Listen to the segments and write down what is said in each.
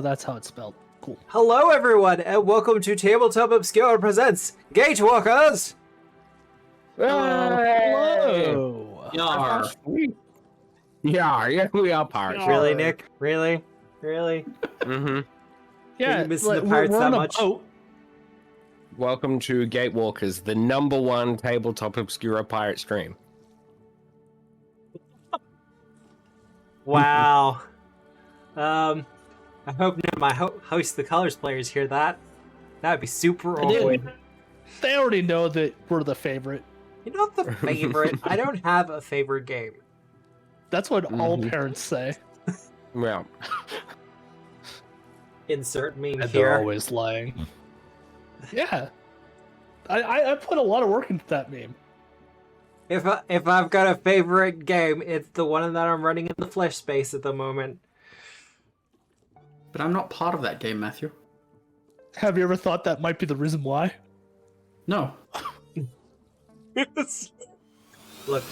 that's how it's spelled. Cool. Hello, everyone, and welcome to Tabletop Obscura presents Gatewalkers. Hello. Yeah, we are pirates. Really, Nick? Really? Mm-hmm. Yeah, Are you missing the pirates that much? Welcome to Gatewalkers, the #1 Tabletop Obscura pirate stream. Wow. I hope none of my Host the Colors players hear that. That would be super awkward. They already know that we're the favorite. You're not the favorite. I don't have a favorite game. That's what all parents say. Well, Insert meme And here. they're always lying. Yeah. I put a lot of work into that meme. If I've got a favorite game, it's the one that I'm running in the flesh space at the moment. But I'm not part of that game, Matthew. Have you ever thought that might be the reason why? No. Look,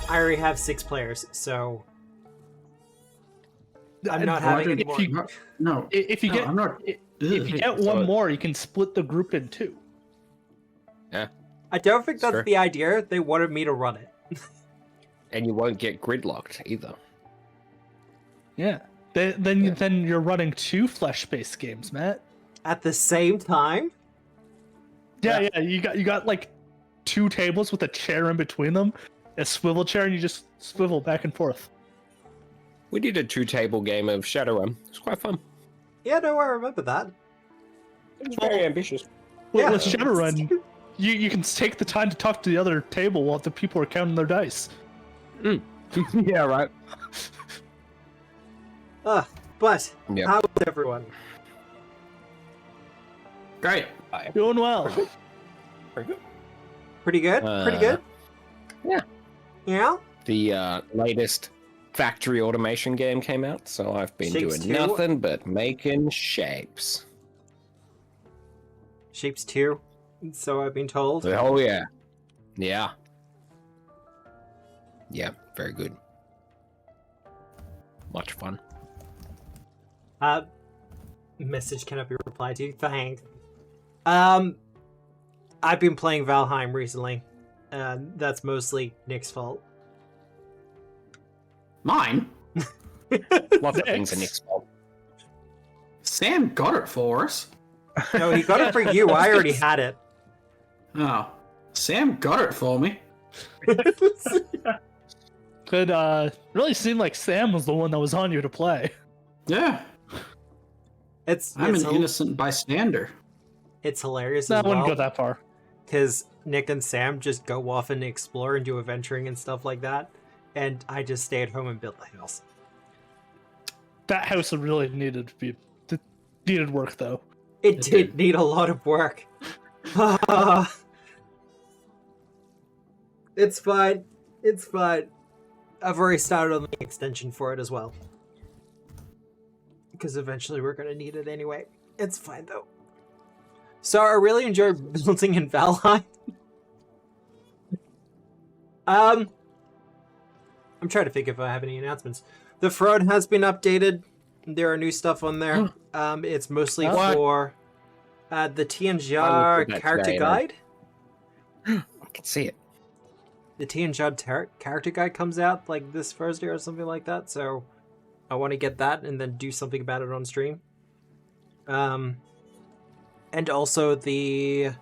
I already have 6 players, so I'm not having any more. No. If you No, get I'm not. if you get one more, you can split the group in 2. yeah. I don't think that's Sure. the idea. They wanted me to run it. And you won't get gridlocked either. Yeah. Then you're running 2 flesh-based games, Matt. At the same time? Yeah. You got like 2 tables with a chair in between them, a swivel chair, and you just swivel back and forth. We did a 2-table game of Shadowrun. It was quite fun. Yeah, no, I remember that. It was very ambitious. Well, with Shadowrun, you can take the time to talk to the other table while the people are counting their dice. Yeah, right. But Yeah. how is everyone? Great. Doing well. Very good. Pretty good? Pretty good? yeah. Yeah? The latest factory automation game came out, so I've been Shapes doing 2? nothing but making shapes. Shapes 2, so I've been told. Oh, yeah. Yeah. Yeah, very good. Much fun. Message cannot be replied to. Thanks. I've been playing Valheim recently. That's mostly Nick's fault. Mine? Lots of things are Nick's fault. Sam got it for us. No, he got it for you. I already had it. Oh. Sam got it for me. Could really seemed like Sam was the one that was on you to play. Yeah. I'm an innocent bystander. It's hilarious No, I as wouldn't go well, that far. because Nick and Sam just go off and explore and do adventuring and stuff like that, and I just stay at home and build the house. That house really needed work though. It did need a lot of work. It's fine. It's fine. I've already started on the extension for it as well. Because eventually we're going to need it anyway. It's fine though. So I really enjoy building in Valheim. I'm trying to think if I have any announcements. The throne has been updated. There are new stuff on there. It's mostly for the TNGR character guide. I can see it. The TNGR character guide comes out like this Thursday or something like that. So I want to get that and then do something about it on stream. And also they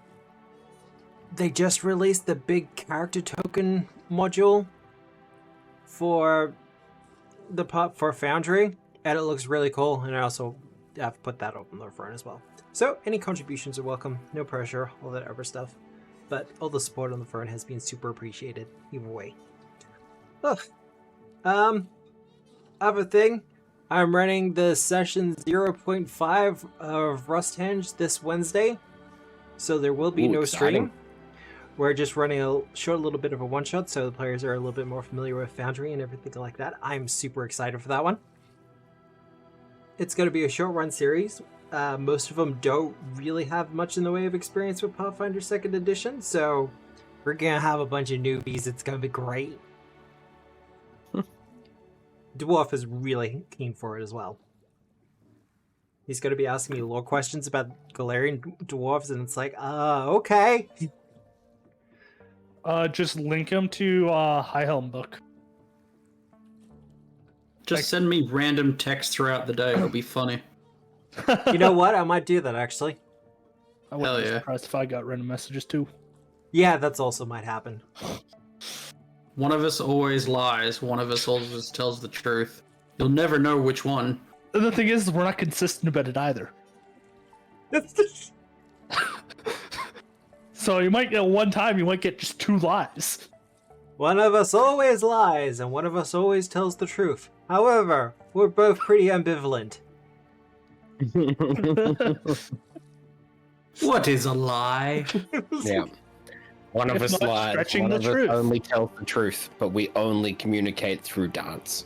just released the big character token module for Foundry, and it looks really cool. And I also have put that up on the front as well. So any contributions are welcome. No pressure, all that other stuff. But all the support on the front has been super appreciated either way. Ugh. Other thing, I'm running the session 0.5 of Rusthenge this Wednesday, so there will be no exciting. stream. We're just running a short little bit of a one-shot, so the players are a little bit more familiar with Foundry and everything like that. I'm super excited for that one. It's going to be a short-run series. Most of them don't really have much in the way of experience with Pathfinder 2nd Edition, so we're going to have a bunch of newbies. It's going to be great. Dwarf is really keen for it as well. He's going to be asking me lore questions about Galarian dwarves, and it's like, okay. Just link him to High Helm book. Just send me random text throughout the day. It'll be funny. You know what? I might do that, actually. I wouldn't be Hell yeah. surprised if I got random messages too. Yeah, that's also might happen. One of us always lies. One of us always tells the truth. You'll never know which one. And the thing is, we're not consistent about it either. So you might get one time, you might get just 2 lies. One of us always lies, and one of us always tells the truth. However, we're both pretty ambivalent. What is a lie? Yeah. One of If us not lies, stretching one the of truth. us only tells the truth, but we only communicate through dance.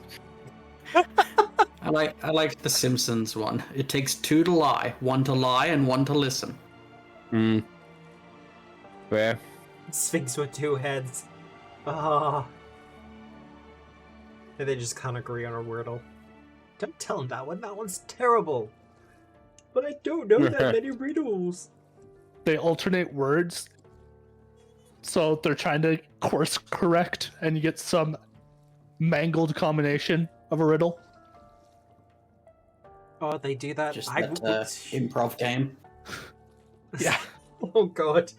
I like the Simpsons one. It takes 2 to lie. 1 to lie and 1 to listen. Where? Sphinx with 2 heads. Ah. And they just can't agree on a wordle. Don't tell him that one. That one's terrible. But I don't know that many riddles. They alternate words. So they're trying to course correct, and you get some mangled combination of a riddle. Oh, they do that? Just that improv game. Yeah. Oh god.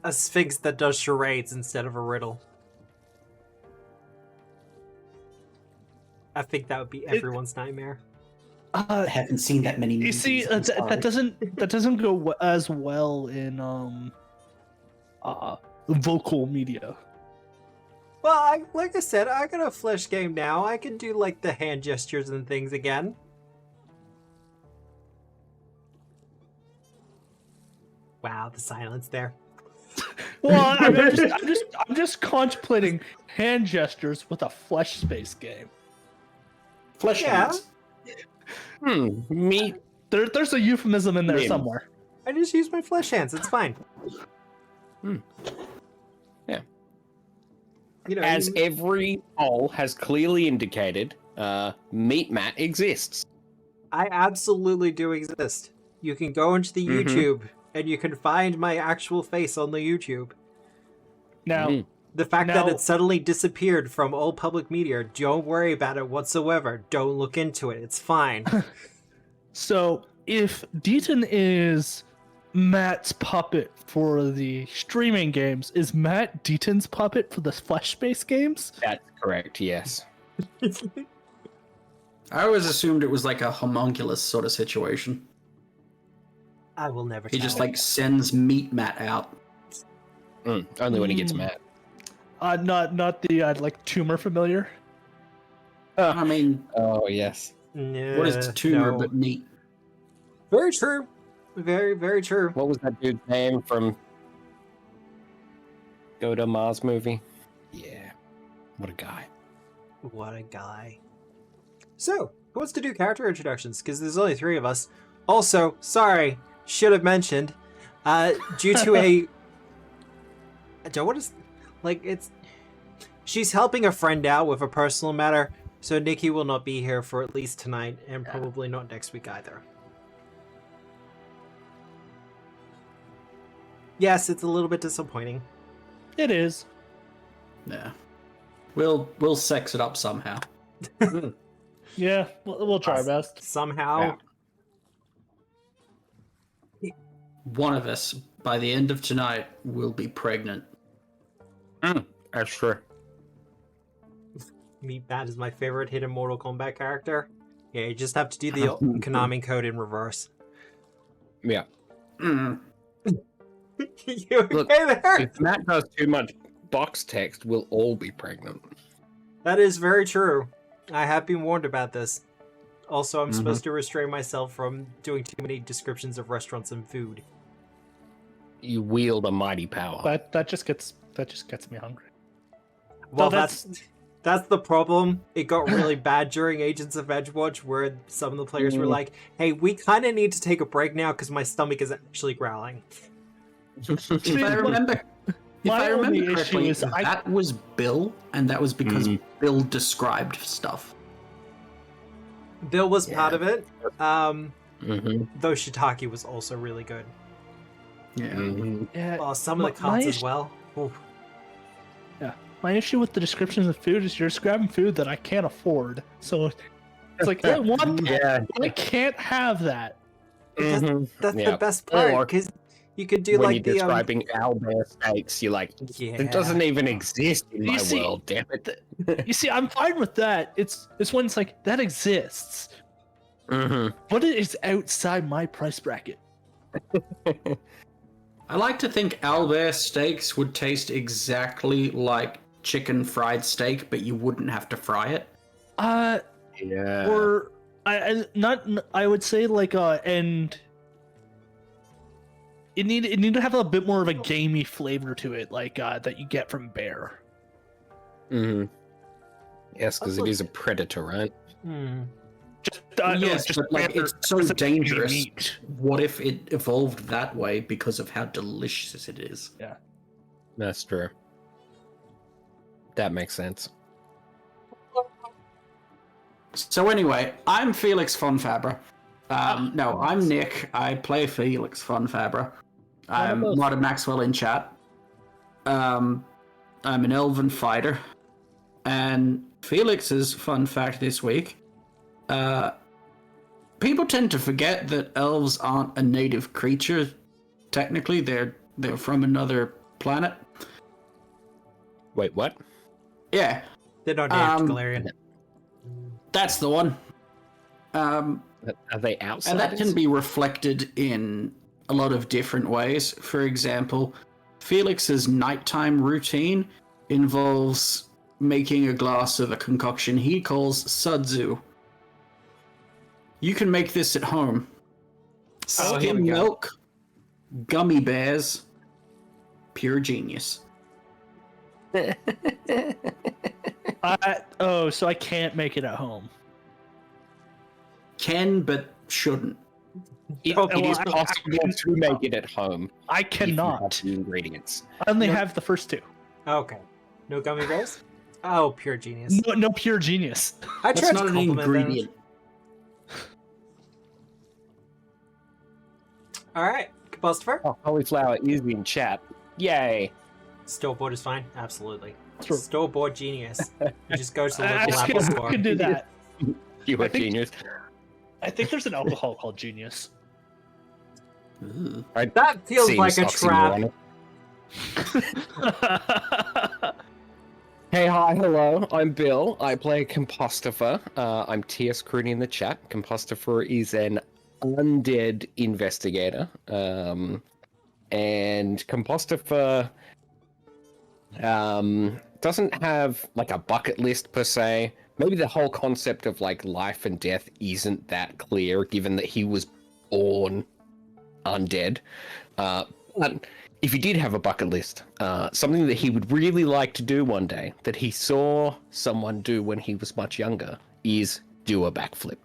A sphinx that does charades instead of a riddle. I think that would be everyone's nightmare. I haven't seen that many You movies. see, I'm that sorry. doesn't go as well in vocal media. Well, like I said, I got a flesh game now. I can do like the hand gestures and things again. Wow, the silence there. Well, I'm just contemplating hand gestures with a flesh space game. Flesh Yeah. hands. Me. There's a euphemism in there Meme. somewhere. I just use my flesh hands. It's fine. Yeah. You know, As every poll has clearly indicated, Meat Mat exists. I absolutely do exist. You can go into the YouTube and you can find my actual face on the YouTube. Now, The fact Now- that it suddenly disappeared from all public media, don't worry about it whatsoever. Don't look into it. It's fine. so if Deaton is Matt's puppet for the streaming games, is Matt Deaton's puppet for the flesh space games? That's correct, yes. I always assumed it was like a homunculus sort of situation. I will never He tell. just like sends Meat Mat out. Only when he gets mad. Not the like tumor familiar. I mean, Oh, yes. No, what is tumor no. but meat? Very true. Very, very true. What was that dude's name from Go to Mars movie? Yeah. What a guy. What a guy. So, who wants to do character introductions? Because there's only 3 of us. Also, sorry, should have mentioned, due to a... I don't want to... Like, it's... She's helping a friend out with a personal matter, so Nikki will not be here for at least tonight, and probably not next week either. Yes, it's a little bit disappointing. It is. Yeah. We'll sex it up somehow. Yeah, we'll try our best. Somehow. One of us, by the end of tonight, will be pregnant. That's true. Meat Bat is my favorite hidden Mortal Kombat character. Yeah, you just have to do the Konami code in reverse. Yeah. Mm. You okay Look, there? If Matt does too much box text, we'll all be pregnant. That is very true. I have been warned about this. Also, I'm supposed to restrain myself from doing too many descriptions of restaurants and food. You wield a mighty power. That just gets me hungry. Well, So that's the problem. It got really bad during Agents of Edgewatch, where some of the players were like, "Hey, we kind of need to take a break now because my stomach is actually growling." If I remember, My only issue correctly, is that was Bill, and that was because Bill described stuff. Bill was part of it. Mm-hmm. Though Shiitake was also really good. Yeah. Mm-hmm. Yeah. Oh, some of the cards as well. Ooh. My issue with the descriptions of food is you're just grabbing food that I can't afford. So it's like, I want that, Yeah. but I can't have that. Mhm. That's Yeah. the best part, Or because you could do when like you're the describing owlbear steaks, you're like, yeah. it doesn't even exist in You my see- world, damn it. You see, I'm fine with that. It's when it's like that exists, Mm-hmm. but it is outside my price bracket. I like to think owlbear steaks would taste exactly like chicken fried steak, but you wouldn't have to fry it. Yeah. Or I would say like and it need to have a bit more of a gamey flavor to it, like that you get from bear. Mm-hmm. Yes, because it is a predator, right? Hmm. Just Yes, just but like bear it's so specifically dangerous. meat. What if it evolved that way because of how delicious it is? That's true. That makes sense. So anyway, I'm Felix Fonfabra. No, I'm Nick. I play Felix Fonfabra. I'm not a Maxwell in chat. I'm an elven fighter. And Felix's fun fact this week, people tend to forget that elves aren't a native creature. Technically, they're from another planet. Wait, what? Yeah, They're not named Galarian. that's the one. Are they And outsiders? that can be reflected in a lot of different ways. For example, Felix's nighttime routine involves making a glass of a concoction he calls sudzu. You can make this at home. Oh, here we Skim go. milk, gummy bears, pure genius. So I can't make it at home. Can, but shouldn't. It Oh, is well, possible to make it at home. I if you have cannot. the ingredients. I only No. have the first two. Okay. No gummy bears? Oh, pure genius. No pure genius. I That's tried not to an compliment them. ingredient. Alright, Combustifer? Oh, cauliflower is in chat. Yay. Store-bought is fine? Absolutely. True. Store-bought genius. You just go to the I local Apple can store. do that. You I are think- genius. I think there's an alcohol called Genius. Ooh. That feels Seems like a trap. oxymoronic. Hey, hi, hello. I'm Bill. I play Combustifer. I'm TS Crooney in the chat. Combustifer is an undead investigator. And Combustifer doesn't have like a bucket list per se. Maybe the whole concept of like life and death isn't that clear, given that he was born undead. But if he did have a bucket list, something that he would really like to do one day, that he saw someone do when he was much younger, is do a backflip.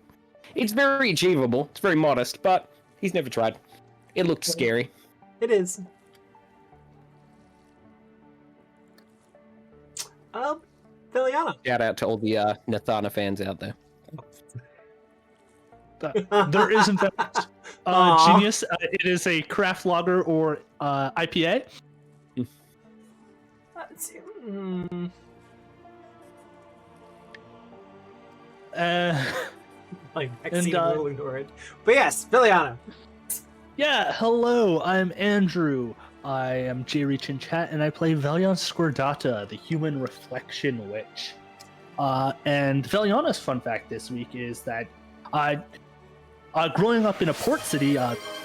It's very achievable. It's very modest, but he's never tried. It looked scary. It is. Viliana. Shout out to all the Nathana fans out there. There is in fact Aw. Genius. It is a craft lager or IPA. Let's see. Hmm. Like vaccine ruling orange. But yes, Viliana. Yeah, hello, I'm Andrew. I am J-Reach in chat, and I play Valion Squardata, the human reflection witch. And Valiana's fun fact this week is that growing up in a port city,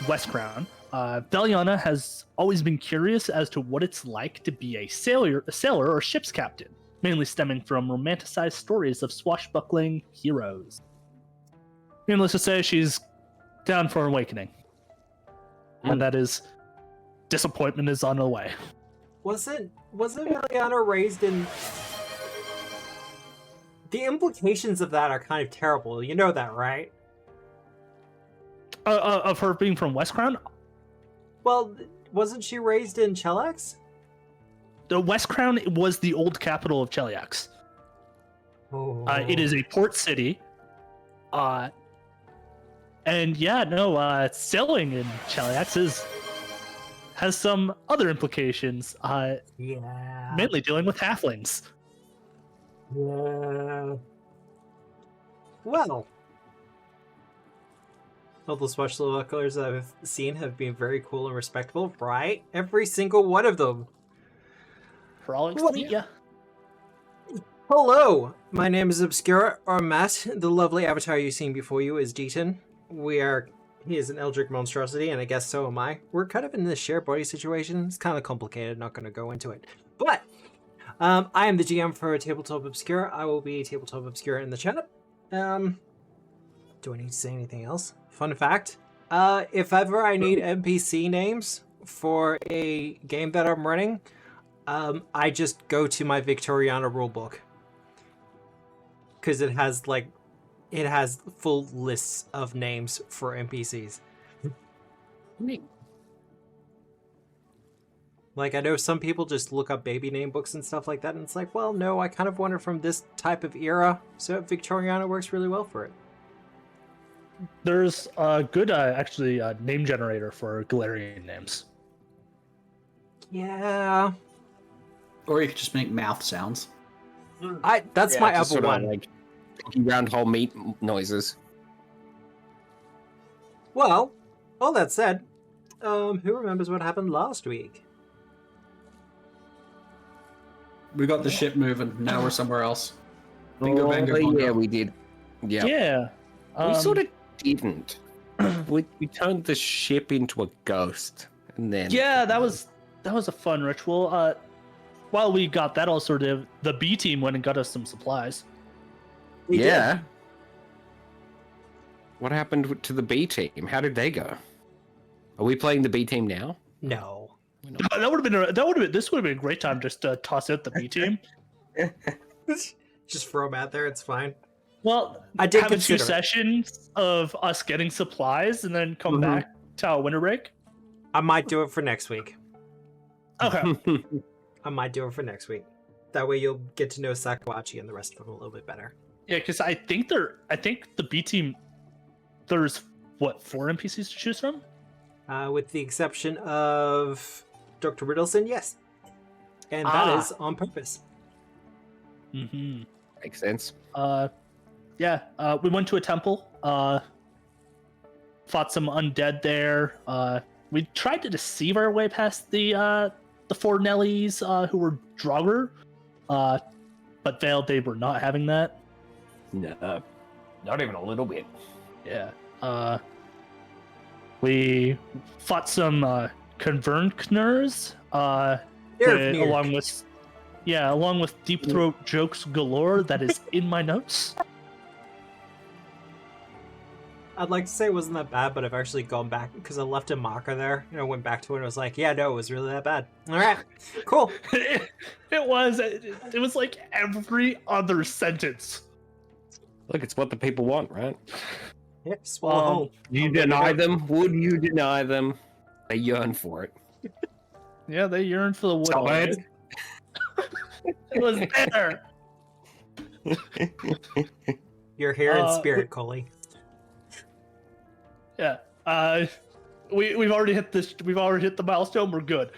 West Crown, Valiana has always been curious as to what it's like to be a sailor or ship's captain, mainly stemming from romanticized stories of swashbuckling heroes. Needless to say, she's down for awakening. And that is, disappointment is on the way. Wasn't Viliana raised in... The implications of that are kind of terrible. You know that, right? Of her being from West Crown? Well, wasn't she raised in Chelax? The West Crown was the old capital of Cheliax. Oh. It is a port city, And yeah, no, sailing in Chaliax has some other implications. Yeah. Mainly dealing with halflings. Yeah. Well, all the swashbucklers I've seen have been very cool and respectful, right? Every single one of them. Frolics to meet ya. Hello, my name is Obscura, or Matt. The lovely avatar you've seen before you is Deaton. He is an eldritch monstrosity, and I guess so am I. We're kind of in this shared body situation. It's kind of complicated, not going to go into it. But, I am the GM for Tabletop Obscura. I will be Tabletop Obscura in the chat. Do I need to say anything else? Fun fact, if ever I need NPC names for a game that I'm running, I just go to my Victoriana rulebook. Because it has full lists of names for NPCs. Neat. Like, I know some people just look up baby name books and stuff like that, and it's like, well, no, I kind of want it from this type of era, so Victoriana works really well for it. There's a good, name generator for Galarian names. Yeah. Or you could just make mouth sounds. That's my just other sort of one. like round hole meat noises. Well, all that said, who remembers what happened last week? We got the ship moving. Now we're somewhere else. Bingo, bango, bongo. Yeah, we did. Yeah. Yeah. We sort of didn't. we turned the ship into a ghost, and then Yeah, that was a fun ritual. While we got that all sorted, the B team went and got us some supplies. We yeah. did. What happened to the B team? How did they go? Are we playing the B team now? No. This would have been a great time just to toss out the B team. Just throw them out there, it's fine. Well, I did have a 2 consider it. sessions of us getting supplies and then come back to our winter break. I might do it for next week. Okay. I might do it for next week. That way you'll get to know Sakawachi and the rest of them a little bit better. Yeah, because I think the B team, there's 4 NPCs to choose from? With the exception of Dr. Riddleson, yes. And that is on purpose. Mm-hmm. Makes sense. We went to a temple, fought some undead there. We tried to deceive our way past the 4 Nellies who were Draugr, but failed. They were not having that. No, not even a little bit. Yeah. We fought some Convernkners, along with deep throat jokes galore that is in my notes. I'd like to say it wasn't that bad, but I've actually gone back because I left a marker there. I went back to it and I was like, yeah, no, it was really that bad. All right, cool. It was like every other sentence. Look, it's what the people want, right? Yep, swallow whole. You deny them? Would you deny them? They yearn for it. Yeah, they yearn for the wood. Stop always. it. It was there. You're here in spirit, Coley. Yeah. We've already hit this. We've already hit the milestone. We're good.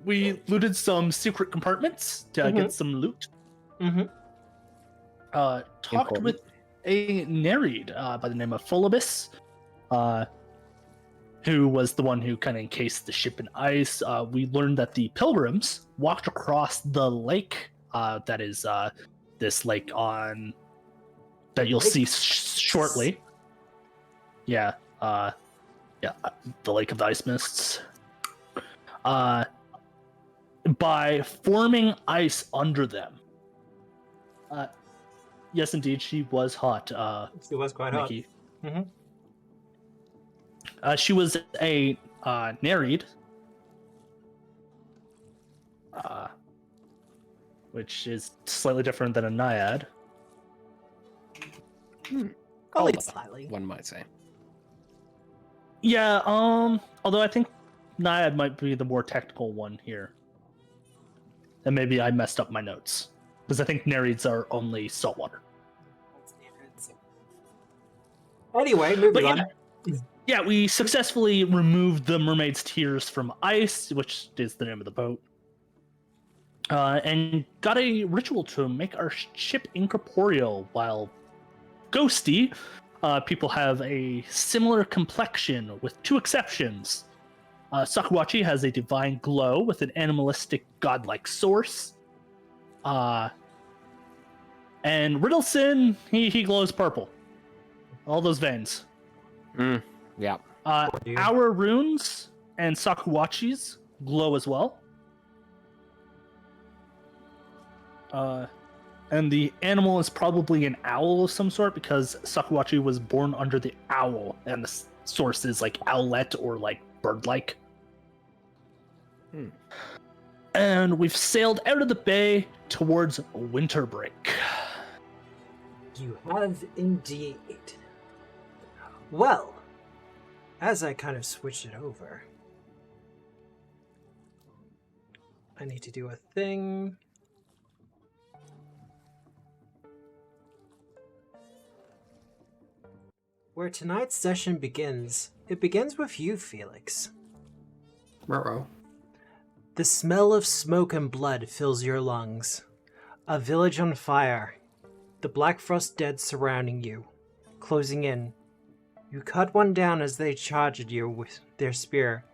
We looted some secret compartments to get some loot. Mm-hmm. Talked Important. with a Nereid by the name of Pholibus, who was the one who kind of encased the ship in ice. We learned that the pilgrims walked across the lake. That is this lake on that you'll see shortly. Yeah, the Lake of the Ice Mists. By forming ice under them. Yes, indeed, she was hot. She was quite Nikki. hot. She was a Nereid, which is slightly different than a Naiad. Only slightly. One might say. Yeah, although I think Naiad might be the more technical one here. And maybe I messed up my notes. Because I think Nereids are only saltwater. Anyway, moving on. Yeah, we successfully removed the mermaid's tears from ice, which is the name of the boat. And got a ritual to make our ship incorporeal, while ghosty. People have a similar complexion, with two exceptions. Sakuachi has a divine glow with an animalistic godlike source. And Riddleson, he glows purple. All those veins. Yeah. Our runes and Sakuachi's glow as well. And the animal is probably an owl of some sort, because Sakuachi was born under the owl, and the source is like owlet or like bird-like. And we've sailed out of the bay towards Winterbreak. You have indeed. Well, as I kind of switch it over, I need to do a thing. Where tonight's session begins, it begins with you, Felix. Ruh-roh. The smell of smoke and blood fills your lungs. A village on fire. The Black Frost dead surrounding you, closing in. You cut one down as they charge at you with their spear,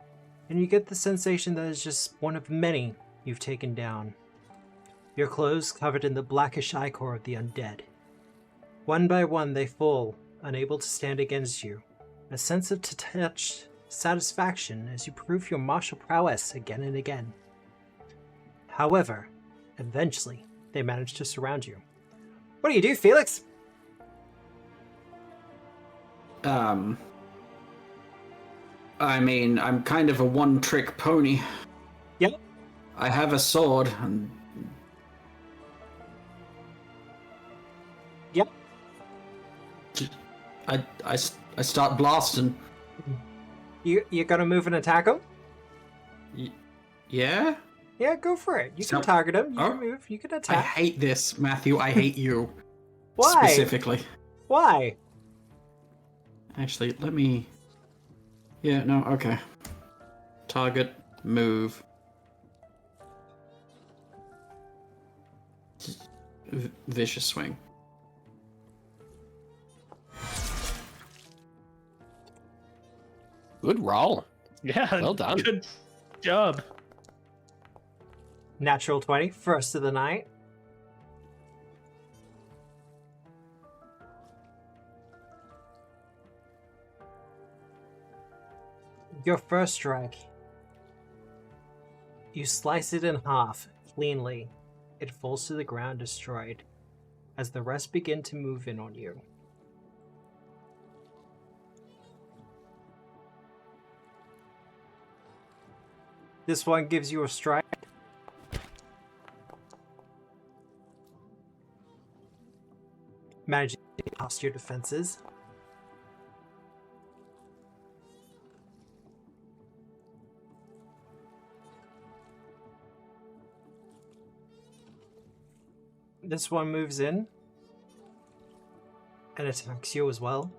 and you get the sensation that it's just one of many you've taken down. Your clothes covered in the blackish ichor of the undead. One by one they fall, unable to stand against you. A sense of detached satisfaction as you prove your martial prowess again and again. However, eventually, they manage to surround you. What do you do, Felix? I mean, I'm kind of a one-trick pony. Yep. I have a sword, and Yep. I start blasting. You're gonna move and attack him? Yeah? Yeah, go for it. You So- can target him. You Oh. can move. You can I attack. hate this, Matthew. I hate you. Why? Specifically. Why? Actually, let me... Yeah, no, okay. Target, move. Vicious swing. Good roll. Yeah, Well done. Good job. Natural 20, first of the night. Your first strike. You slice it in half, cleanly. It falls to the ground destroyed, as the rest begin to move in on you. This one gives you a strike. Managing to get past your defenses. This one moves in and attacks you as well.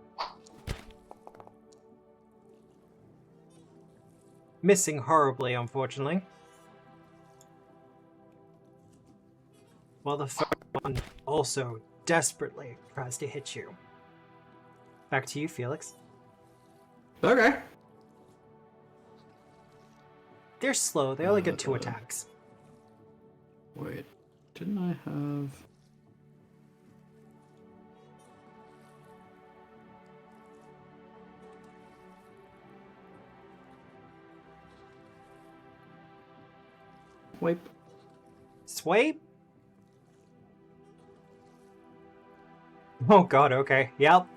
Missing horribly, unfortunately. While the third one also desperately tries to hit you. Back to you, Felix. Okay. They're slow, they only get 2 attacks. Wait, didn't I have... Wait. Swipe? Oh god, okay. Yep.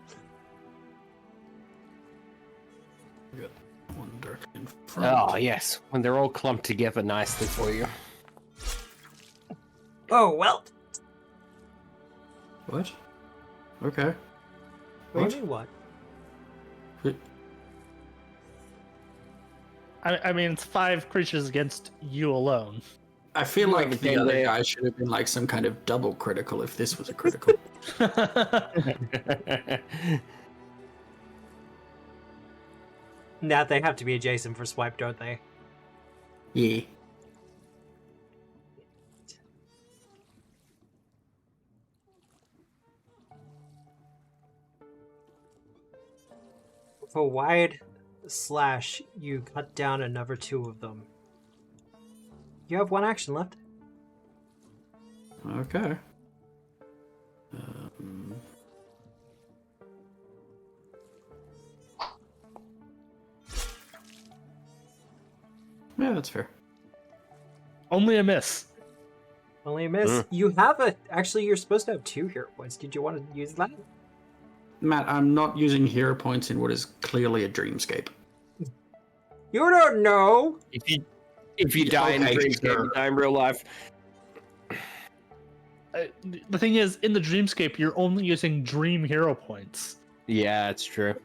Wonder in front. Oh, yes. When they're all clumped together nicely for you. Oh, well. What? Okay. What do you mean, what? I mean, it's 5 creatures against you alone. I feel You like have a the game other there. guy should have been like some kind of double critical if this was a critical. Nah, they have to be adjacent for swipe, don't they? Yeah. With a wide slash, you cut down another 2 of them. You have 1 action left. Okay. Yeah, that's fair. Only a miss. Only a miss. You have a... Actually, you're supposed to have 2 hero points. Did you want to use that? Matt, I'm not using hero points in what is clearly a dreamscape. You don't know! If you die in Okay, dreamscape, sure. you die in real life. The thing is, in the dreamscape, you're only using dream hero points. Yeah, it's true.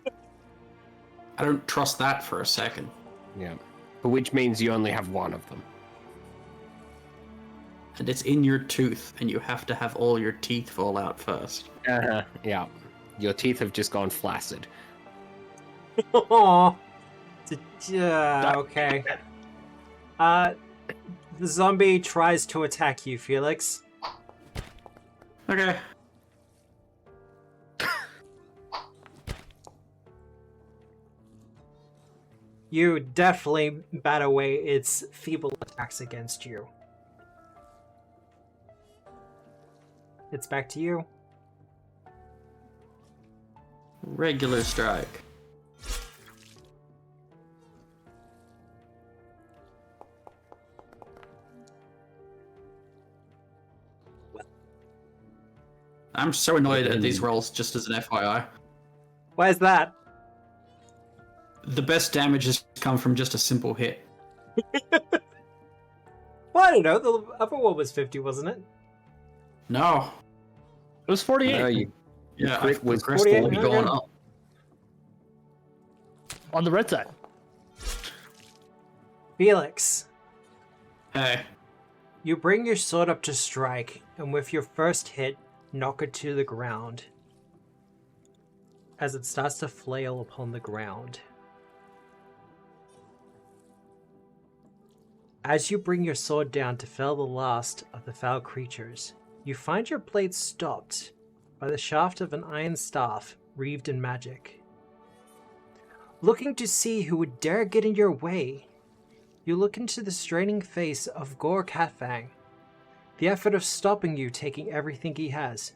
I don't trust that for a second. Yeah. Which means you only have 1 of them. And it's in your tooth, and you have to have all your teeth fall out first. Uh-huh. Yeah. Your teeth have just gone flaccid. Aww. Okay. The zombie tries to attack you, Felix. Okay. You definitely bat away its feeble attacks against you. It's back to you. Regular strike. I'm so annoyed at these rolls, just as an FYI. Why is that? The best damage has come from just a simple hit. Well, I don't know. The other one was 50, wasn't it? No. It was 48. No, you Yeah, crit I've was progressed all 48, going okay. up. On the red side. Felix, Hey. you bring your sword up to strike, and with your first hit, knock it to the ground. As it starts to flail upon the ground. As you bring your sword down to fell the last of the foul creatures, you find your blade stopped by the shaft of an iron staff wreathed in magic. Looking to see who would dare get in your way, you look into the straining face of Gore Catfang, the effort of stopping you taking everything he has.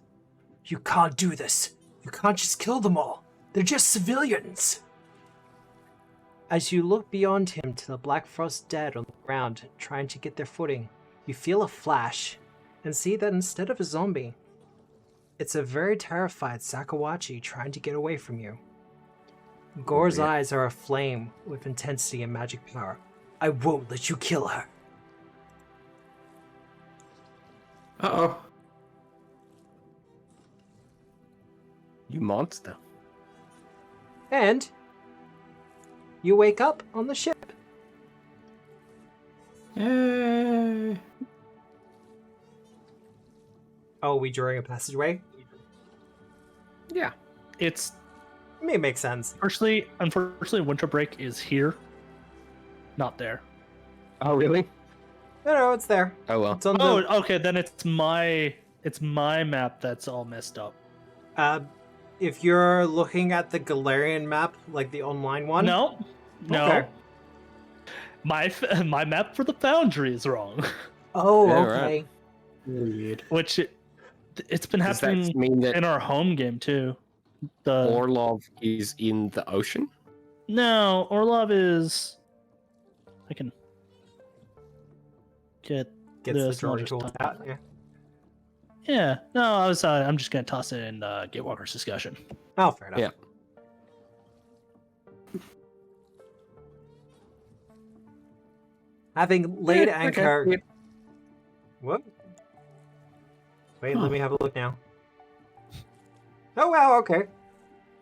You can't do this. You can't just kill them all. They're just civilians. As you look beyond him to the Black Frost dead on the ground, trying to get their footing, you feel a flash and see that instead of a zombie, it's a very terrified Sakawachi trying to get away from you. Gore's eyes are aflame with intensity and magic power. I won't let you kill her. Uh-oh. You monster. And you wake up on the ship. Yay. Oh, we drawing a passageway? Yeah. It's I mean, it makes sense. unfortunately, Winterbreak is here, not there. Oh, really? No, it's there. Oh, well. It's on Oh, the, okay, then it's my map that's all messed up. if you're looking at the Galarian map, like the online one. No. Okay. My map for the Foundry is wrong, Oh, Yeah, okay. right. Weird. which it's been Does that happening mean that in our home game too. The Orlov is in the ocean? No, Orlov is. I can get Gets this. the and I'll drawing just tool type out. it. Yeah. Yeah, no, I was. I'm just gonna toss it in Gatewalkers discussion. Oh, fair enough. Yeah. Having laid Yeah, okay, anchor. yeah. What? Wait, Huh. let me have a look now. Oh wow, okay.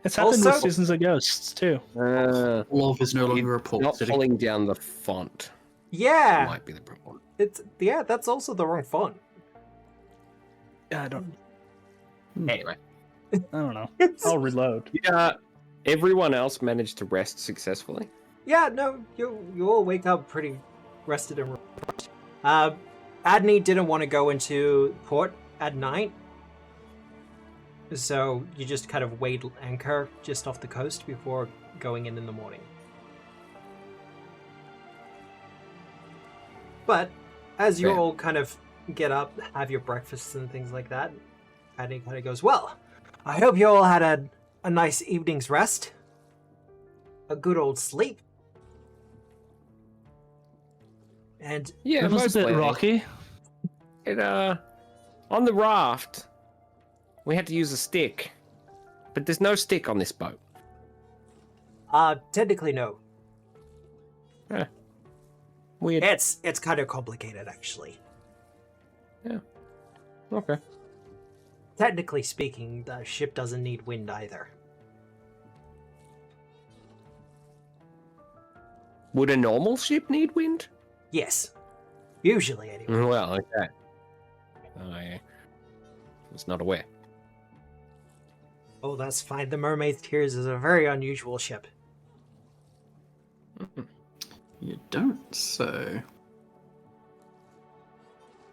It's happened Also- with Seasons of Ghosts too. Love is no longer a Not port city. pulling down the font Yeah, might be the problem. that's also the wrong font. Yeah, I don't Anyway. know. I'll reload. Yeah. Everyone else managed to rest successfully. Yeah, no, you all wake up pretty rested and refreshed. Adney didn't want to go into port at night, so you just kind of weighed anchor just off the coast before going in the morning. But as you all kind of get up, have your breakfasts and things like that, Adney kind of goes, well, I hope you all had a nice evening's rest. A good old sleep. And Yeah, It was a bit mostly. rocky. It on the raft, we had to use a stick, but there's no stick on this boat. technically no. Weird. It's kind of complicated actually. Yeah. Okay. Technically speaking, the ship doesn't need wind either. Would a normal ship need wind? Yes. Usually anyway. Well, okay. I was not aware. Oh, that's fine. The Mermaid's Tears is a very unusual ship. You don't say.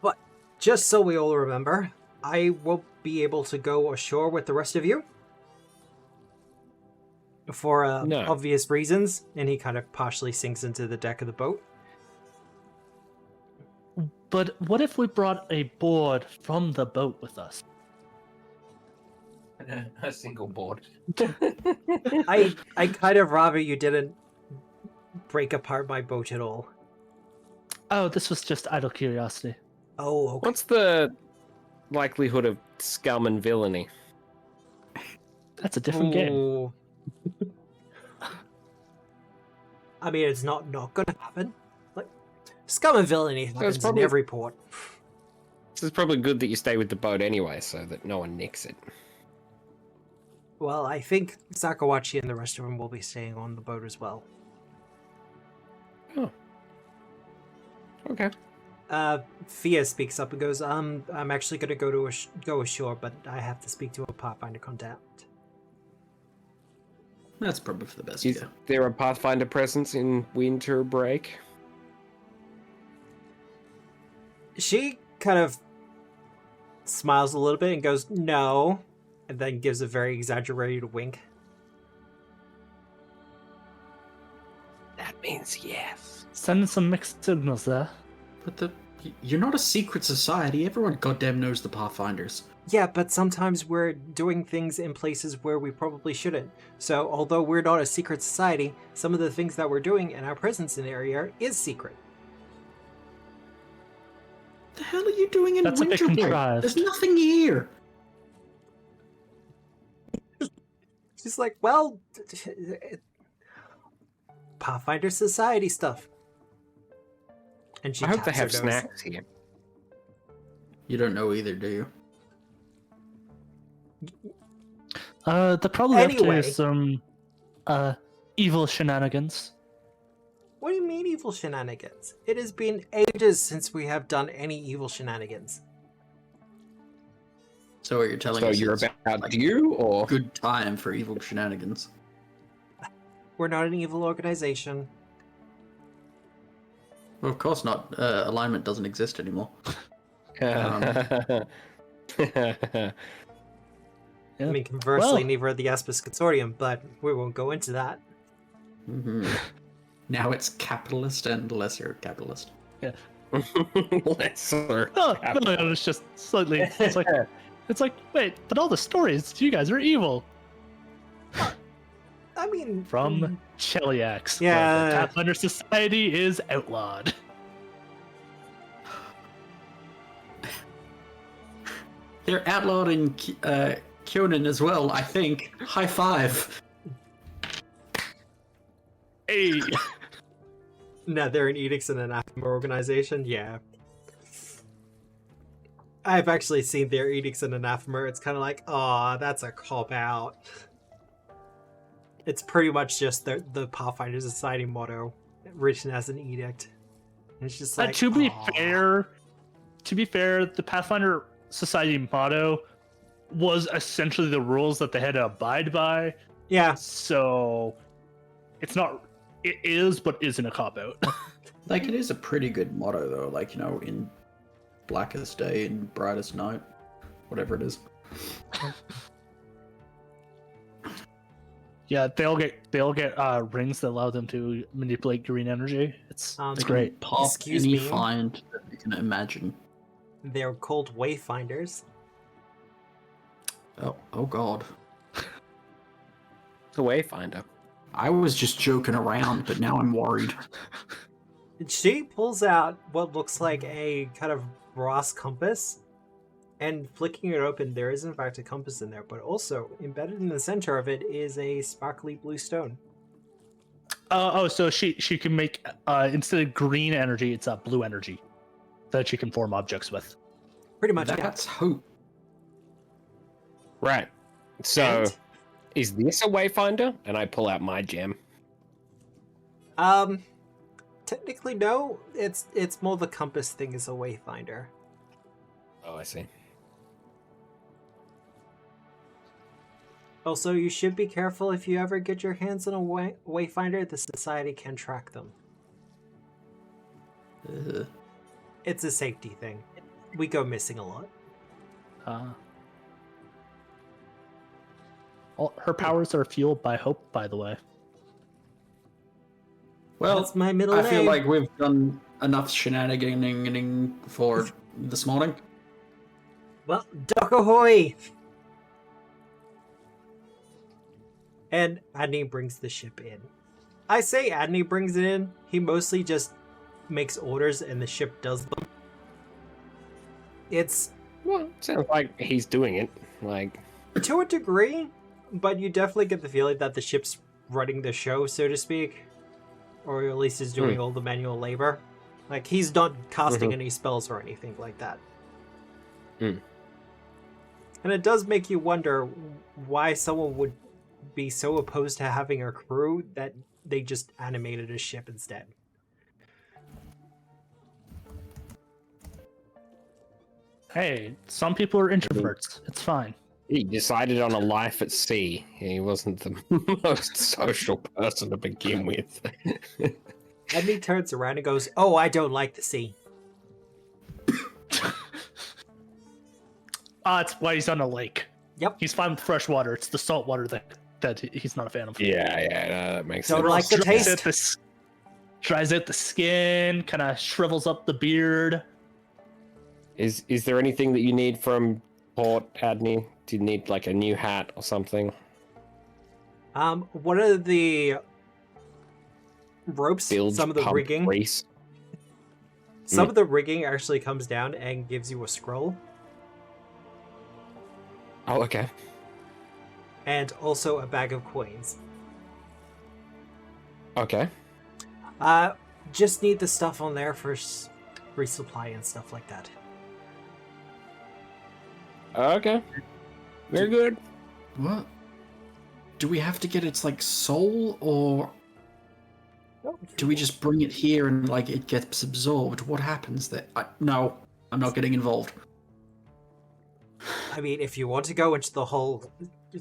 But just so we all remember, I won't be able to go ashore with the rest of you. For No. obvious reasons. And he kind of partially sinks into the deck of the boat. But what if we brought a board from the boat with us? A single board. I kind of rather you didn't break apart my boat at all. Oh, this was just idle curiosity. Oh, okay. What's the likelihood of scum and villainy? That's a different game. Ooh. I mean, it's not gonna happen. Like, scum and villainy happens probably- in every port. This is probably good that you stay with the boat anyway, so that no one nicks it. Well, I think Sakawachi and the rest of them will be staying on the boat as well. Oh. Okay. Fia speaks up and goes, I'm actually gonna go ashore, but I have to speak to a Pathfinder contact. That's probably for the best. Is there a Pathfinder presence in Winterbreak? She kind of smiles a little bit and goes, no, and then gives a very exaggerated wink. That means yes. Sending some mixed signals there. But you're not a secret society. Everyone goddamn knows the Pathfinders. Yeah, but sometimes we're doing things in places where we probably shouldn't. So, although we're not a secret society, some of the things that we're doing and our presence in the area is secret. The hell are you doing in That's a bit Winterbreak? contrived. There's nothing here. She's like, well, Pathfinder Society stuff. And she I hope they taps her have nose. snacks here. You don't know either, do you? They're probably up Anyway. to some evil shenanigans. What do you mean evil shenanigans? It has been ages since we have done any evil shenanigans. So what you're telling So us you're is about you, or good time for evil shenanigans. We're not an evil organization. Well, of course not. Alignment doesn't exist anymore. I mean, conversely, Well. neither are the Aspis Consortium, but we won't go into that. Mhm. Now it's capitalist and lesser capitalist. lesser. No, it's just slightly. It's like, wait, but all the stories, you guys are evil. I mean, From Cheliax. Yeah. where the Pathfinder Society is outlawed. They're outlawed in Kyonin as well, I think. High five. Hey. no, they're an Edicts and Anathema organization. Yeah, I've actually seen their Edicts and Anathema. It's kind of like, aw, that's a cop out. It's pretty much just the Pathfinder Society motto written as an edict. And it's just like, to be aw. fair, the Pathfinder Society motto was essentially the rules that they had to abide by. Yeah, So it's not it is, but isn't a cop out. Like, it is a pretty good motto, though. Like, you know, in blackest day and brightest night, whatever it is. Yeah, they'll get rings that allow them to manipulate green energy. It's great. Pop Excuse any me. find that you can imagine. They're called Wayfinders. Oh God. The Wayfinder. I was just joking around, but now I'm worried. She pulls out what looks like a kind of brass compass, and flicking it open, there is in fact a compass in there, but also embedded in the center of it is a sparkly blue stone. So she can make instead of green energy, it's blue energy that she can form objects with. Pretty much, yeah. That's hope. Right. So, And- is this a Wayfinder? And I pull out my gem. Technically no. It's more the compass thing is a wayfinder. Oh, I see. Also, you should be careful if you ever get your hands on a wayfinder. The society can track them. Ugh. It's a safety thing. We go missing a lot. Her powers are fueled by hope, by the way. Well, That's my middle I name. feel like we've done enough shenaniganing for this morning. Well, dock ahoy! And Adney brings the ship in. I say Adney brings it in. He mostly just makes orders and the ship does them. It's Well, sounds like he's doing it. Like, to a degree, but you definitely get the feeling that the ship's running the show, so to speak. Or at least is doing all the manual labor. Like, he's not casting any spells or anything like that. Mm. And it does make you wonder why someone would be so opposed to having a crew that they just animated a ship instead. Hey, some people are introverts. It's fine. he decided on a life at sea. He wasn't the most social person to begin with. And he turns around and goes, "Oh, I don't like the sea." It's why he's on a lake. Yep. He's fine with fresh water. It's the salt water that he's not a fan of. Yeah, no, that makes Don't sense. like the taste. Dries out the skin, kind of shrivels up the beard. Is there anything that you need from Port Adney? Do you need like a new hat or something? What are the ropes? Bilge Some of the pump rigging. grease? Some of the rigging actually comes down and gives you a scroll, Oh, okay. and also a bag of coins. Okay. Just need the stuff on there for resupply and stuff like that. Okay. Very good. What? Do we have to get its like soul, or do we just bring it here and like it gets absorbed? What happens there? No, I'm not getting involved. I mean, if you want to go into the whole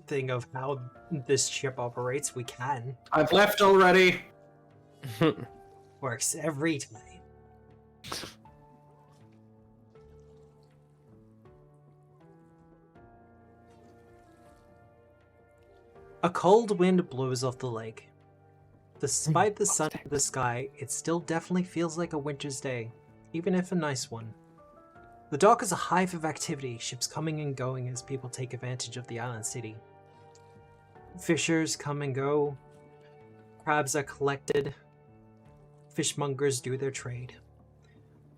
thing of how this ship operates, we can. I've left already. Works every time. A cold wind blows off the lake. Despite the sun in the sky, it still definitely feels like a winter's day, even if a nice one. The dock is a hive of activity, ships coming and going as people take advantage of the island city. Fishers come and go, crabs are collected, fishmongers do their trade.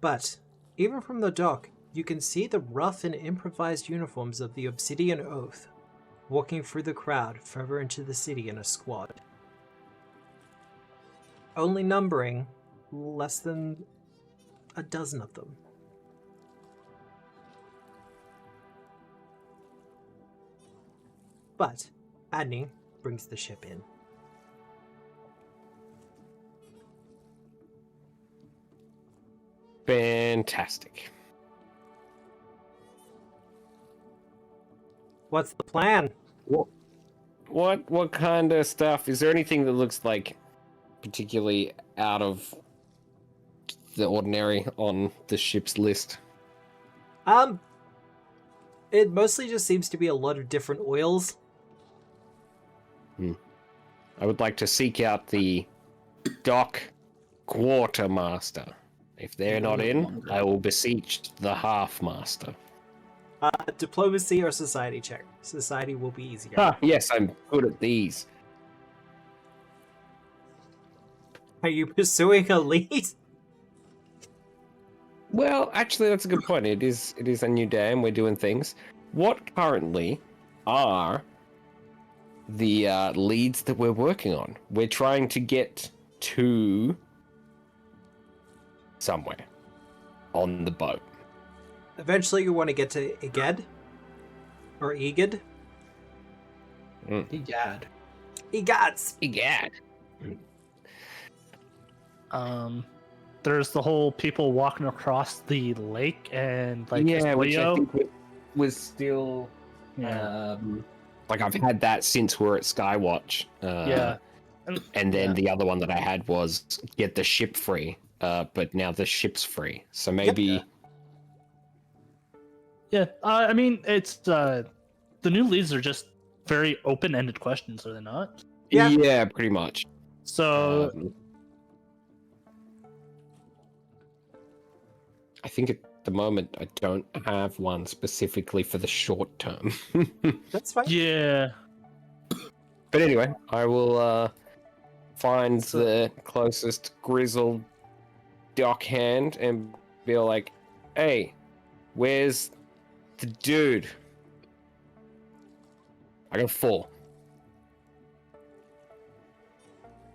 But, even from the dock, you can see the rough and improvised uniforms of the Obsidian Oath, walking through the crowd further into the city in a squad. Only numbering less than a dozen of them. But Adney brings the ship in. Fantastic. What's the plan? What kind of stuff? Is there anything that looks like particularly out of the ordinary on the ship's list? It mostly just seems to be a lot of different oils. I would like to seek out the dock quartermaster. If they're not in, I will beseech the half master. Diplomacy or society check. Society will be easier. Ah, yes, I'm good at these. Are you pursuing a lead? Well, actually, that's a good point. It is a new day, and we're doing things. What currently are the leads that we're working on? We're trying to get to somewhere on the boat. Eventually, you want to get to Eged or Egid. Egad. Egads. Egad. There's the whole people walking across the lake and like Yeah, which I Espolio. think was still Yeah. like I've had that since we're at Skywatch. Yeah. And then Yeah. the other one that I had was get the ship free. But now the ship's free. So maybe Yeah, I mean, it's the new leads are just very open-ended questions, are they not? Yeah. pretty much. So I think at the moment I don't have one specifically for the short term. That's fine. yeah, But anyway, I will find the closest grizzled dockhand and be like, "Hey, where's the dude?" I got 4.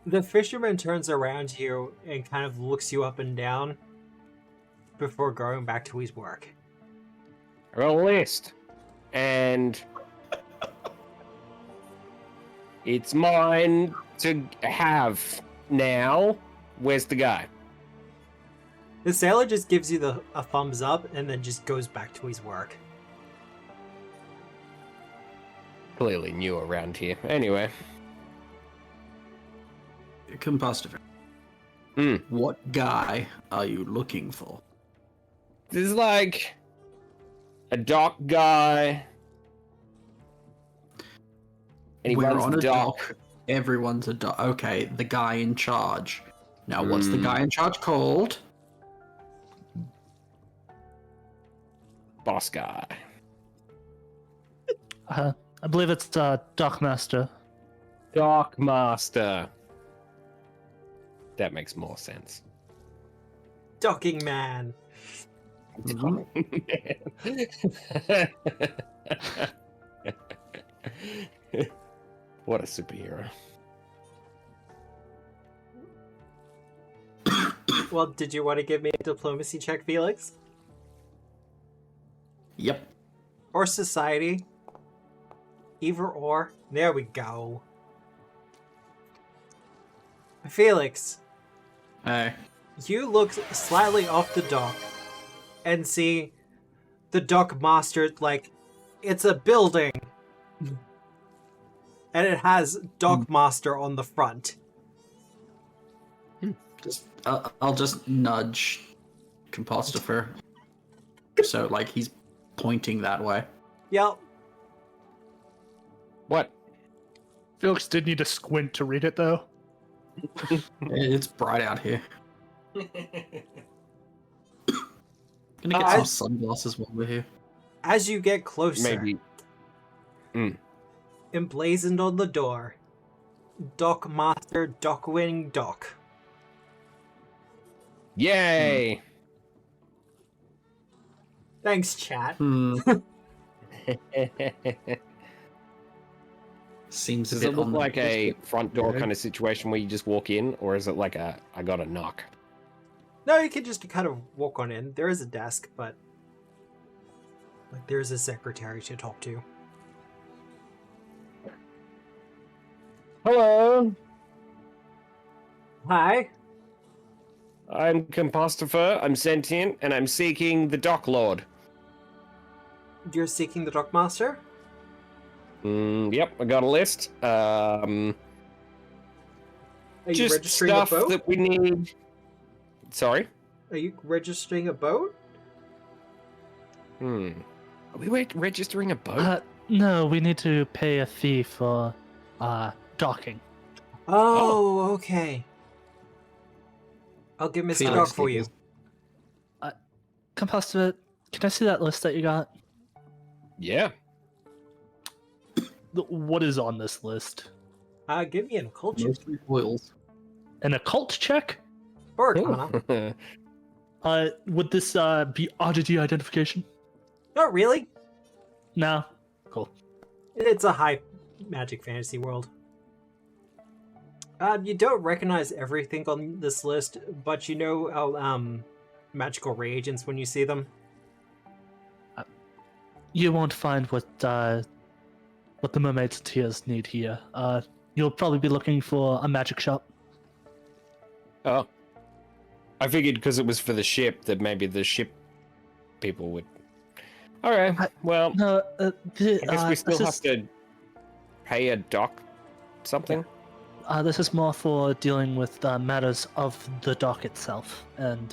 The fisherman turns around to you and kind of looks you up and down before going back to his work. I got a list, and it's mine to have now. Where's the guy? The sailor just gives you a thumbs up and then just goes back to his work. Clearly new around here. Anyway. Combustible. What guy are you looking for? There's like a dock guy. And he We're runs on the a dock. dock. Everyone's a dock. Okay, the guy in charge. Now, what's the guy in charge called? Boss guy. I believe it's Dockmaster. Dock master. That makes more sense. Docking man. What a superhero. Well, did you want to give me a diplomacy check, Felix? Yep. Or society? Either or. There we go. Felix, Hey. you look slightly off the dock and see the dock master, like, it's a building. And it has dock master on the front. I'll just nudge Compostifer. So, like, he's pointing that way. Yep. What? Felix did need to squint to read it, though. It's bright out here. Gonna get I- some sunglasses while we're here. As you get closer, Maybe. emblazoned on the door, Dock Master Dockwing Dock. Yay! Thanks, chat. Seems a Does bit it look on the like a biscuit. front door kind of situation where you just walk in, or is it like a I got a knock? No, you can just kind of walk on in. There is a desk, but like there's a secretary to talk to. Hello, Hi. I'm Compostifer. I'm sentient, and I'm seeking the Dock Lord. You're seeking the Dock Master? Yep, I got a list. Are you Just registering stuff a boat? that we need. Sorry? Are you registering a boat? Are we registering a boat? No, we need to pay a fee for docking. Oh, okay. I'll get Mr. Felix Dog for you. Nichols. Composter, can I see that list that you got? Yeah. What is on this list? Give me an occult check. Mostly foils. An occult check? Or Arcana. Would this be oddity identification? Not really. No. Cool. It's a high magic fantasy world. You don't recognize everything on this list, but you know magical reagents when you see them. You won't find what the mermaids and tears need here. You'll probably be looking for a magic shop. Oh. I figured because it was for the ship that maybe the ship people would. Alright, well, No, I guess we still this have to pay a dock something. This is more for dealing with matters of the dock itself and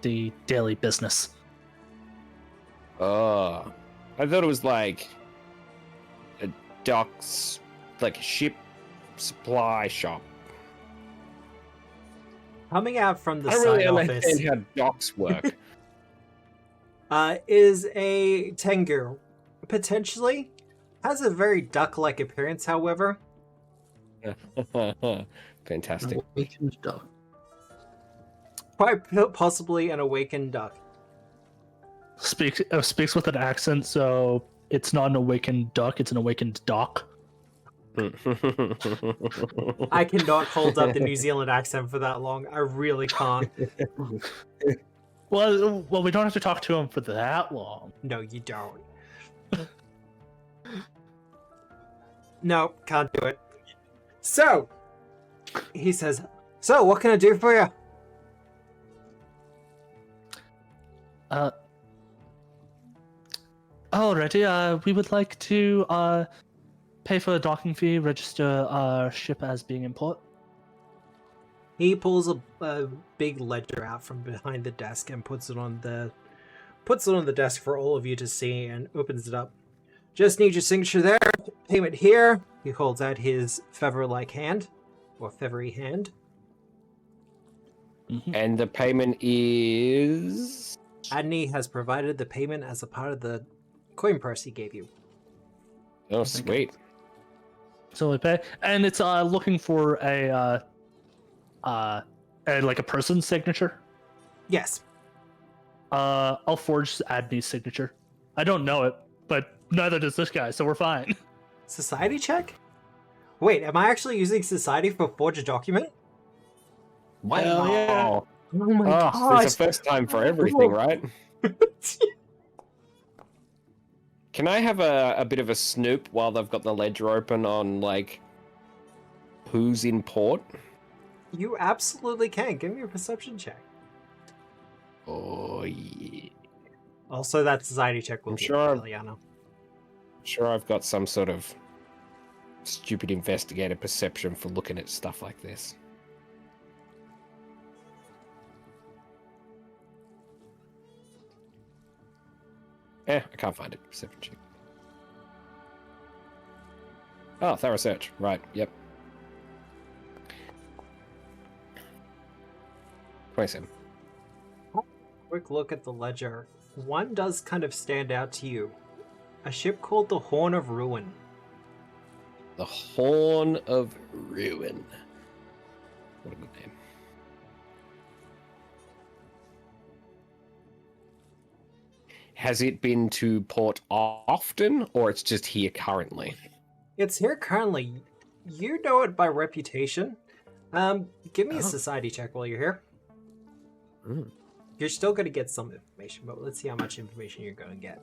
the daily business. Oh. I thought it was like a docks, like a ship supply shop. Coming out from the I don't really side office understand how docks work. is a Tengu. Potentially. Has a very duck-like appearance, however. Fantastic. Awakened dog. Quite possibly an awakened duck. Speaks with an accent, so it's not an awakened duck; it's an awakened dock. I cannot hold up the New Zealand accent for that long. I really can't. Well, we don't have to talk to him for that long. No, you don't. No, can't do it. So, he says, so what can I do for you? Alrighty, we would like to pay for a docking fee, register our ship as being in port. He pulls a big ledger out from behind the desk and puts it on the desk for all of you to see and opens it up. Just need your signature there. Payment here. He holds out his feather-like hand, or feathery hand. And the payment is. Adney has provided the payment as a part of the coin purse he gave you. Oh, sweet. So we pay, and it's looking for a like a person's signature. Yes. I'll forge Adney's signature. I don't know it, but neither does this guy, so we're fine. Society check? Wait, am I actually using society for forge a document? Wow. Oh my Oh, gosh. it's a first time for everything, right? Can I have a bit of a snoop while they've got the ledger open on, like, who's in port? You absolutely can. Give me a perception check. Oh, yeah. Also, that society check will I'm be sure- Eliana. Sure, I've got some sort of stupid investigator perception for looking at stuff like this. I can't find it. Perception check. Oh, thorough search. Right, yep. 27. Quick look at the ledger. One does kind of stand out to you. A ship called the Horn of Ruin. The Horn of Ruin. What a good name. Has it been to port often, or it's just here currently? It's here currently. You know it by reputation. Give me a society check while you're here. Mm. You're still going to get some information, but let's see how much information you're going to get.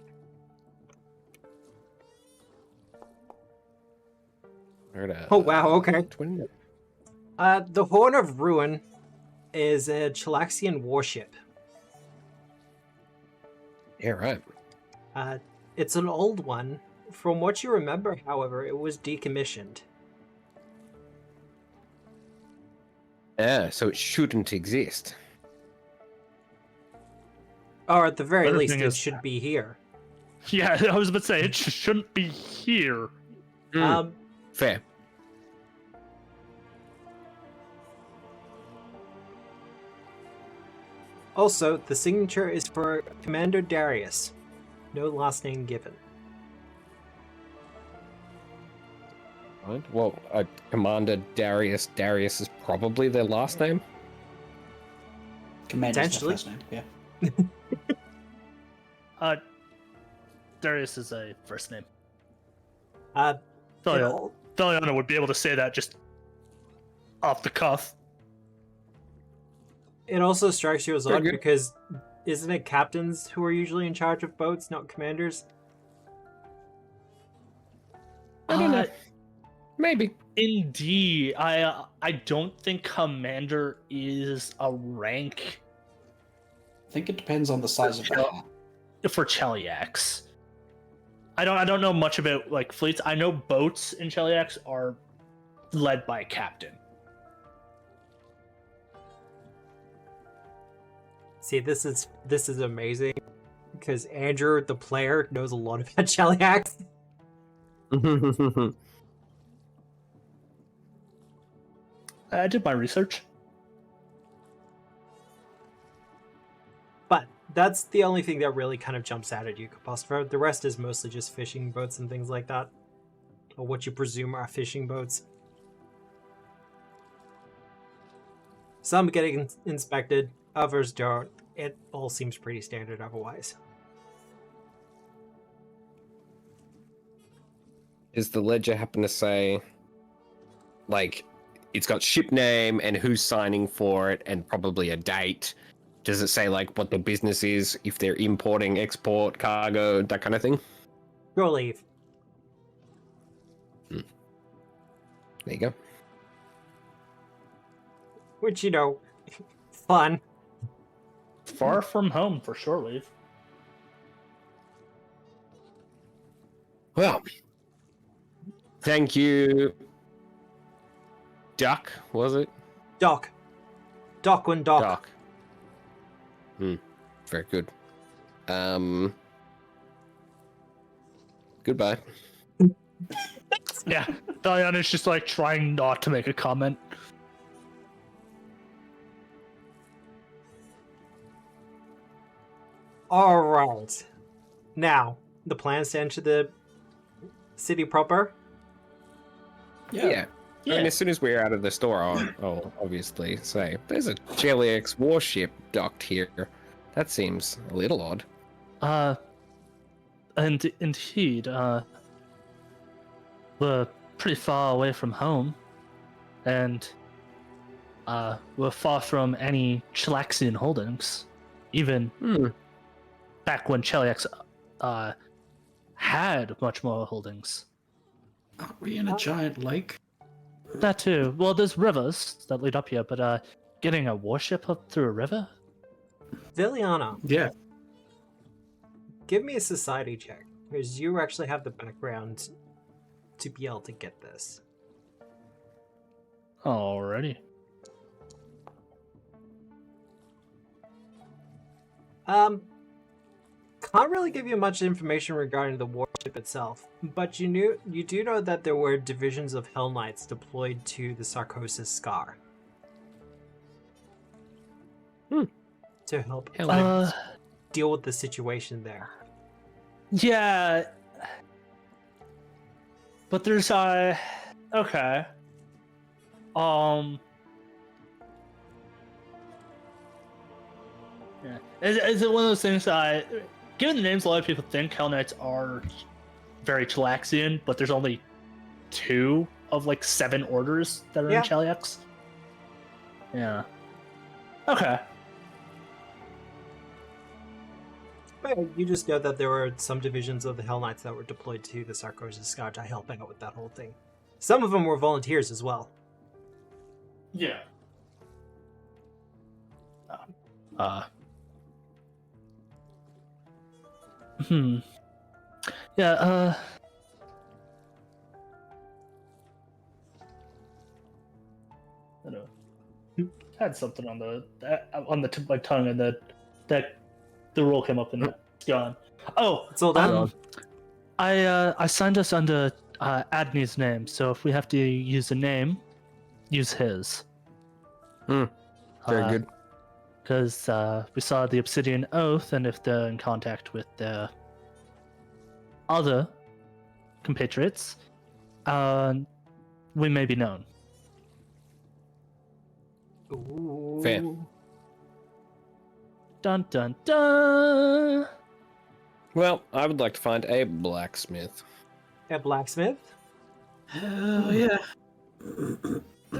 Oh, wow, okay. 20. The Horn of Ruin is a Chilaxian warship. Yeah, right. It's an old one. From what you remember, however, it was decommissioned. Yeah, so it shouldn't exist. Or at the very Other least, thing it is- should be here. Yeah, I was about to say it shouldn't be here. Um, Fair. Also, the signature is for Commander Darius. No last name given. Right. Well, Commander Darius. Darius is probably their last name. Commander's the Potentially. first name, yeah. Darius is a first name. Uh, Theliana would be able to say that just off the cuff. it also strikes you as Very odd good. because isn't it captains who are usually in charge of boats, not commanders? I don't know. Maybe. Indeed, I don't think commander is a rank I think it depends on the size of the hat. for Cheliax. I don't know much about like fleets. I know boats in Cheliax are led by a captain. See, this is amazing because Andrew, the player, knows a lot about Cheliax. I did my research. But that's the only thing that really kind of jumps out at you, Kapostro. The rest is mostly just fishing boats and things like that. Or what you presume are fishing boats. Some getting inspected, others don't. It all seems pretty standard otherwise. Does the ledger happen to say, like, it's got ship name and who's signing for it and probably a date? Does it say, like, what the business is, if they're importing, export, cargo, that kind of thing? Go leave. There you go. Which, you know, fun. Far from home for shore leave. Well, thank you, Duck, was it? Doc. Dockwin Doc. Duck. Very good. Goodbye. Yeah, Theliana's just like trying not to make a comment. Alright. Now, the plans to enter the city proper. Yeah. I mean, as soon as we're out of the store, I'll obviously say, there's a Cheliax warship docked here. That seems a little odd. And indeed, we're pretty far away from home, and we're far from any Chelaxian holdings, even back when Cheliax had much more holdings. Aren't we in a giant lake? That too. Well, there's rivers that lead up here, but getting a warship up through a river? Viliana, Yeah. give me a society check, because you actually have the background to be able to get this. Alrighty. Can't really give you much information regarding the warship itself, but you do know that there were divisions of Hell Knights deployed to the Sarcosis Scar. To help deal with the situation there. Yeah. But there's okay. Yeah. Is it one of those things given the names a lot of people think Hell Knights are very Chelaxian, but there's only 2 of like 7 orders that are Yeah. in Cheliax? Yeah. Okay. But you just know that there were some divisions of the Hell Knights that were deployed to the Sarcosis Scar to help out with that whole thing. Some of them were volunteers as well. Yeah. Yeah, I don't know. had something on the tip of my tongue, and the roll came up and it's gone. Oh, It's all done. I signed us under Adney's name, so if we have to use a name, use his. Very good. Because we saw the Obsidian Oath, and if they're in contact with their other compatriots, we may be known. Ooh. Fair. Dun dun dun! Well, I would like to find a blacksmith. A blacksmith? Hell yeah.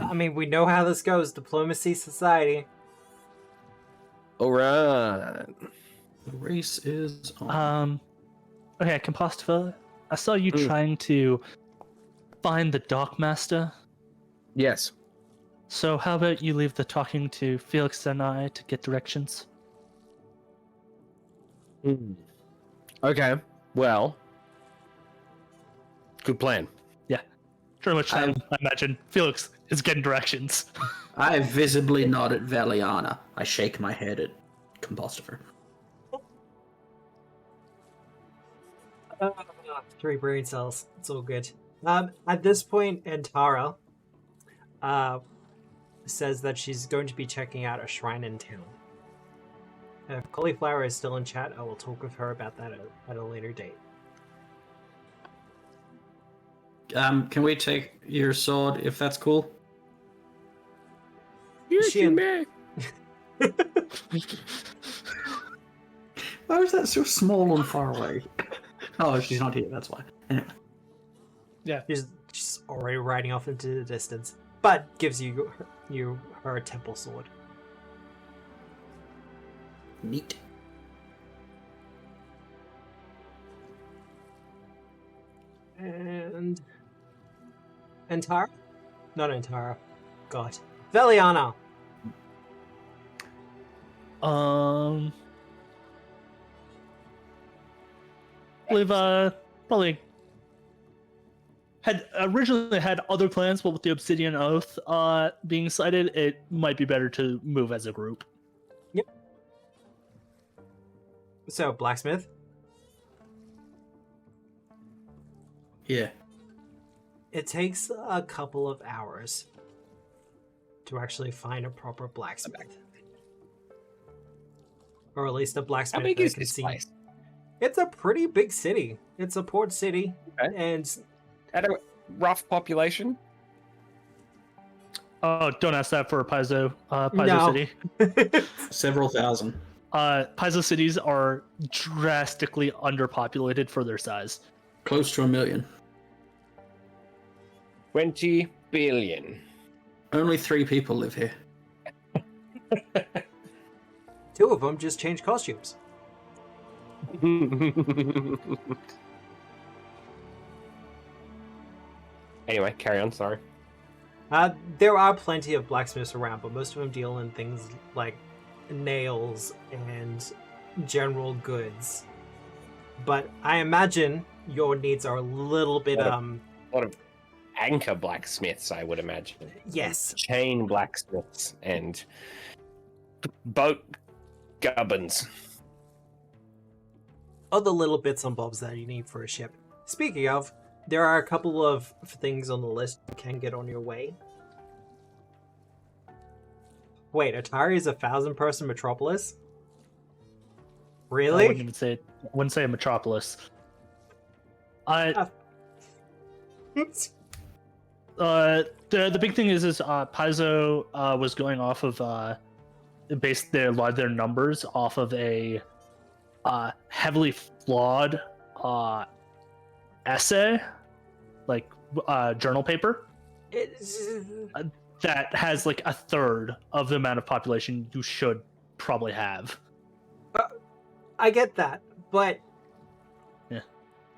I mean, we know how this goes. Diplomacy society. All right. The race is on. Okay, Compostifer, I saw you trying to find the Dockmaster. Yes. So how about you leave the talking to Felix and I to get directions? Okay. Well. Good plan. Pretty much time, I imagine Felix is getting directions. I visibly nod at Veliana. I shake my head at Compostifer. 3 brain cells. It's all good. At this point, Antara says that she's going to be checking out a shrine in town. If Cauliflower is still in chat, I will talk with her about that at a later date. Can we take your sword if that's cool? Yes, She you and- may. Why is that so small and far away? Oh, she's not here, that's why. Anyway. Yeah. She's already riding off into the distance, but gives you her temple sword. Neat. And Antara? Not Antara. God. Veliana! We've probably had originally had other plans, but with the Obsidian Oath being cited, it might be better to move as a group. So, blacksmith? Yeah. It takes a couple of hours to actually find a proper blacksmith. Or at least a blacksmith How big that is can this see. place? It's a pretty big city. It's a port city. Okay. And At a rough population? Oh, don't ask that for Paizo, Paizo No. City. Several thousand. Paizo cities are drastically underpopulated for their size. Close to 1 million. 20 billion. Only 3 people live here. 2 of them just change costumes. Anyway, carry on, sorry. There are plenty of blacksmiths around, but most of them deal in things like nails and general goods. But I imagine your needs are a little bit A lot of anchor blacksmiths, I would imagine. yes. Chain blacksmiths and boat gubbins. Other little bits and bobs that you need for a ship. Speaking of, there are a couple of things on the list you can get on your way. Wait, Atari is a 1,000-person metropolis? I Really? wouldn't say a metropolis. The big thing is Paizo was going off of based a lot of their numbers off of a heavily flawed essay, like journal paper that has like a third of the amount of population you should probably have. I get that, but Yeah.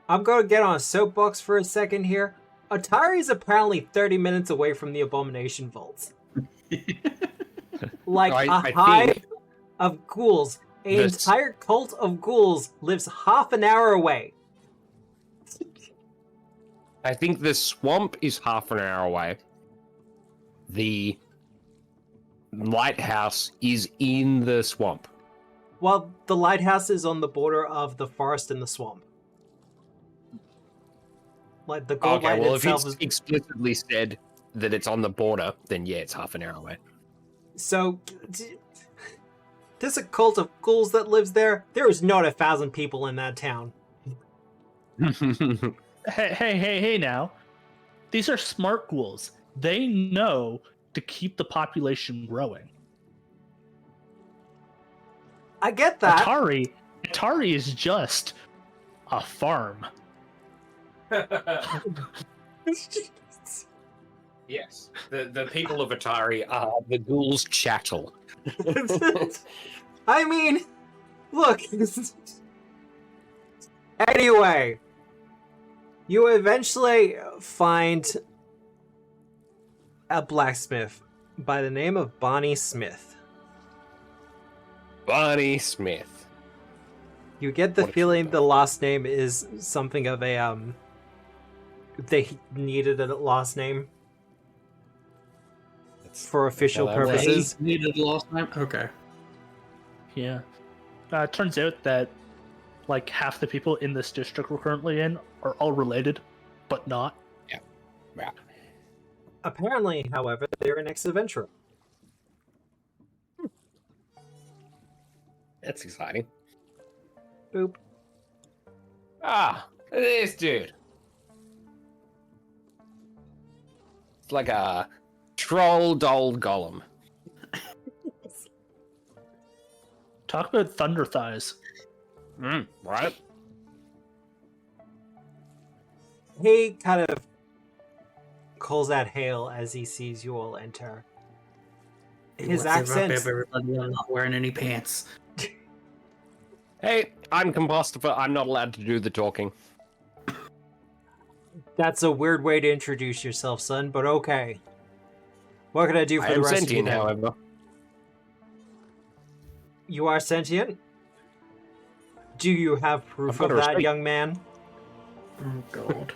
I'm gonna get on a soapbox for a second here. Atari is apparently 30 minutes away from the Abomination Vaults. Like I a hive think of ghouls. An this- entire cult of ghouls lives half an hour away. I think the swamp is half an hour away. The lighthouse is in the swamp. Well, the lighthouse is on the border of the forest and the swamp. Like the gold Okay, light well, if itself it's is. explicitly said that it's on the border, then yeah, it's half an hour away. So, there's a cult of ghouls that lives there. There is not 1,000 people in that town. Hey now. These are smart ghouls. They know to keep the population growing. I get that. Atari is just a farm. Yes, the people of Atari are the ghouls' chattel. I mean, look. Anyway, you eventually find a blacksmith by the name of Bonnie Smith. Bonnie Smith. You get the What a feeling trooper. the last name is something of a they needed a last name for official Well, that was- purposes. Needed last name? Okay. Yeah. It turns out that like half the people in this district we're currently in are all related, but not. Yeah. Apparently, however, they're an ex-adventurer. That's exciting. Boop. Ah, this dude. It's like a troll doll golem. Talk about thunder thighs. Right? He kind of calls out hail as he sees you all enter. His accent. Everybody, I'm not wearing any pants. Hey, I'm combustible. I'm not allowed to do the talking. That's a weird way to introduce yourself, son, but okay. What can I do for I the am rest sentient, of you? Then? however. You are sentient? Do you have proof I've got of a that, respect- young man? Oh god.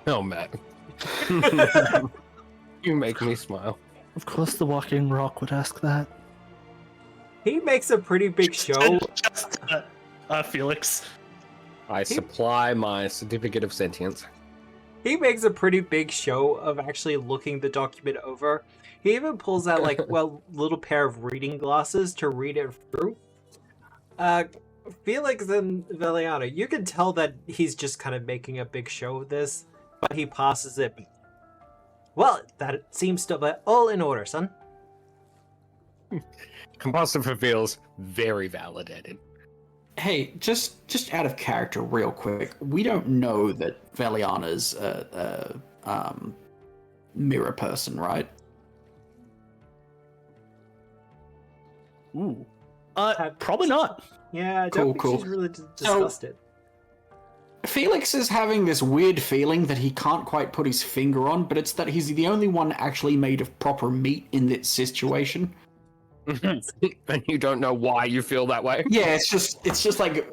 Oh, man. You make me smile. Of course the walking rock would ask that. He makes a pretty big show. Felix. I supply my certificate of sentience. He makes a pretty big show of actually looking the document over. He even pulls out little pair of reading glasses to read it through. Felix and Veliana, you can tell that he's just kind of making a big show of this, but he passes it. Well, that seems to be all in order, son. Compulsive feels very validated. Hey, just out of character, real quick. We don't know that Veliana's a mirror person, right? Ooh. Probably not. Yeah, I don't Cool, think she's really discussed it. Felix is having this weird feeling that he can't quite put his finger on, but it's that he's the only one actually made of proper meat in this situation. And you don't know why you feel that way? Yeah, it's just like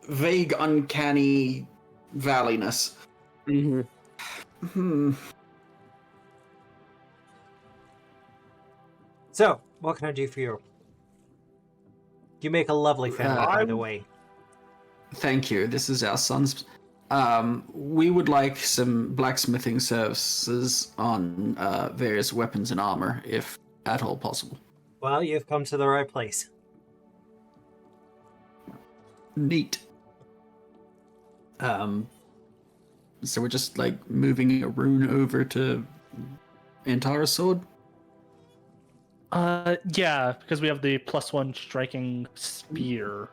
vague, uncanny valleyness. So, what can I do for you? You make a lovely family, by the way. Thank you. This is our son's. We would like some blacksmithing services on various weapons and armor, if at all possible. Well, you've come to the right place. Neat. So we're just like moving a rune over to Antara's sword. Yeah, because we have the +1 striking spear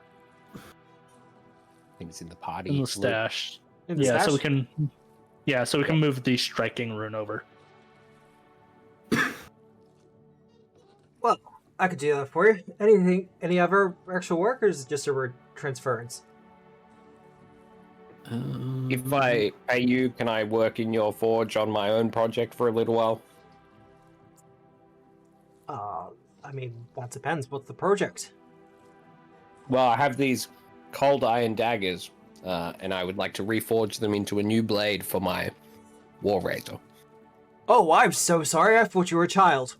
I think it's in the party. in the stash. In the Yeah, so stash? we can move the striking rune over. Well, I could do that for you. Any other actual work, or is it just a transference? If I pay you, can I work in your forge on my own project for a little while? I mean, that depends. What's the project? Well, I have these cold iron daggers, and I would like to reforge them into a new blade for my war razor. Oh, I'm so sorry. I thought you were a child.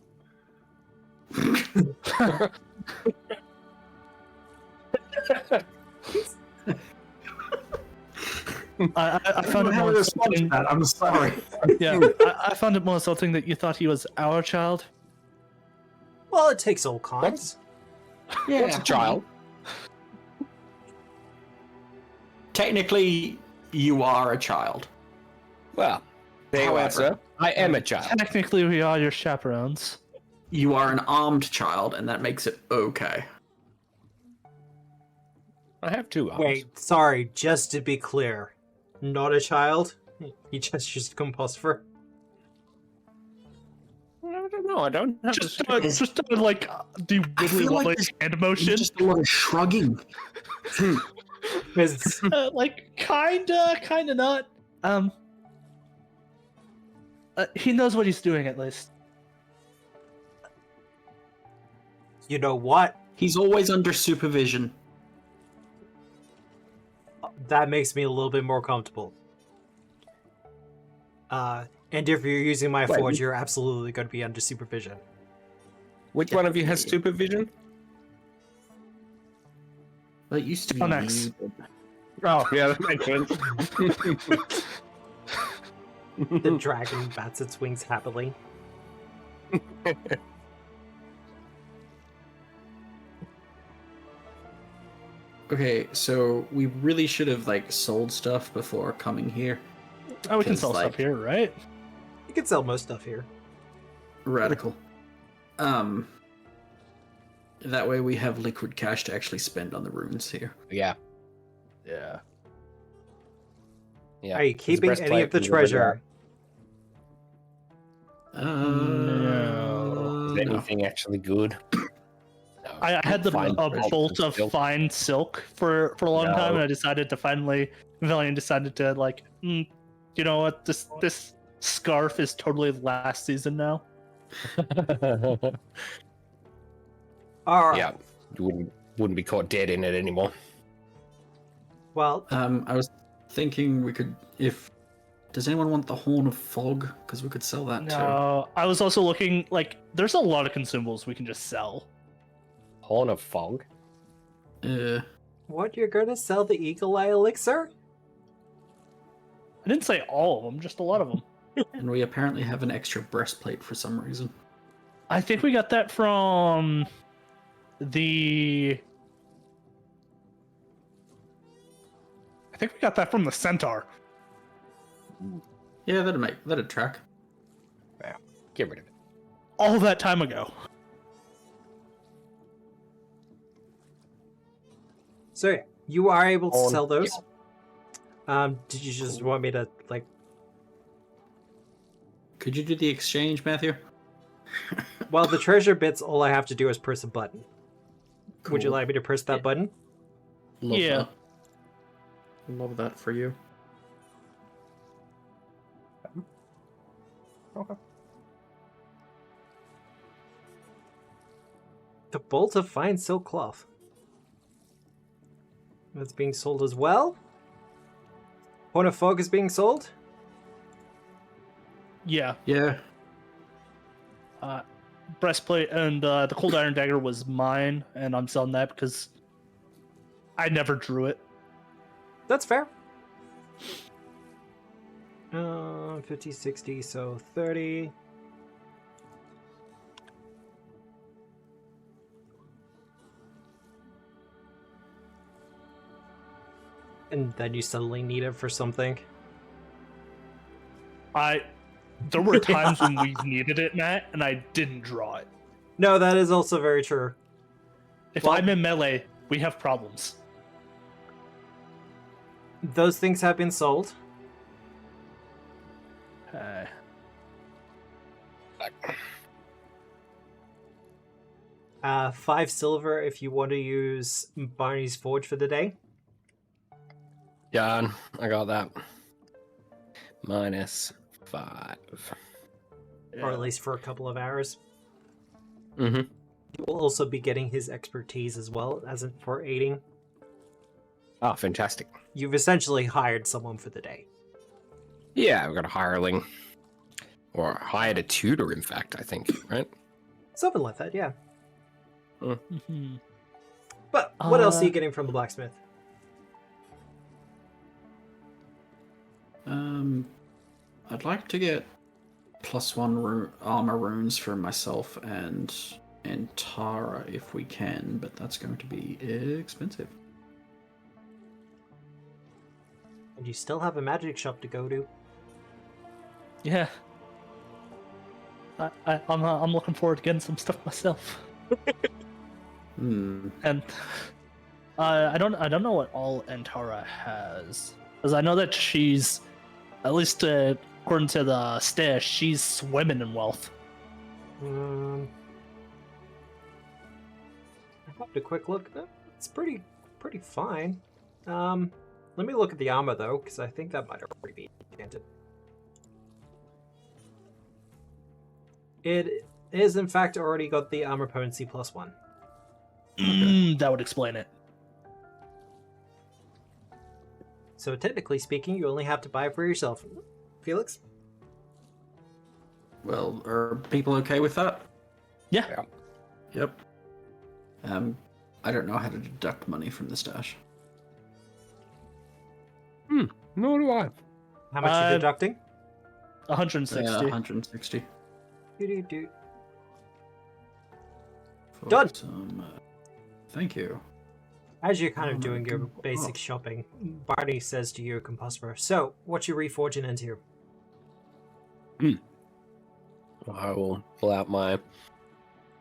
I found it more insulting. I'm sorry. Yeah, I found it more insulting that you thought he was our child. Well, it takes all kinds. Yeah, What's a child? Technically, you are a child. Well, there you are, However, sir. I am a child. Technically, we are your chaperones. You are an armed child, and that makes it okay. I have 2 arms. Wait, sorry, just to be clear. Not a child? He just used compulsive. I don't know. I don't have Just to... like do I wibbly feel like wobbly this- hand motion. Just a lot of shrugging. It's- Like kinda not. He knows what he's doing at least. you know what? He's always under supervision. That makes me a little bit more comfortable. And if you're using my Wait, forge, you- you're absolutely going to be under supervision. Which one of you has supervision? That used to be Onyx. you. Oh, yeah, that makes sense. The dragon bats its wings happily. Okay, so we really should have like sold stuff before coming here. Oh, we can 'Cause, sell like- stuff here, right? You can sell most stuff here. Radical. That way we have liquid cash to actually spend on the runes here. Yeah. Yeah. Yeah. Are you There's a keeping any breastplate of the and a treasure? No. Is No. anything actually good? No. I had the Fine treasure bolt of still. fine silk for a long time, No. and I decided to finally, Valiant decided to like, you know what, this scarf is totally last season now. Alright. Yeah. You wouldn't be caught dead in it anymore. Well, I was thinking we could, if does anyone want the Horn of Fog? Because we could sell that No, I was also looking like there's a lot of consumables we can just sell. Horn of Fog? too. what, you're going to sell the Eagle Eye Elixir? I didn't say all of them, just a lot of them. And we apparently have an extra breastplate for some reason. I think we got that from the. I think we got that from the centaur. Yeah, that'd track. Get rid of it. All that time ago. So, yeah, you are able to On- sell those. Did you just want me to, like... Could you do the exchange, Matthew? Well, the treasure bits, all I have to do is press a button. Would you Cool. like me to press that button? Love Yeah. that. Love that for you. The bolt of fine silk cloth. That's being sold as well. Horn of Fog is being sold. Yeah. Yeah. Breastplate and the cold iron dagger was mine, and I'm selling that because I never drew it. That's fair. 50, 60, so 30. And then you suddenly need it for something. There were times when we needed it, Matt, and I didn't draw it. No, that is also very true. If Well- I'm in melee, we have problems. Those things have been sold. Uh, 5 silver if you want to use Barney's Forge for the day. Done. I got that. -5. Or at least for a couple of hours. Mm-hmm. You will also be getting his expertise as well, as in for aiding. Oh, fantastic. You've essentially hired someone for the day. Yeah, I've got a hireling. Or hired a tutor, in fact, I think, right? Something like that, yeah. Mhm. But what else are you getting from the blacksmith? I'd like to get +1 armor runes for myself and Antara if we can, but that's going to be expensive. And you still have a magic shop to go to. Yeah. I'm looking forward to getting some stuff myself. And I don't know what all Antara has, because I know that she's, at least according to the stash, she's swimming in wealth. I have a quick look. It's pretty fine. Let me look at the armor though, because I think that might already be enchanted. It is in fact already got the armor potency +1. That would explain it. So technically speaking, you only have to buy it for yourself. Felix? Well, are people okay with that? Yeah. Yep. I don't know how to deduct money from the stash. Nor do I. How much are you deducting? 160. 160. Do-do-do. For Done. some, thank you. As you're kind of doing your basic shopping, Barney says to you, Composper, so, what you reforging into? I will pull out my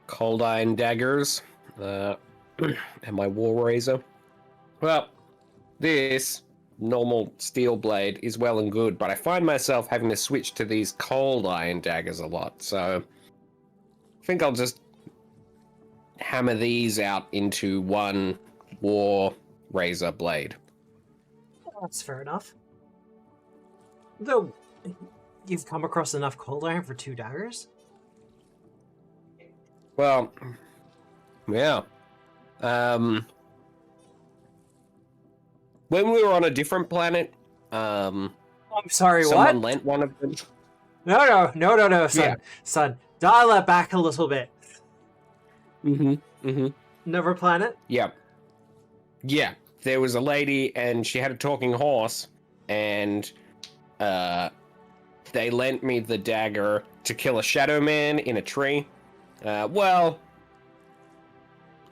cold iron daggers and my war razor. Well, this normal steel blade is well and good, but I find myself having to switch to these cold iron daggers a lot, so I think I'll just hammer these out into one war razor blade. That's fair enough. Though, you've come across enough cold iron for 2 daggers? Well, yeah. When we were on a different planet, I'm sorry, someone what? lent one of them. No, son. Yeah. Son, dial that back a little bit. Mm-hmm. Another planet? Yeah. Yeah. There was a lady, and she had a talking horse, and they lent me the dagger to kill a shadow man in a tree. Well,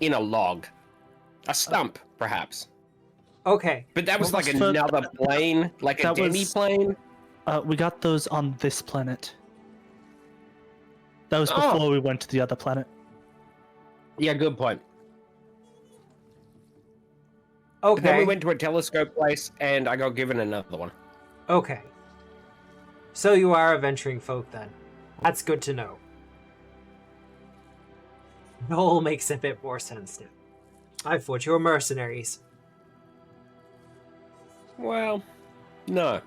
in a log. A stump, perhaps. Okay. But that was Well, like that's another plane, like a that was- demi-plane. We got those on this planet. That was before we went to the other planet. Yeah, good point. Then we Okay. went to a telescope place, and I got given another one. Okay. So you are a venturing folk then. That's good to know. It all makes a bit more sense now. I thought you were mercenaries. Well, no.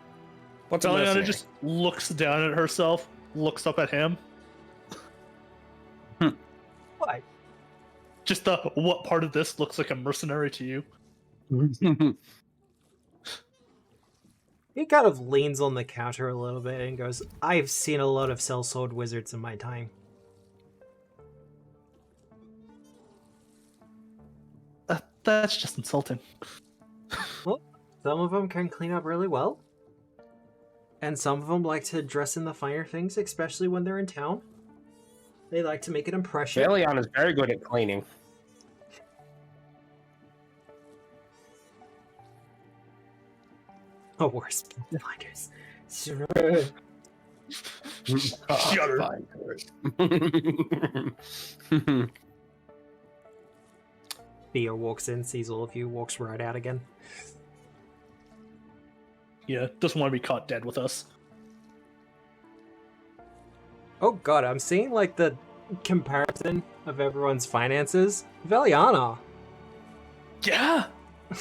What's a Deliana mercenary? just looks down at herself, looks up at him. What? Just what part of this looks like a mercenary to you? He kind of leans on the counter a little bit and goes, I've seen a lot of sellsword wizards in my time. That's just insulting. Well, some of them can clean up really well. And some of them like to dress in the finer things, especially when they're in town. They like to make an impression. Belian is very good at cleaning. Oh, worse. Finders. Shudder. Theo walks in, sees all of you, walks right out again. Yeah, doesn't want to be caught dead with us. Oh god, I'm seeing like the comparison of everyone's finances. Veliana. Yeah,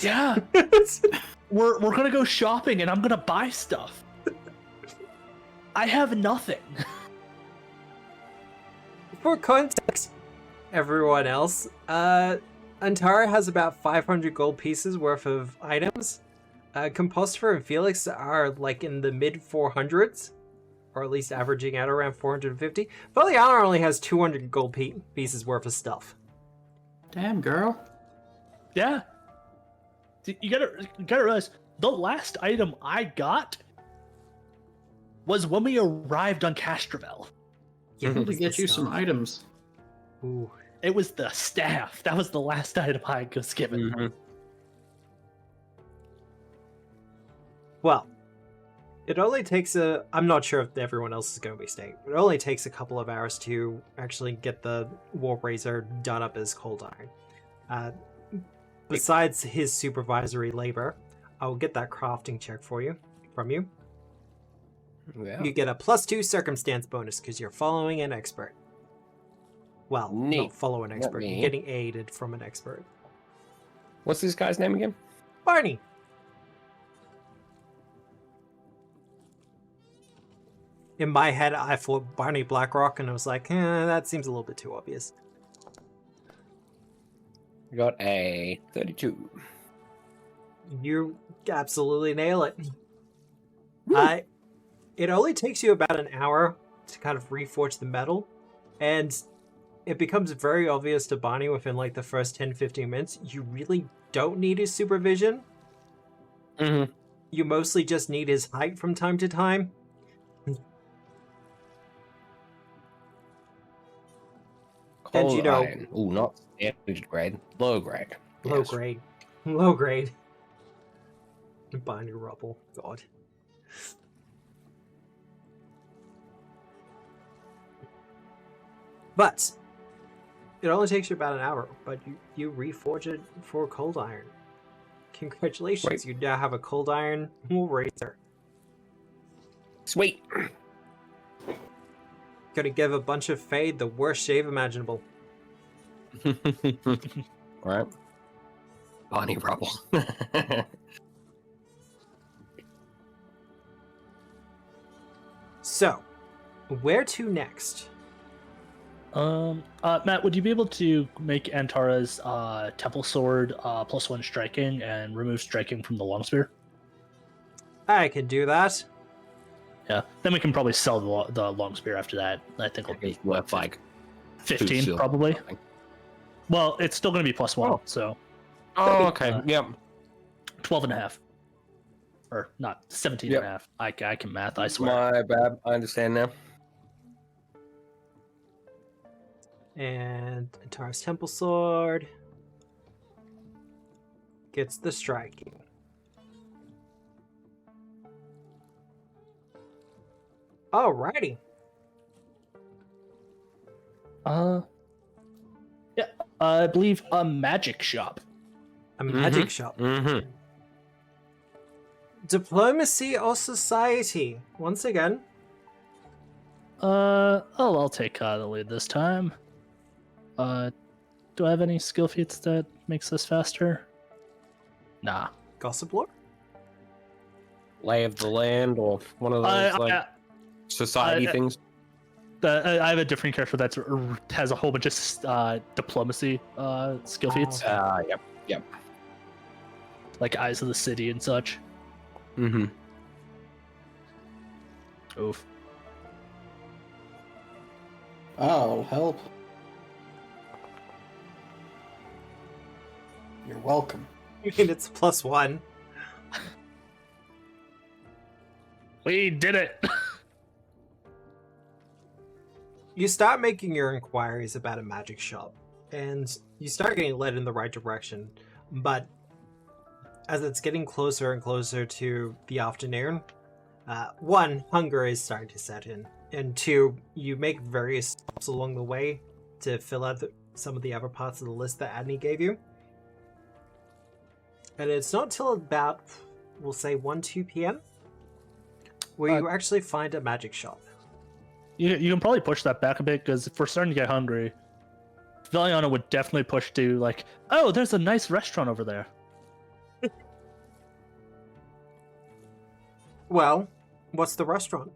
yeah. We're gonna go shopping, and I'm gonna buy stuff. I have nothing. For context, everyone else, Antara has about 500 gold pieces worth of items. Compostor and Felix are like in the mid 400s, or at least averaging out around 450. Veliana only has 200 gold pieces worth of stuff. Damn, girl. Yeah. You gotta realize, the last item I got was when we arrived on Castrovel. Yeah, I need it to was get the you some stuff. items. Ooh. It was the staff. That was the last item I was given. Mhm. Well, it only takes I'm not sure if everyone else is going to be staying. It only takes a couple of hours to actually get the War Razor done up as cold iron. Besides his supervisory labor, I'll get that crafting check from you. Yeah. You get a +2 circumstance bonus because you're following an expert. Well, Neat. not follow an Not expert. me. You're getting aided from an expert. What's this guy's name again? Barney! In my head, I thought Barney Blackrock, and I was like, that seems a little bit too obvious. I got a 32. You absolutely nail it. It only takes you about an hour to kind of reforge the metal, and it becomes very obvious to Barney within like the first 10-15 minutes, you really don't need his supervision. Mm-hmm. You mostly just need his height from time to time. And you know- Iron. Ooh, not standard grade. Low grade. Low Yes. grade. Low grade. Barney Rubble. God. But it only takes you about an hour, but you reforge it for cold iron. Congratulations, Right. you now have a cold iron War Razor. Sweet. Gonna give a bunch of Fade the worst shave imaginable. Right. Bonnie Rubble. So, where to next? Matt, would you be able to make Antara's temple sword +1 striking and remove striking from the long spear? I can do that. Yeah. Then we can probably sell the long spear after that. I think it'll be It's worth like 15 silver probably. or something. Well, it's still going to be +1, Oh. so Oh, okay. Yep. 12 and a half. Or not 17 Yep. and a half. I can math, I swear. My bad. I understand now. And Antara's temple sword gets the striking. Alrighty. Yeah, I believe a magic shop. A magic shop. Mm-hmm. Diplomacy or society? Once again. I'll take the lead this time. Do I have any skill feats that makes this faster? Nah. Gossip lore? Lay of the land or one of those society things. I have a different character that has a whole bunch of diplomacy skill feats, Yep. like Eyes of the City and such. Mm-hmm. Oof. I'll help. You're welcome. You mean it's +1? We did it! You start making your inquiries about a magic shop, and you start getting led in the right direction, but as it's getting closer and closer to the afternoon, one, hunger is starting to set in, and two, you make various stops along the way to fill out some of the other parts of the list that Adney gave you. And it's not till about, we'll say 1-2 p.m. where you actually find a magic shop. You can probably push that back a bit, because if we're starting to get hungry, Veliana would definitely push to, like, oh, there's a nice restaurant over there. Well, what's the restaurant?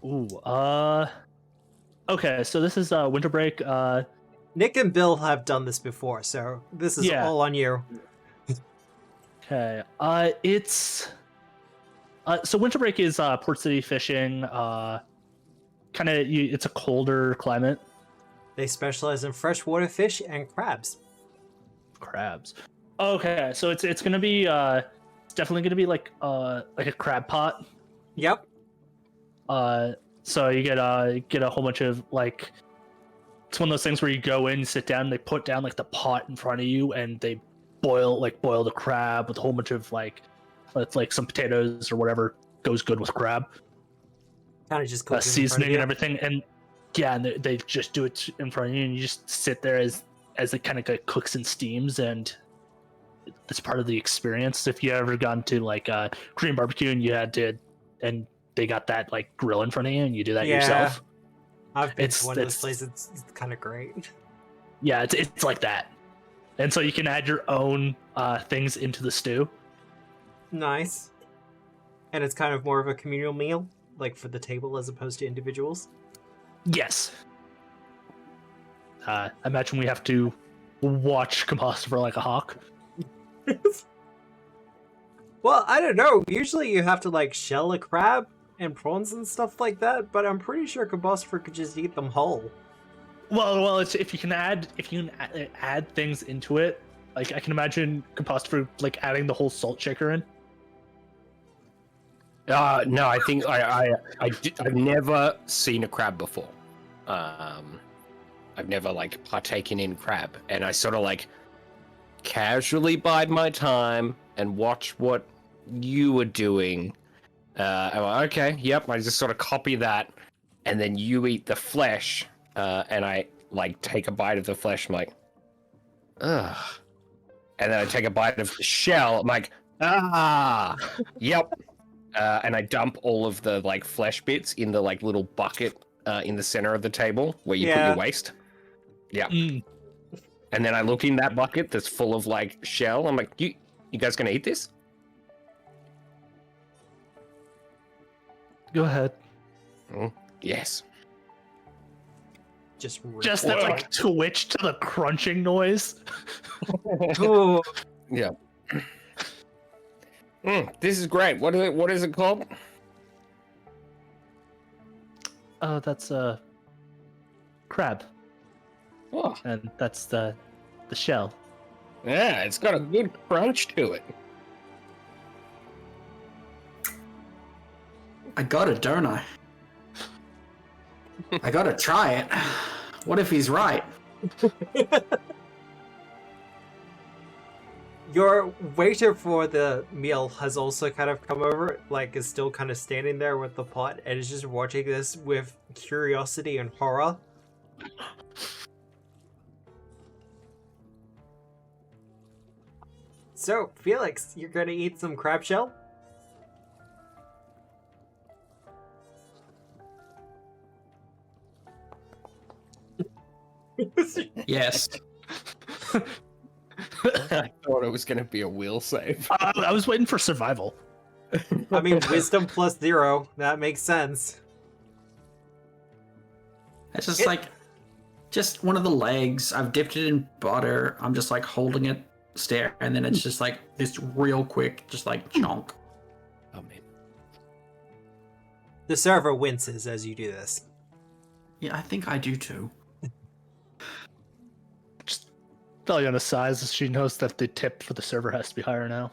Ooh, okay, so this is Winterbreak. Nick and Bill have done this before, so this is Yeah. all on you. Okay, it's so Winterbreak is Port City fishing. Kind of, it's a colder climate. They specialize in freshwater fish and crabs. Crabs. Okay, so it's gonna be it's definitely gonna be like a crab pot. Yep. So you get a whole bunch of like, it's one of those things where you go in, sit down, they put down like the pot in front of you, and they boil the crab with a whole bunch of like some potatoes or whatever goes good with crab. Kind of just cooking in front of Seasoning you. and everything, and yeah, and they just do it in front of you, and you just sit there as it kind of cooks and steams, and it's part of the experience. If you ever gone to like Korean barbecue and and they got that like grill in front of you and you do that yourself. I've been It's- to one of those it's- places. It's kind of great. Yeah, it's like that. And so you can add your own things into the stew. Nice. And it's kind of more of a communal meal, like for the table as opposed to individuals. Yes. I imagine we have to watch Compost for like a hawk. Well, I don't know. Usually you have to like shell a crab and prawns and stuff like that, but I'm pretty sure Kabosfer could just eat them whole. Well, it's if you can add things into it. Like I can imagine Compost for like adding the whole salt shaker in. No, I think I've never seen a crab before. I've never like partaken in crab, and I sort of like casually bide my time and watch what you were doing. I'm like, okay, yep. I just sort of copy that, and then you eat the flesh, and I like take a bite of the flesh. I'm like, ugh, and then I take a bite of the shell. I'm like, yep. And I dump all of the like flesh bits in the like little bucket in the center of the table where you put your waste. Yeah. Mm. And then I look in that bucket that's full of like shell. I'm like, you guys gonna eat this? Go ahead. Yes. Just That like twitch to the crunching noise. Ooh. Yeah. This is great. What is it called? Oh, that's crab, Oh, and that's the shell. yeah, it's got a good crunch to it. I got it, don't I? I gotta try it. What if he's right? Your waiter for the meal has also kind of come over, like is still kind of standing there with the pot and is just watching this with curiosity and horror. So, Felix, you're gonna eat some crab shell? Yes. I thought it was gonna be a will save. I was waiting for survival. I mean, wisdom plus 0. That makes sense. It's just like, just one of the legs. I've dipped it in butter. I'm just like holding it, stare, and then it's just like this real quick, just like chonk. Oh man. The server winces as you do this. Yeah, I think I do too. Valiana sighs as she knows that the tip for the server has to be higher now.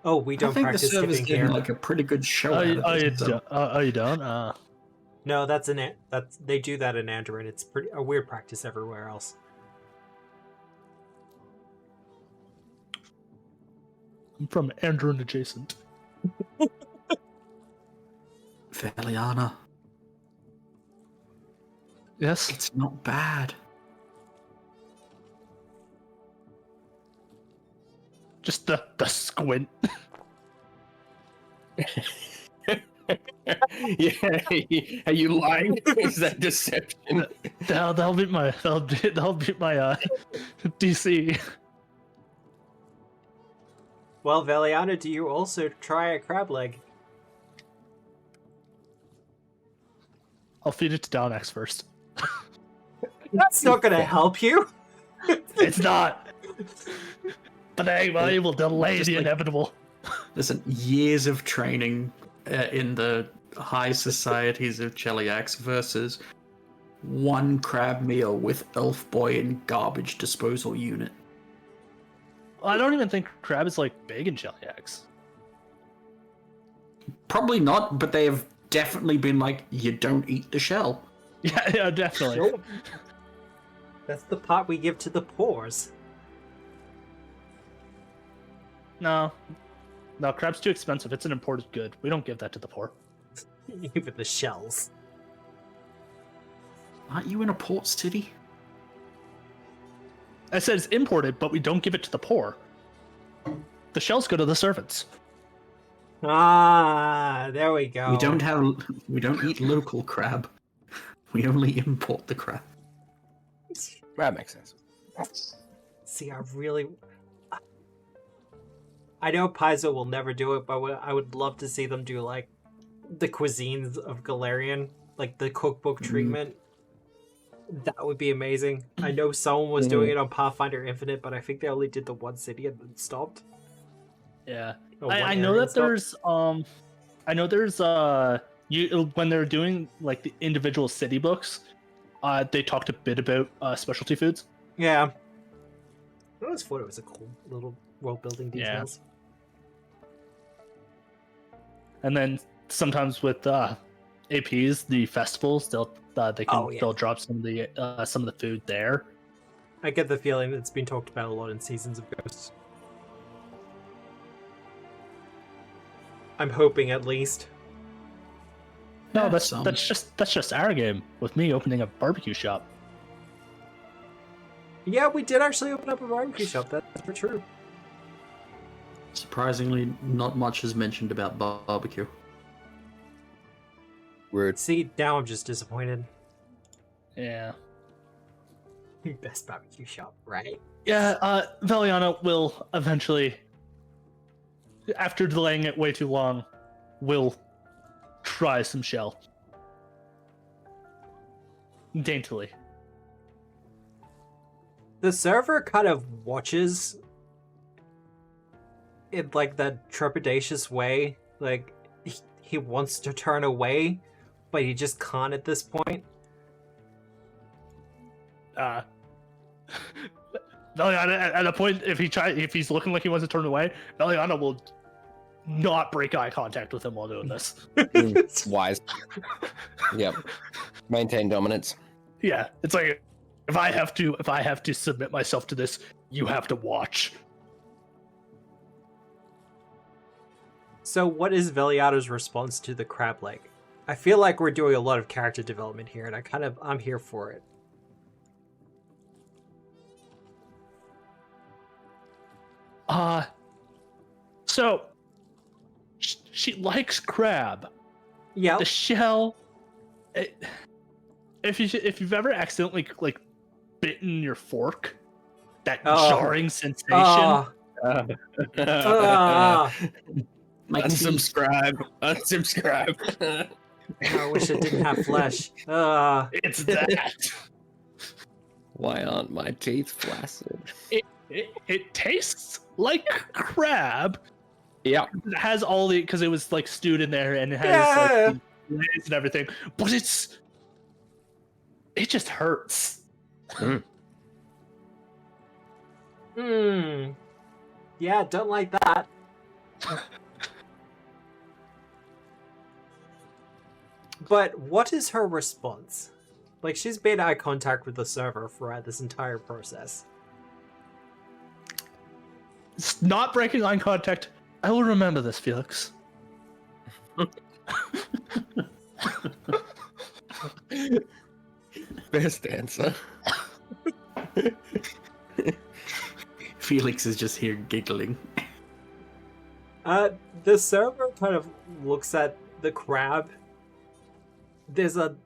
Oh, we I don't think the practice server's tipping getting here. like a pretty good show. Oh, out you, of oh, you this, so- don't? Oh, you don't? No, that's they do that in Antara. It's pretty a weird practice everywhere else. I'm from Andron adjacent. Valiana, Yes. it's not bad. Just the squint. Yeah, are you lying? Is that deception? That'll be my DC. Well, Valiana, do you also try a crab leg? I'll feed it to Downax first. That's not gonna help you. It's not. But I will delay Just the like- inevitable. Listen, years of training in the high societies of Cheliax versus one crab meal with Elf Boy and garbage disposal unit. I don't even think crab is like big in jelly eggs. Probably not, but they have definitely been like, you don't eat the shell. Yeah, definitely. Nope. That's the part we give to the pores. No, crab's too expensive. It's an imported good. We don't give that to the poor. Even the shells. Aren't you in a port city? I said it's imported, but we don't give it to the poor. The shells go to the servants. Ah, there we go. We don't eat local crab. We only import the crab. That makes sense. See, I know Paizo will never do it, but I would love to see them do, like, the cuisines of Galarian, like the cookbook treatment. That would be amazing. I know someone was doing it on Pathfinder Infinite, but I think they only did the one city and then stopped. Yeah. Or one I know area and that stopped. when they're doing like the individual city books, they talked a bit about specialty foods. Yeah. I always thought it was a cool little world building details. And then sometimes with APs, the festivals, they'll drop some of the food there. I get the feeling it's been talked about a lot in Seasons of Ghosts. I'm hoping, at least. No, Yeah, that's just our game with me opening a barbecue shop. Yeah, we did actually open up a barbecue shop. That's for true. Surprisingly, not much is mentioned about barbecue. Rude. See, now I'm just disappointed. Yeah. Best barbecue shop, right? Yeah, Veliana will eventually, after delaying it way too long, will try some shell. Daintily. The server kind of watches in like that trepidatious way. Like he wants to turn away, but he just can't at this point. Veliana, at a point, if he's looking like he wants to turn away, Veliana will not break eye contact with him while doing this. Wise. Yep. Maintain dominance. Yeah, it's like if I have to submit myself to this, you have to watch. So what is Veliana's response to the crab leg? I feel like we're doing a lot of character development here, and I'm here for it. So she likes crab. Yeah. The shell. If you've ever accidentally like bitten your fork, that jarring sensation. Unsubscribe. Unsubscribe. I wish it didn't have flesh. It's that. Why aren't my teeth flaccid? It tastes like crab. Yeah. It has all the, because it was like stewed in there and it has like the legs and everything, but it just hurts. Yeah, don't like that. But what is her response? Like, she's made eye contact with the server throughout this entire process. It's not breaking eye contact. I will remember this, Felix. Best answer. Felix is just here giggling. The server kind of looks at the crab. There's a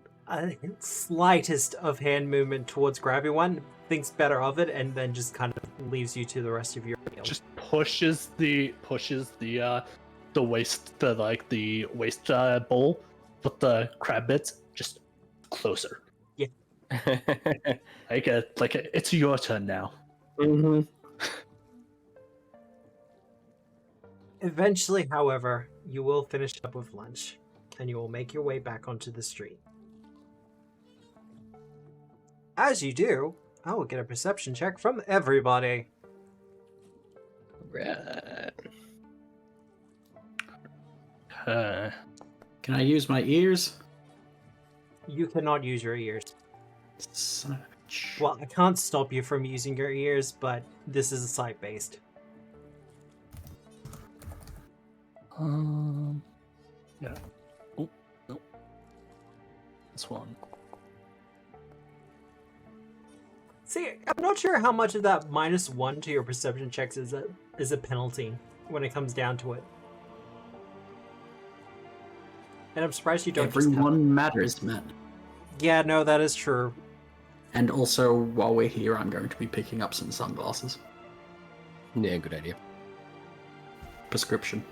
slightest of hand movement towards grabbing one, thinks better of it, and then just kind of leaves you to the rest of your meal. Just pushes the waste, the waste bowl with the crab bits just closer. Yeah. It's your turn now. Mm-hmm. Eventually, however, you will finish up with lunch, and you will make your way back onto the street. as you do, I will get a perception check from everybody. Right. Can I use my ears? You cannot use your ears. Son of a bitch. Well, I can't stop you from using your ears, but this is a site-based. Yeah. Oh, no. This one. See, I'm not sure how much of that -1 to your perception checks is a penalty when it comes down to it. And I'm surprised you don't just have... Everyone matters, man. Yeah, no, that is true. And also, while we're here, I'm going to be picking up some sunglasses. Yeah, good idea. Prescription.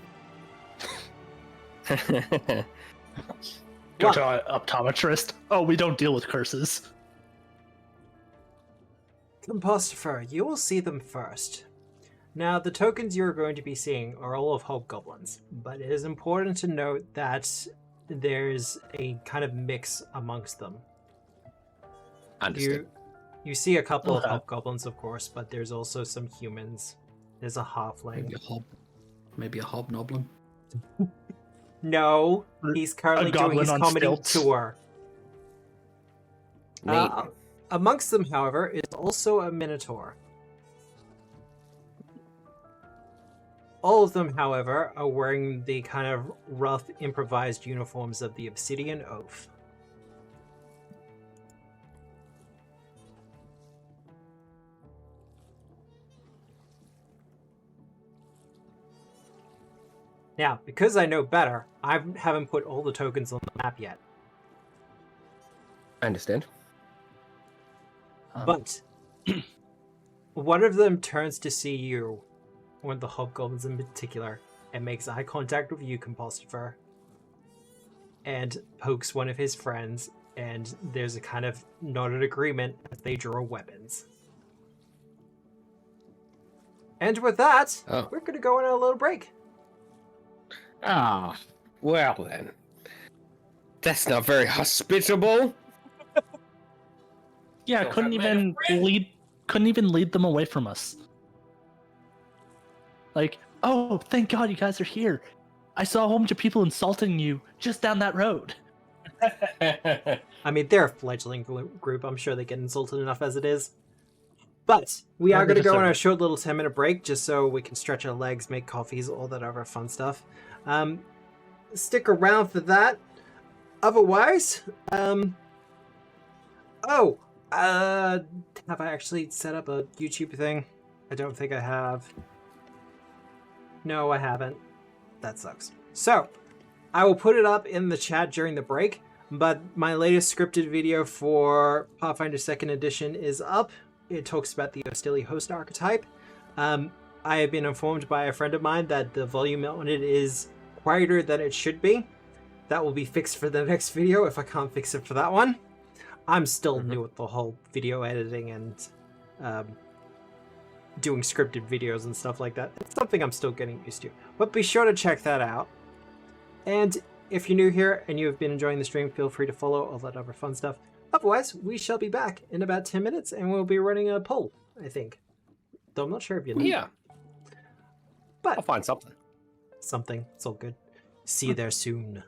Go to an optometrist. Oh, we don't deal with curses. Compostifer, you will see them first. Now, the tokens you're going to be seeing are all of hobgoblins, but it is important to note that there's a kind of mix amongst them. Understood. You see a couple of hobgoblins, of course, but there's also some humans. There's a halfling. Maybe a hobnoblin. No, he's currently doing his comedy stilts. tour. Neat. Amongst them, however, is also a minotaur. All of them, however, are wearing the kind of rough, improvised uniforms of the Obsidian Oath. Now, because I know better, I haven't put all the tokens on the map yet. I understand. But one of them turns to see you, one of the hobgoblins in particular, and makes eye contact with you, Compostifer, and pokes one of his friends, and there's a kind of nodded agreement as they draw weapons. And with that, we're going to go on a little break. Ah, well then. That's not very hospitable. Yeah, couldn't even lead them away from us. Like, oh, thank God you guys are here. I saw a whole bunch of people insulting you just down that road. I mean, they're a fledgling group. I'm sure they get insulted enough as it is. But we are going to go on a short little 10-minute break just so we can stretch our legs, make coffees, all that other fun stuff. Stick around for that. Otherwise, have I actually set up a YouTube thing? I don't think I have. No, I haven't. That sucks. So, I will put it up in the chat during the break, but my latest scripted video for Pathfinder 2nd Edition is up. It talks about the Hostili host archetype. I have been informed by a friend of mine that the volume on it is quieter than it should be. That will be fixed for the next video if I can't fix it for that one. I'm still new at the whole video editing and doing scripted videos and stuff like that. It's something I'm still getting used to. But be sure to check that out. And if you're new here and you have been enjoying the stream, feel free to follow all that other fun stuff. Otherwise, we shall be back in about 10 minutes and we'll be running a poll, I think. Though I'm not sure if you know. Yeah. But I'll find something. something. It's all good. See you there soon.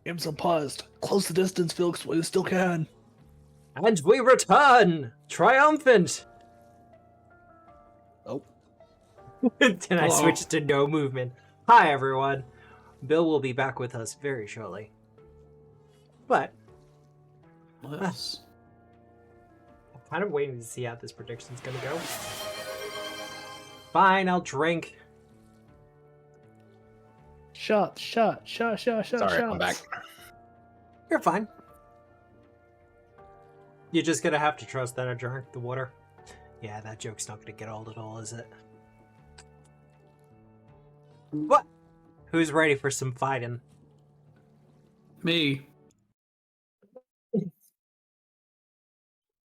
Game's unpaused. Close the distance, Felix, while you still can. And we return! Triumphant! Oh. Then I Hello. switch to no movement. Hi, everyone. Bill will be back with us very shortly. But Yes. I'm kind of waiting to see how this prediction's gonna go. Fine, I'll drink. Shot. Sorry, I'm back. You're fine. You're just gonna have to trust that I drank the water. Yeah, that joke's not gonna get old at all, is it? What? Who's ready for some fighting? Me.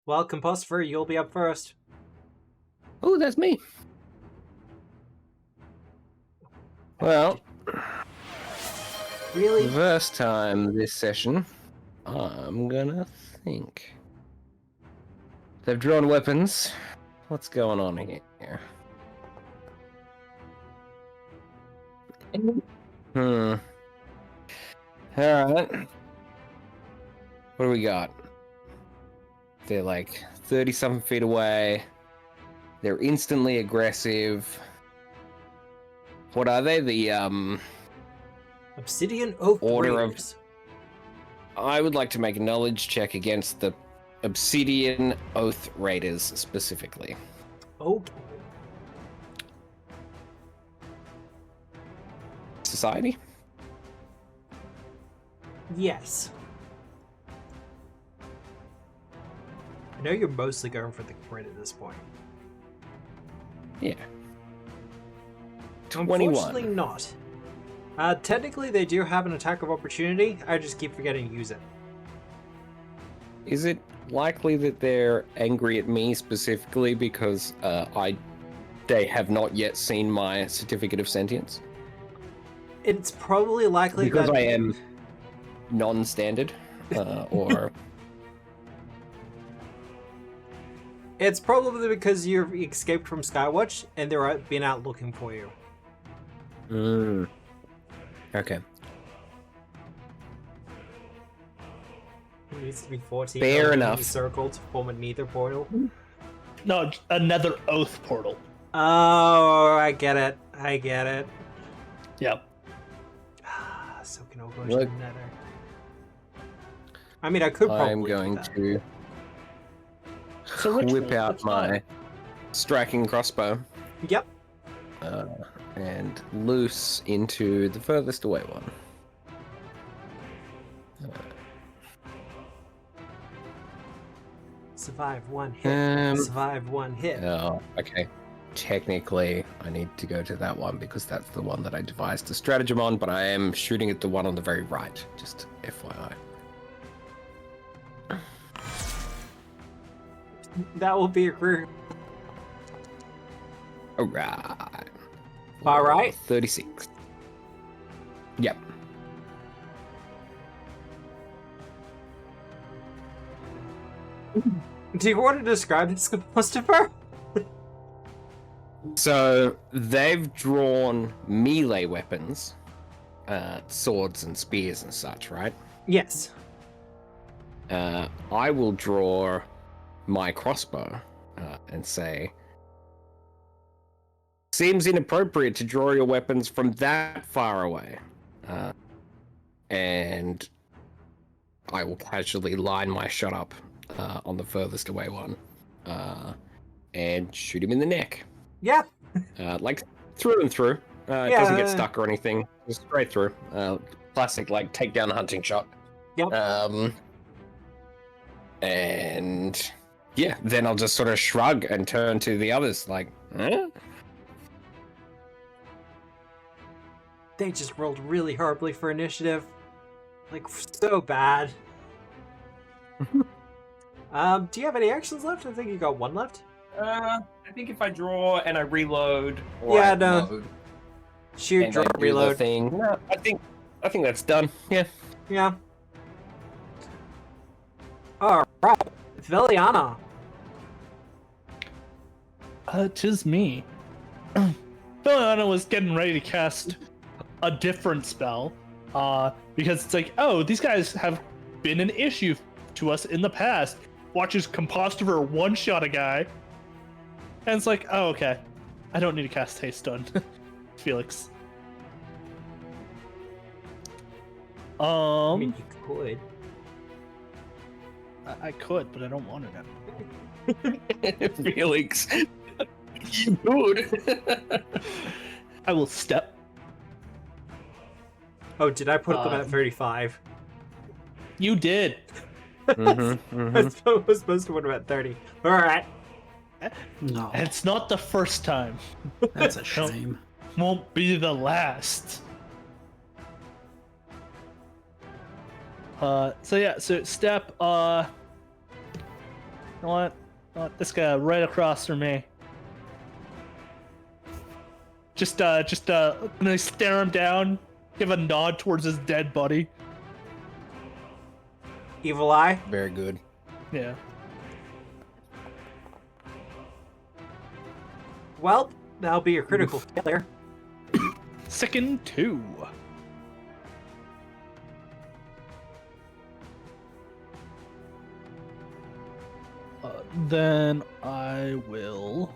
Well, Compostifer, you'll be up first. Oh, that's me. Really? First time this session, I'm gonna think. They've drawn weapons. What's going on here? Alright. What do we got? They're like 30-something feet away. They're instantly aggressive. What are they? The, Obsidian Oath Order of- Raiders. I would like to make a knowledge check against the Obsidian Oath Raiders specifically. Okay. Society? Yes. I know you're mostly going for the crit at this point. Yeah. Unfortunately 21. not. Technically they do have an attack of opportunity, I just keep forgetting to use it. Is it likely that they're angry at me specifically because they have not yet seen my certificate of sentience? It's probably likely Because that... I am non-standard, or... It's probably because you've escaped from Skywatch and they're been out looking for you. Okay. It needs to be 14. Fair or enough. Circle to form a nether portal. No, another oath portal. Oh, I get it. I get it. Yep. So can all go to Look. the nether. I mean, I could probably I'm do going that. to So ritual, whip out that's fine. my striking crossbow Yep. and loose into the furthest away one. Survive one hit. Survive one hit. Oh, okay. Technically, I need to go to that one because that's the one that I devised the stratagem on, but I am shooting at the one on the very right, just FYI. That will be a career. Alright. Alright. 36. Yep. Do you want to describe this, Christopher? So, they've drawn melee weapons, swords and spears and such, right? Yes. I will draw my crossbow and say, seems inappropriate to draw your weapons from that far away. And I will casually line my shot up on the furthest away one and shoot him in the neck. Yeah. Like through and through. It Yeah. doesn't get stuck or anything. Just straight through. Classic, like, takedown hunting shot. Yep. And yeah, then I'll just sort of shrug and turn to the others, like, eh? They just rolled really horribly for initiative. Like, so bad. Do you have any actions left? I think you got one left. I think if I draw and I reload, or Yeah, I no. load Shoot, and draw, then do the reload. thing. No, I think that's done. Yeah. Yeah. Alright. Veliana. 'Tis me. Veliana was getting ready to cast a different spell, because it's like, oh, these guys have been an issue to us in the past. Watches Compostiver one-shot a guy, and it's like, oh, okay, I don't need to cast Haste Stun, Felix. I mean, you could. I could, but I don't want to now. Felix, you would. I will step. Oh, did I put them at 35? You did. I was supposed to put them at 30. Alright. No, And it's not the first time. that's a shame. Won't be the last. So step, you know what? This guy right across from me. Just gonna stare him down Give a nod towards his dead buddy. Evil eye. Very good. Yeah. Well, that'll be your critical failure. Second 2. Then I will.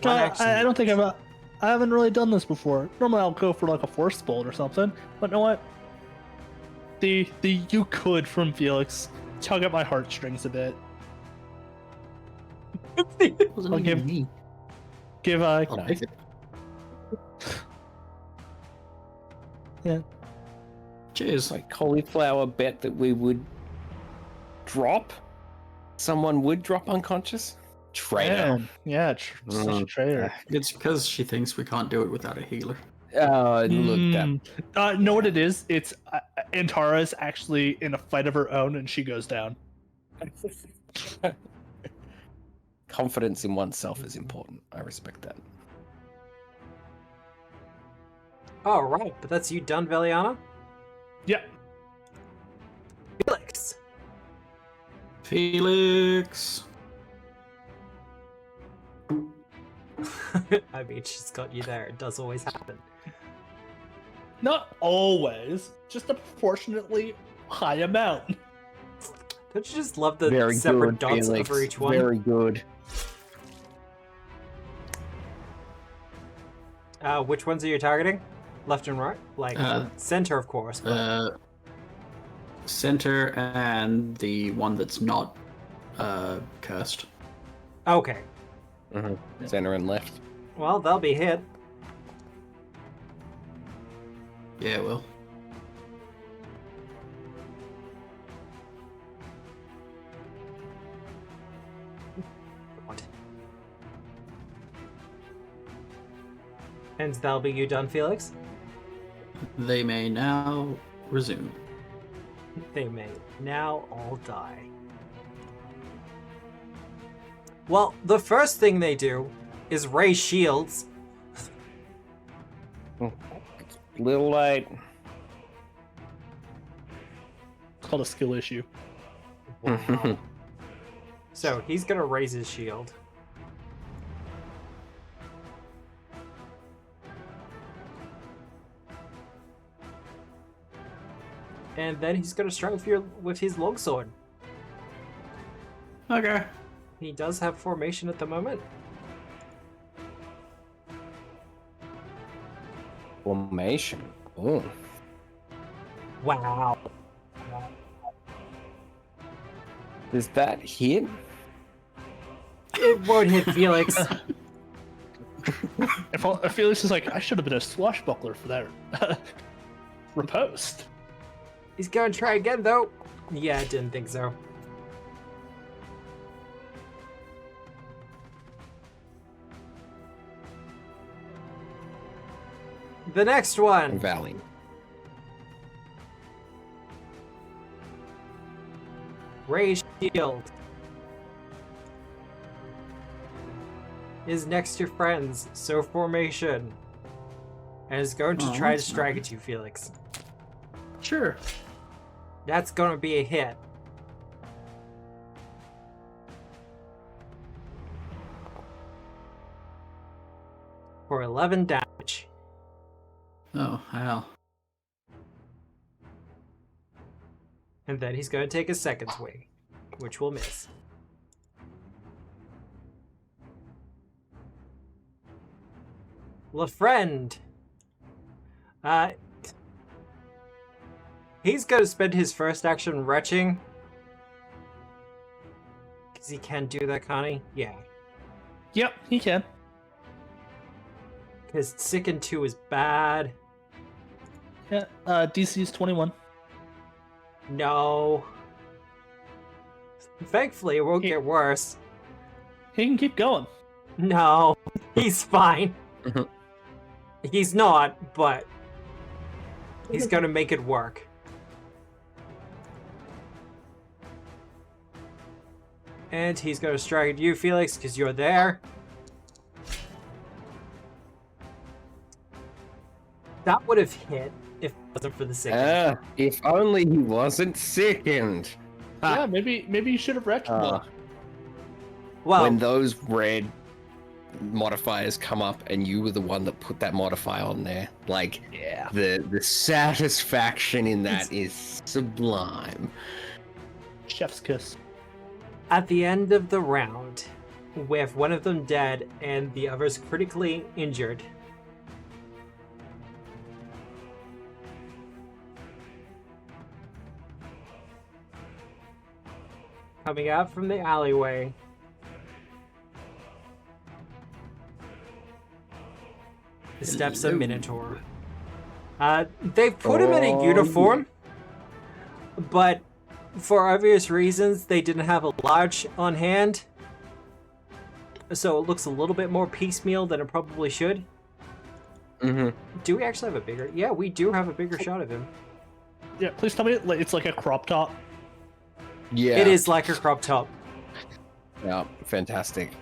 One action. I don't think I haven't really done this before. Normally I'll go for like a force bolt or something, but you know what? The you could from Felix tug at my heartstrings a bit. Wasn't I'll even me. Give Nice. yeah. Cheers. Like cauliflower bet that we would drop. Someone would drop unconscious. Traitor. Man, yeah, such a traitor. It's because she thinks we can't do it without a healer. Look, that Know what it is? It's Antara is actually in a fight of her own, and she goes down. confidence in oneself is important. I respect that. All right, but that's you done, Veliana? Yeah. Felix. Felix. I mean, she's got you there. It does always happen. Not always, just a proportionately high amount. Don't you just love the Very separate good, dots Felix. over each one? Very good. Which ones are you targeting? Left and right? Like, center, of course. But... Center and the one that's not cursed. Okay. Mm-hmm. Center and left. Well, they'll be hit. Yeah, it will. God. And that'll be you done, Felix? They may now resume. They may now all die. Well, the first thing they do is raise shields. Little late. It's called a skill issue. Wow. So he's gonna raise his shield. And then he's gonna strike with his longsword. Okay. He does have formation at the moment. Formation. Oh. Wow. Does that hit? It won't hit Felix. If Felix is like, I should have been a swashbuckler for that riposte. He's gonna try again though. Yeah, I didn't think so. The next one. Valley. Raise shield. Is next to friends, so formation. And is going to try to that's strike nice. at you, Felix. Sure. That's gonna be a hit. For 11 damage. Oh, hell. And then he's going to take a second swing, which will miss. LaFriend. He's going to spend his first action retching. Because he can do that, Connie? Yeah. Yep, he can. Because Sicken 2 is bad. Yeah, DC is 21. No. Thankfully, it won't get worse. He can keep going. No, he's fine. He's not, but he's gonna make it work. And he's gonna strike at you, Felix, because you're there. would have hit if it wasn't for the second. If only he wasn't sickened. Yeah, maybe you should have wrecked more. Well, When those red modifiers come up and you were the one that put that modifier on there, like, Yeah. the satisfaction in that is sublime. Chef's kiss. at the end of the round, with one of them dead and the others critically injured, coming out from the alleyway, steps a Minotaur. They've put him in a uniform, but for obvious reasons, they didn't have a large on hand, so it looks a little bit more piecemeal than it probably should. Mm-hmm. Do we actually have a bigger? Yeah, we do have a bigger shot of him. Yeah, please tell me it's like a crop top. Yeah. It is like a crop top. Yeah, fantastic.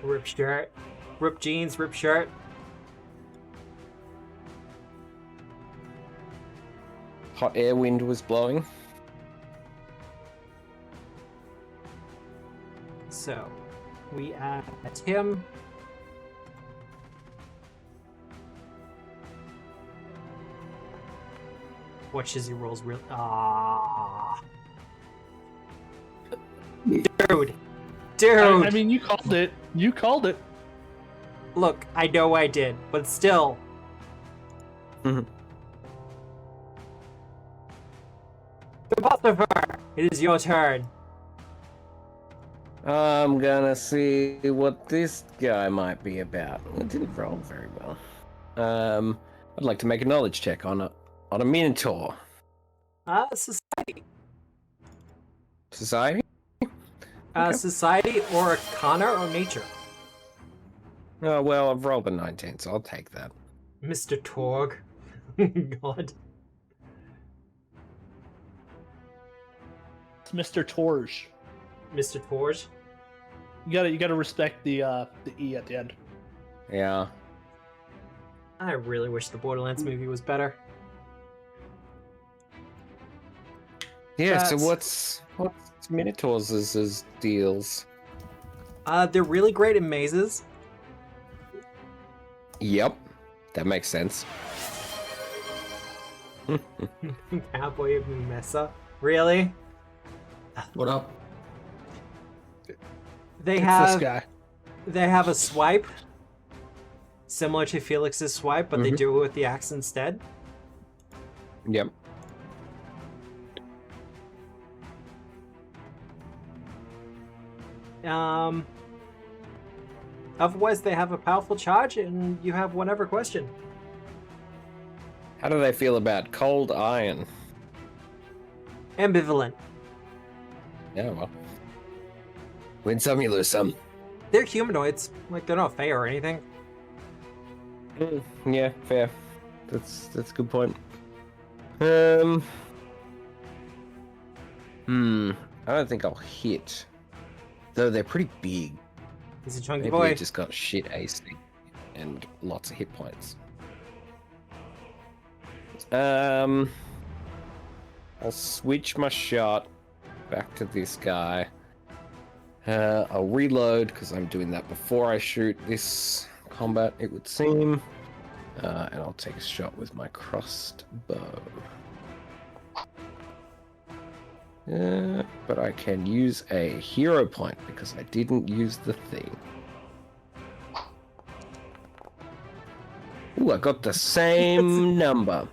Rip shirt, rip jeans, rip shirt. Hot air wind was blowing. So, we add him. Watch as he rolls real. Ah, dude. I mean, you called it. You called it. Look, I know I did, but still. Mhm. Philosopher, it is your turn. I'm gonna see what this guy might be about. It didn't roll very well. I'd like to make a knowledge check on a Minotaur. Society. Society? Okay. Society or Arcana or Nature. Oh, well, I've rolled a 19, so I'll take that. Mr. Torg. God. It's Mr. Torge. Mr. Torg. You gotta respect the E at the end. Yeah. I really wish the Borderlands movie was better. Yeah, so That's- what's Minotaurs' deals? They're really great in mazes. Yep. That makes sense. Cowboy of Mesa. Really? What up? They It's have this guy. they have a swipe similar to Felix's swipe, but they do it with the axe instead. Yep. Otherwise, they have a powerful charge, and you have whatever question. How do they feel about cold iron? Ambivalent. Yeah, well. Win some, you lose some. They're humanoids. Like, they're not Fey or anything. Yeah, fair. That's a good point. I don't think I'll hit. Though they're pretty big. He's a chunky Maybe boy. they just got shit AC and lots of hit points. I'll switch my shot back to this guy. I'll reload because I'm doing that before I shoot this combat, it would seem. And I'll take a shot with my crossed bow. But I can use a hero point because I didn't use the thing. Ooh, I got the same number.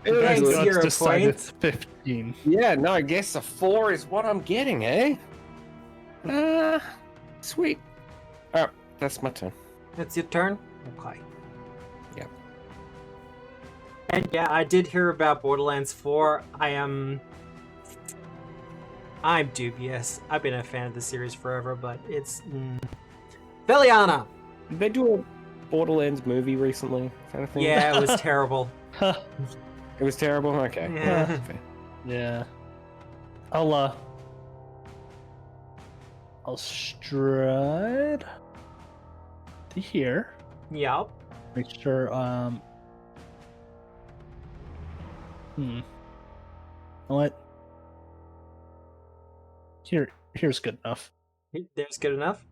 Thanks, Let's hero decide point. it's 15. Yeah, no, I guess a 4 is what I'm getting, eh? Sweet. Oh, that's my turn. That's your turn? Okay. Yeah. And yeah, I did hear about Borderlands 4. I'm dubious. I've been a fan of the series forever, but it's... Veliana! Did they do a Borderlands movie recently? Kind of thing? Yeah, it was terrible. It was terrible? Okay. Yeah. Fair. Yeah. I'll stride to here. Yup. Make sure. What? Here's good enough. There's good enough.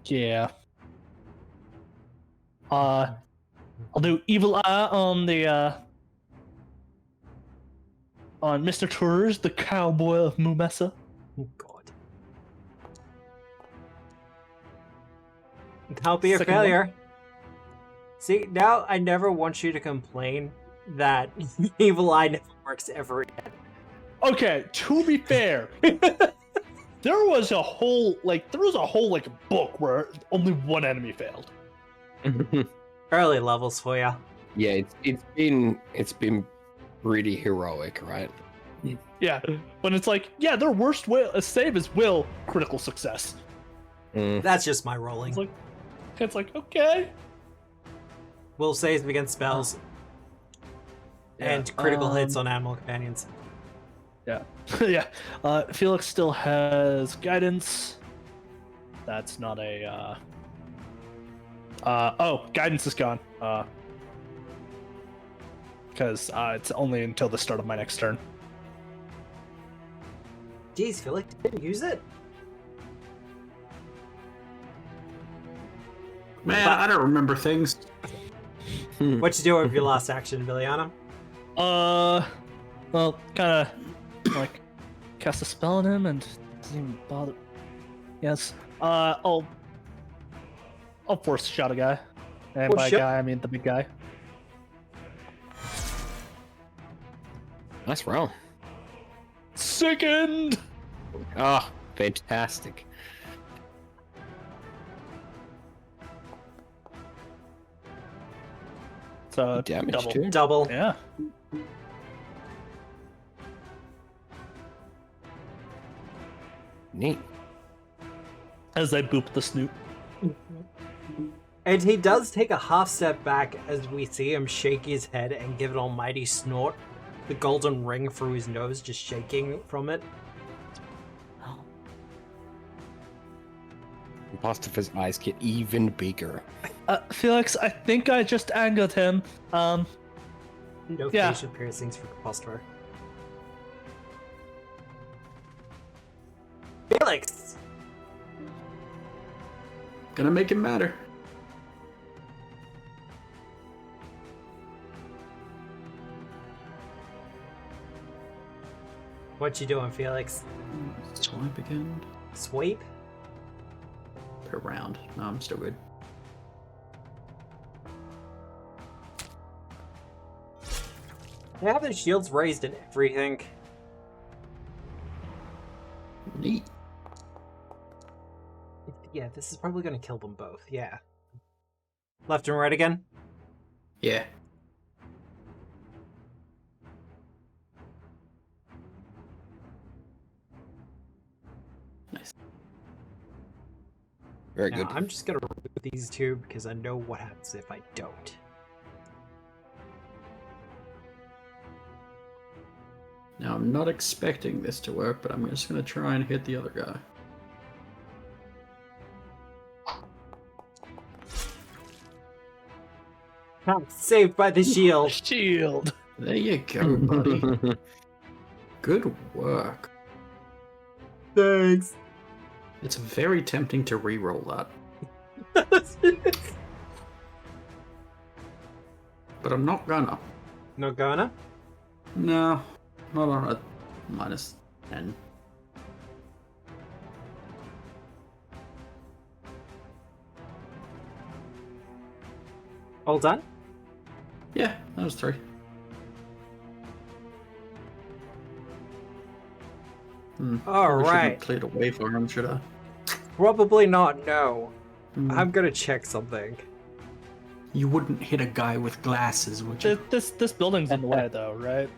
Yeah. I'll do evil eye on the on Mr. Tours, the cowboy of Mumessa. Oh God. That'll be a Second failure. See, now I never want you to complain that evil eye never works ever again. Okay, to be fair, there was a whole book where only one enemy failed. Early levels for ya. Yeah, it's been pretty heroic, right? Yeah, when it's like, yeah, their worst save is will critical success. That's just my rolling. It's like okay. Will saves against spells. And critical hits on animal companions. Yeah, yeah. Felix still has guidance. That's not a. Oh, guidance is gone. Because it's only until the start of my next turn. Jeez, Felix didn't use it. Man, I don't remember things. What you do with your last action, Viliana? Well, kind of like cast a spell on him and doesn't even bother. Yes. I'll force shot a guy, and by guy I mean the big guy. Nice roll. Second. Oh, fantastic. So Damage double. too. Double. Yeah. Neat. As I boop the snoot. And he does take a half step back as we see him shake his head and give an almighty snort. The golden ring through his nose just shaking from it. Impostopher's eyes get even bigger. Felix, I think I just angered him. No Yeah. facial piercings for Compostor. Felix! Gonna make it matter. What you doing, Felix? Swipe again. Sweep? Per round. No, I'm still good. They have their shields raised and everything. Neat. Yeah, this is probably gonna kill them both, yeah. Left and right again? Yeah. Nice. Very Now, good. I'm just gonna remove these two because I know what happens if I don't. Now, I'm not expecting this to work, but I'm just gonna try and hit the other guy. Saved by the shield. Shield. There you go, buddy. Good work. Thanks. It's very tempting to re-roll that, but I'm not gonna. No gonna? No, not on a -10. All done? Yeah, that was 3. All Probably shouldn't right. have cleared away for him, should I? Probably not, no. Hmm. I'm gonna check something. You wouldn't hit a guy with glasses, would you? This building's in the way though, right?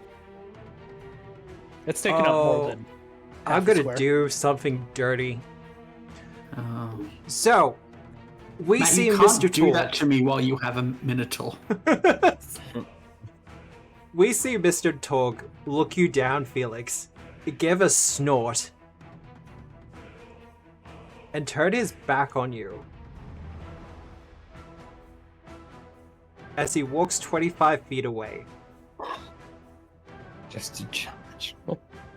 It's taking up Oh, more than. I'm half the gonna square. do something dirty. Oh. So, we Matt, see you can't Mr. do that Torg. to me while you have a Minotaur. We see Mr. Torg look you down, Felix, give a snort, and turn his back on you. as he walks 25 feet away. Just to charge.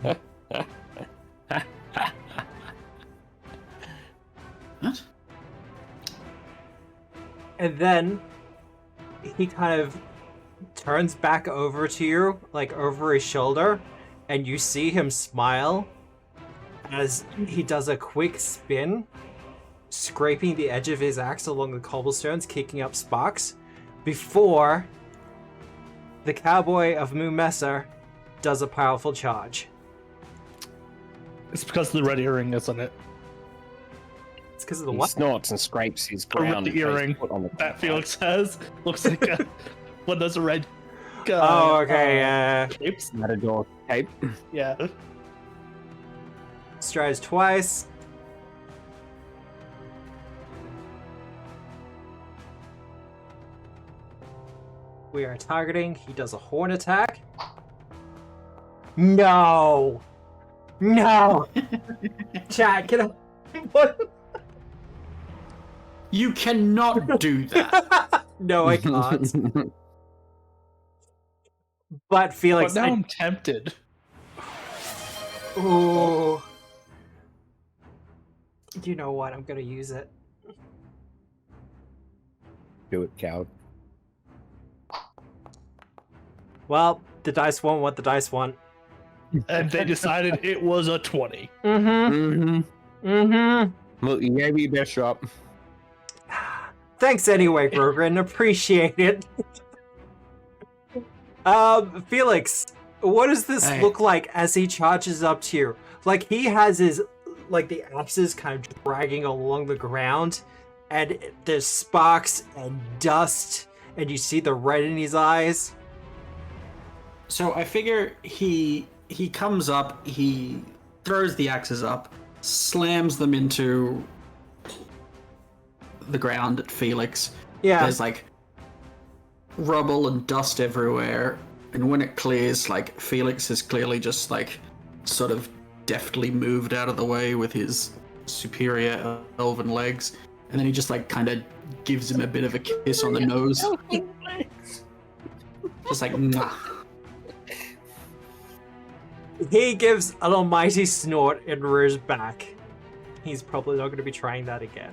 What? And then he kind of turns back over to you, like over his shoulder, and you see him smile as he does a quick spin, scraping the edge of his axe along the cobblestones, kicking up sparks, before the cowboy of Moon Messer does a powerful charge. It's because of the red earring, isn't it? It's because of the He what? snorts and scrapes his A red ground. earring On the that Felix has. Looks like one of those red. Oh, okay. Capes. Matador cape. Yeah. Strides twice. We are targeting. He does a horn attack. No! No! Chat, can I... What? You cannot do that. No, I can't. But Felix... But now I'm tempted. Ooh. You know what? I'm gonna use it. Do it, coward. Well, the dice want what the dice want. And they decided it was a 20. Mm-hmm. Mm-hmm. Look, you gave me your best shot. Thanks anyway, Grogrin. Appreciate it. Felix, what does this Hey. look like as he charges up to you? Like, he has his, like, the axes kind of dragging along the ground, and there's sparks and dust, and you see the red in his eyes. So I figure he comes up, he throws the axes up, slams them into the ground at Felix. Yeah. There's like rubble and dust everywhere, and when it clears, like Felix is clearly just like sort of deftly moved out of the way with his superior elven legs, and then he just like kind of gives him a bit of a kiss on the nose. Just like, mwah. He gives an almighty snort and rears back. He's probably not going to be trying that again.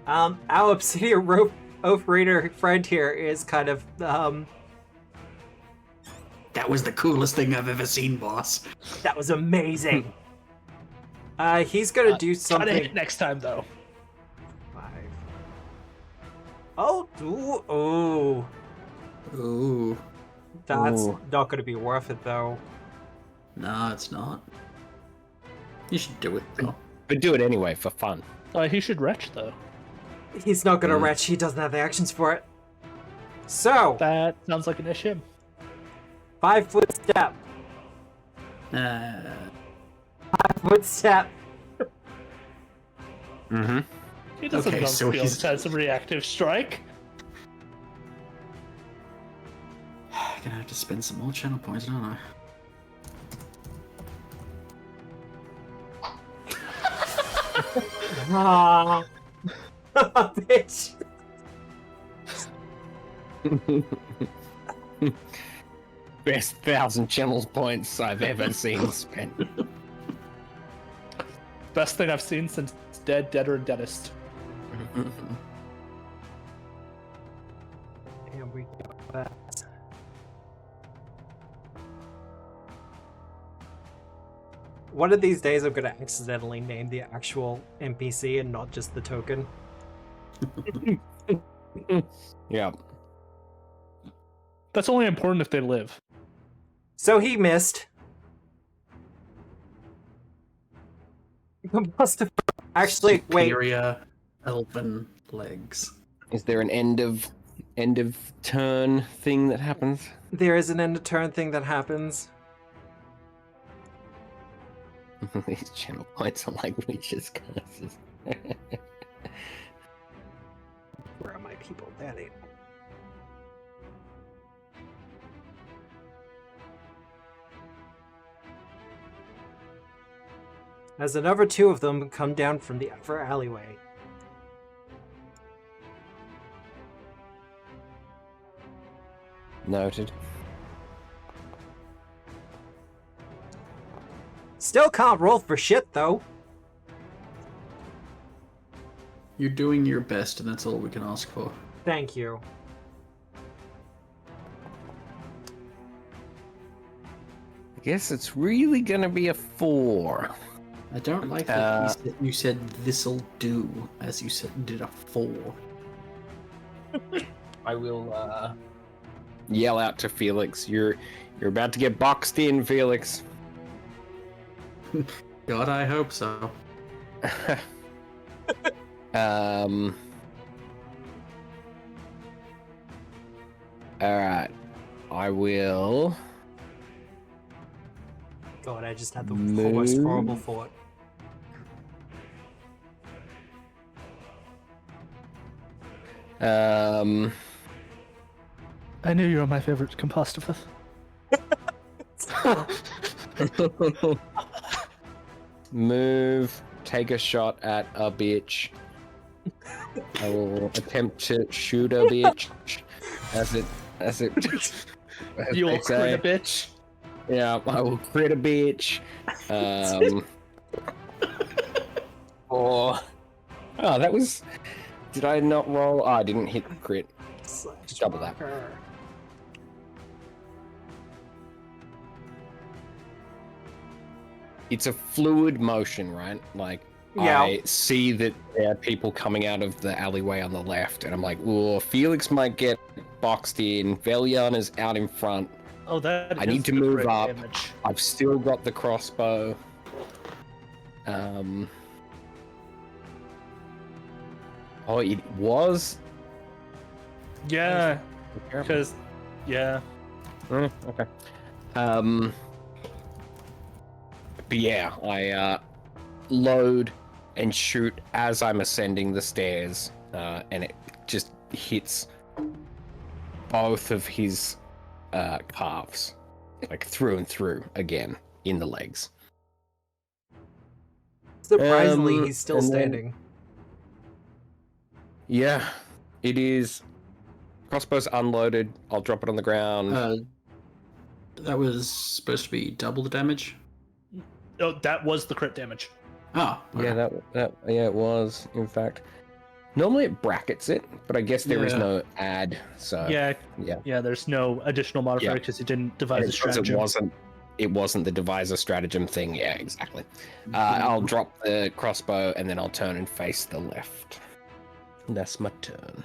Our Obsidian Oath Raider friend here is kind of, That was the coolest thing I've ever seen, boss. that was amazing. He's gonna do Try to something. hit next time, though. 5. Oh, ooh. Ooh. That's Ooh. not gonna be worth it, though. No, it's not. You should do it, though. But do it anyway for fun. He should retch, though. He's not gonna retch, he doesn't have the actions for it. So, That sounds like an issue. 5-foot step. 5-foot step. Mm-hmm. He doesn't Okay, know so Felix he's- has a reactive strike. Gonna have to spend some more channel points, don't I? Ah. Bitch. Best 1,000 channels points I've ever seen spent. Best thing I've seen since Deader, and Deadest. And we got that. One of these days I'm gonna accidentally name the actual NPC and not just the token. Yeah. That's only important if they live. So he missed. Must have actually wait. Superior elven legs. Is there an end of turn thing that happens? There is an end of turn thing that happens. These channel points are like witches' curses. Where are my people? There they. As another two of them come down from the upper alleyway, Noted. Still can't roll for shit, though. You're doing your best, and that's all we can ask for. Thank you. I guess it's really gonna be a 4. I don't like that you said this'll do, as you said did a 4. I will yell out to Felix. You're about to get boxed in, Felix. God, I hope so. Alright. I will God, I just had the Move. most horrible thought. I knew you were my favorite compostivist. move, take a shot at a bitch. I will attempt to shoot a bitch as it You will they say. crit a bitch. Yeah, I will crit a bitch. Oh, that was. Did I not roll? Oh, I didn't hit crit. Double that. It's a fluid motion, right? Like, Yeah. I see that there are people coming out of the alleyway on the left, and I'm like, oh, Felix might get boxed in. Veliana's out in front. Oh, that I is need to the move crit up. damage. I've still got the crossbow. Oh, it was? Yeah, because yeah. Okay. But yeah, I load and shoot as I'm ascending the stairs, and it just hits both of his calves, like through and through again in the legs. Surprisingly, he's still and then- standing. Yeah, it is. Crossbow's unloaded. I'll drop it on the ground. That was supposed to be double the damage. Oh, that was the crit damage. Oh, Yeah, that it was, in fact. Normally it brackets it, but I guess there is Yeah. no add, so Yeah. There's no additional modifier Yeah. because you didn't devise a because stratagem. it wasn't the deviser stratagem thing. Yeah, exactly. I'll drop the crossbow and then I'll turn and face the left. That's my turn.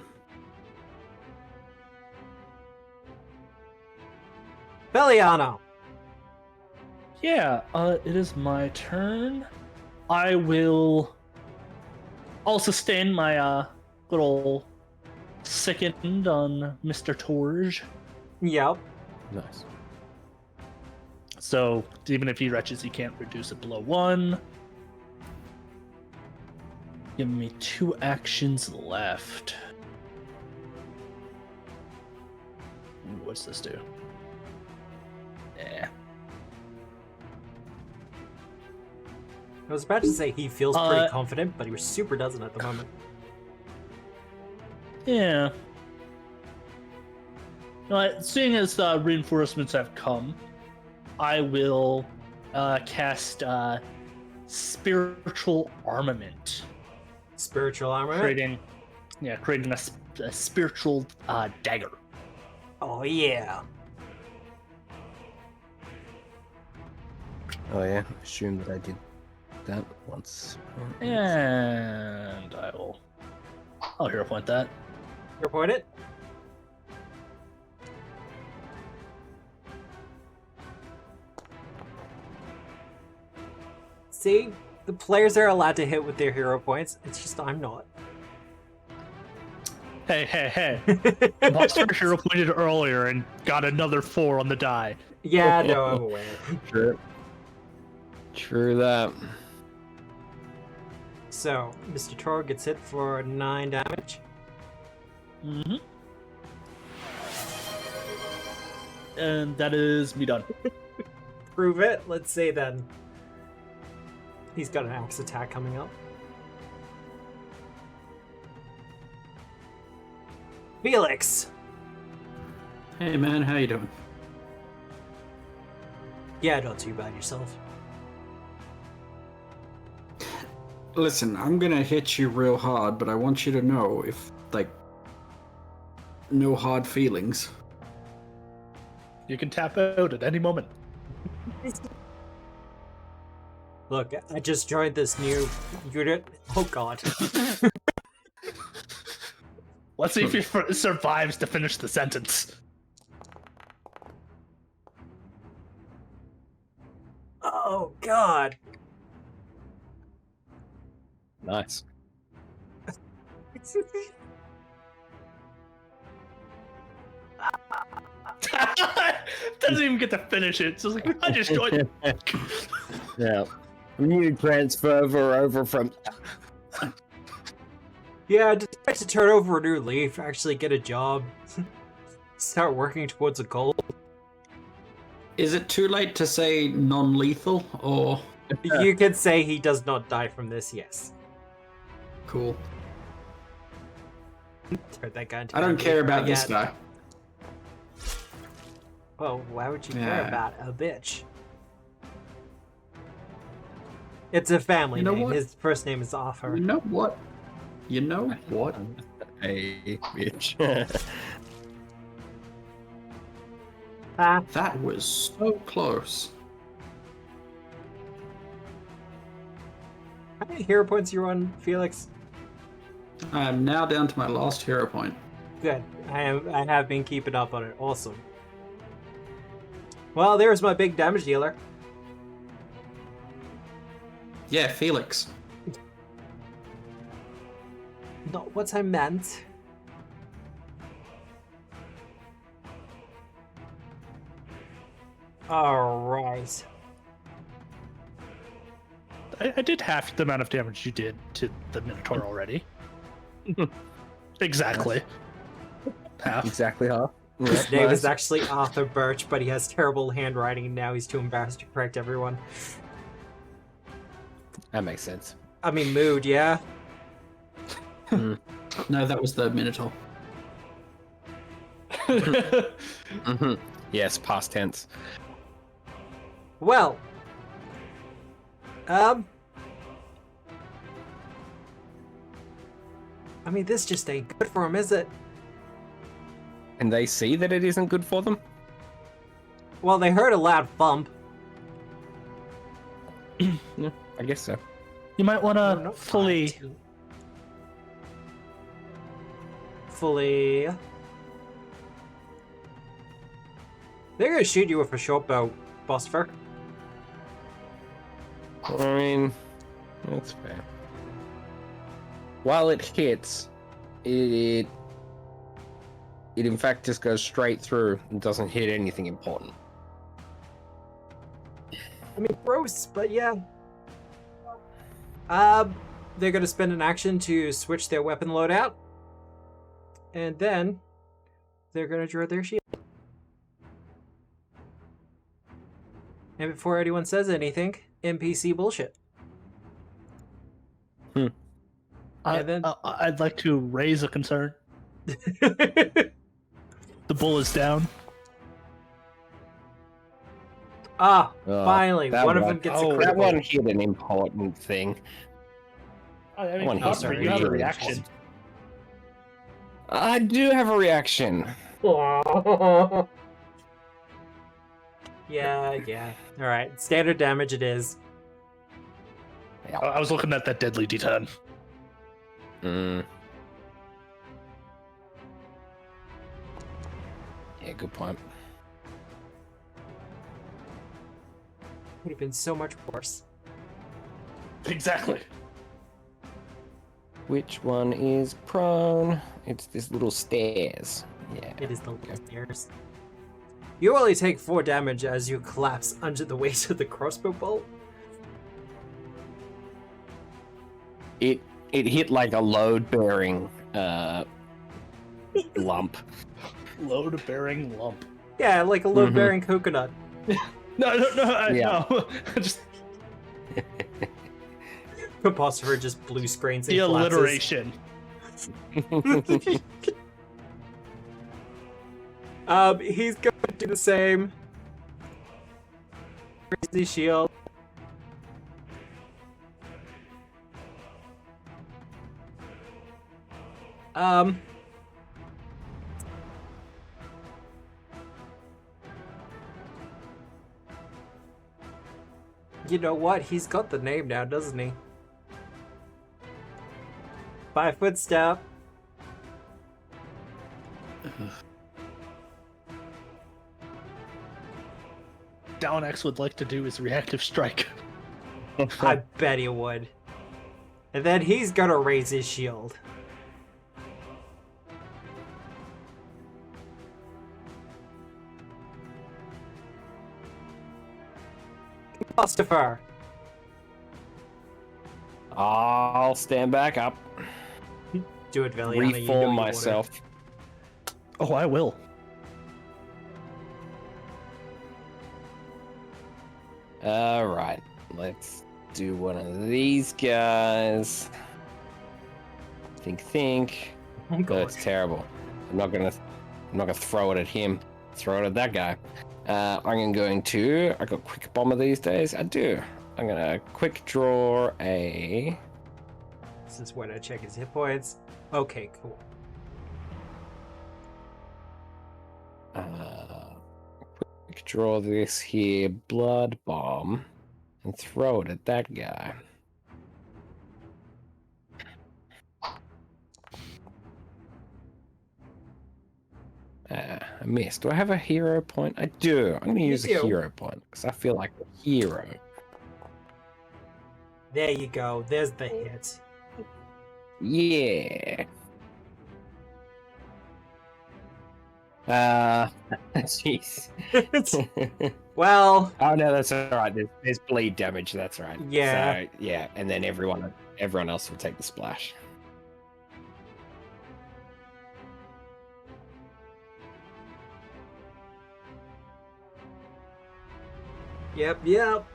Veliana! Yeah, it is my turn. I'll sustain my little second on Mr. Torge. Yep. Nice. So even if he retches, he can't reduce it below 1. Give me 2 actions left. Ooh, what's this do? Yeah. I was about to say he feels pretty Uh, confident, but he super doesn't at the moment. Yeah. Seeing as reinforcements have come, I will cast Spiritual Armament, Spiritual armor? creating a spiritual dagger. Oh, yeah. Oh yeah, assume that I did that once. And I'll hero point that. Hero point it? See? The players are allowed to hit with their hero points. It's just I'm not. Hey. Monster hero pointed earlier and got another 4 on the die. Yeah, no, I'm aware. True that. So, Mr. Toro gets hit for 9 damage. Mm-hmm. And that is me done. Prove it. Let's see then. He's got an axe attack coming up. Felix! Hey man, how you doing? Yeah, not too bad yourself. Listen, I'm gonna hit you real hard, but I want you to know if, like, no hard feelings. You can tap out at any moment. Look, I just joined this new unit. Oh god. Let's see if he survives to finish the sentence. Oh god. Nice. Doesn't even get to finish it. So it's like, I just joined. Yeah. You transfer over from. Yeah, decide to turn over a new leaf, actually get a job, start working towards a goal. Is it too late to say non-lethal, or... You could say he does not die from this, yes. Cool. Turn that guy into I don't care about this again. guy. Well, why would you care Yeah. about a bitch? It's a family You know name. what? His first name is Arthur. You know what? You know what? Hey, bitch. Ah, That was so close. how many hero points you on, Felix? I am now down to my last hero point. Good. I have been keeping up on it. Awesome. Well, there's my big damage dealer. Yeah, Felix. Not what I meant. Alright. I did half the amount of damage you did to the Minotaur already. Exactly. Half. Exactly, huh? His name is actually Arthur Birch, but he has terrible handwriting and now he's too embarrassed to correct everyone. That makes sense. I mean, mood, yeah? No, that was the Minotaur. Mm-hmm. Yes, past tense. Well. I mean, this just ain't good for him, is it? And they see that it isn't good for them? Well, they heard a loud thump. Yeah, I guess so. You might want No, to not fully. 5. Fully. They're gonna shoot you with a short bow, Bosfer. I mean, that's fair. While it hits, it in fact just goes straight through and doesn't hit anything important. I mean, gross, but yeah. They're gonna spend an action to switch their weapon loadout, and then they're gonna draw their shield. And before anyone says anything, NPC bullshit. And then- I'd like to raise a concern. The bull is down. Ah, Oh, finally, that one of one- them gets a That critical. one hit an important thing. I mean, One Oscar, hit you have a really reaction. important. I do have a reaction. Yeah. Alright, standard damage it is. I was looking at that deadly D10. Mm. Yeah, good point. Would have been so much worse. Exactly. Which one is prone? It's this little stairs. Yeah. It is the little stairs. You only take 4 damage as you collapse under the weight of the crossbow bolt. It hit like a load-bearing lump. Load-bearing lump. Yeah, like a load-bearing coconut. No, Yeah. no. Just Apostrophe just blue screens and the collapses. alliteration. He's going to do the same. Raise his shield. You know what? He's got the name now, doesn't he? 5-foot step. Down X would like to do his reactive strike. I bet he would. And then he's gonna raise his shield. Christopher. I'll stand back up, Do it, Valiana. You know reform you wanna. myself. Oh, I will. All right, let's do one of these guys. Think. Oh, Oh, God. it's terrible. I'm not gonna throw it at him. Throw it at that guy. I'm going to. I got quick bomber these days. I do. I'm gonna quick draw a. This is when I check his hit points. Okay, cool. Quick draw this here blood bomb and throw it at that guy. I missed. Do I have a hero point? I do. I'm going to use a do. hero point because I feel like a hero. There you go. There's the hit. Yeah. Jeez. Well, Oh no, that's all right. There's bleed damage. That's right. Yeah. So, yeah, and then everyone else will take the splash. yep.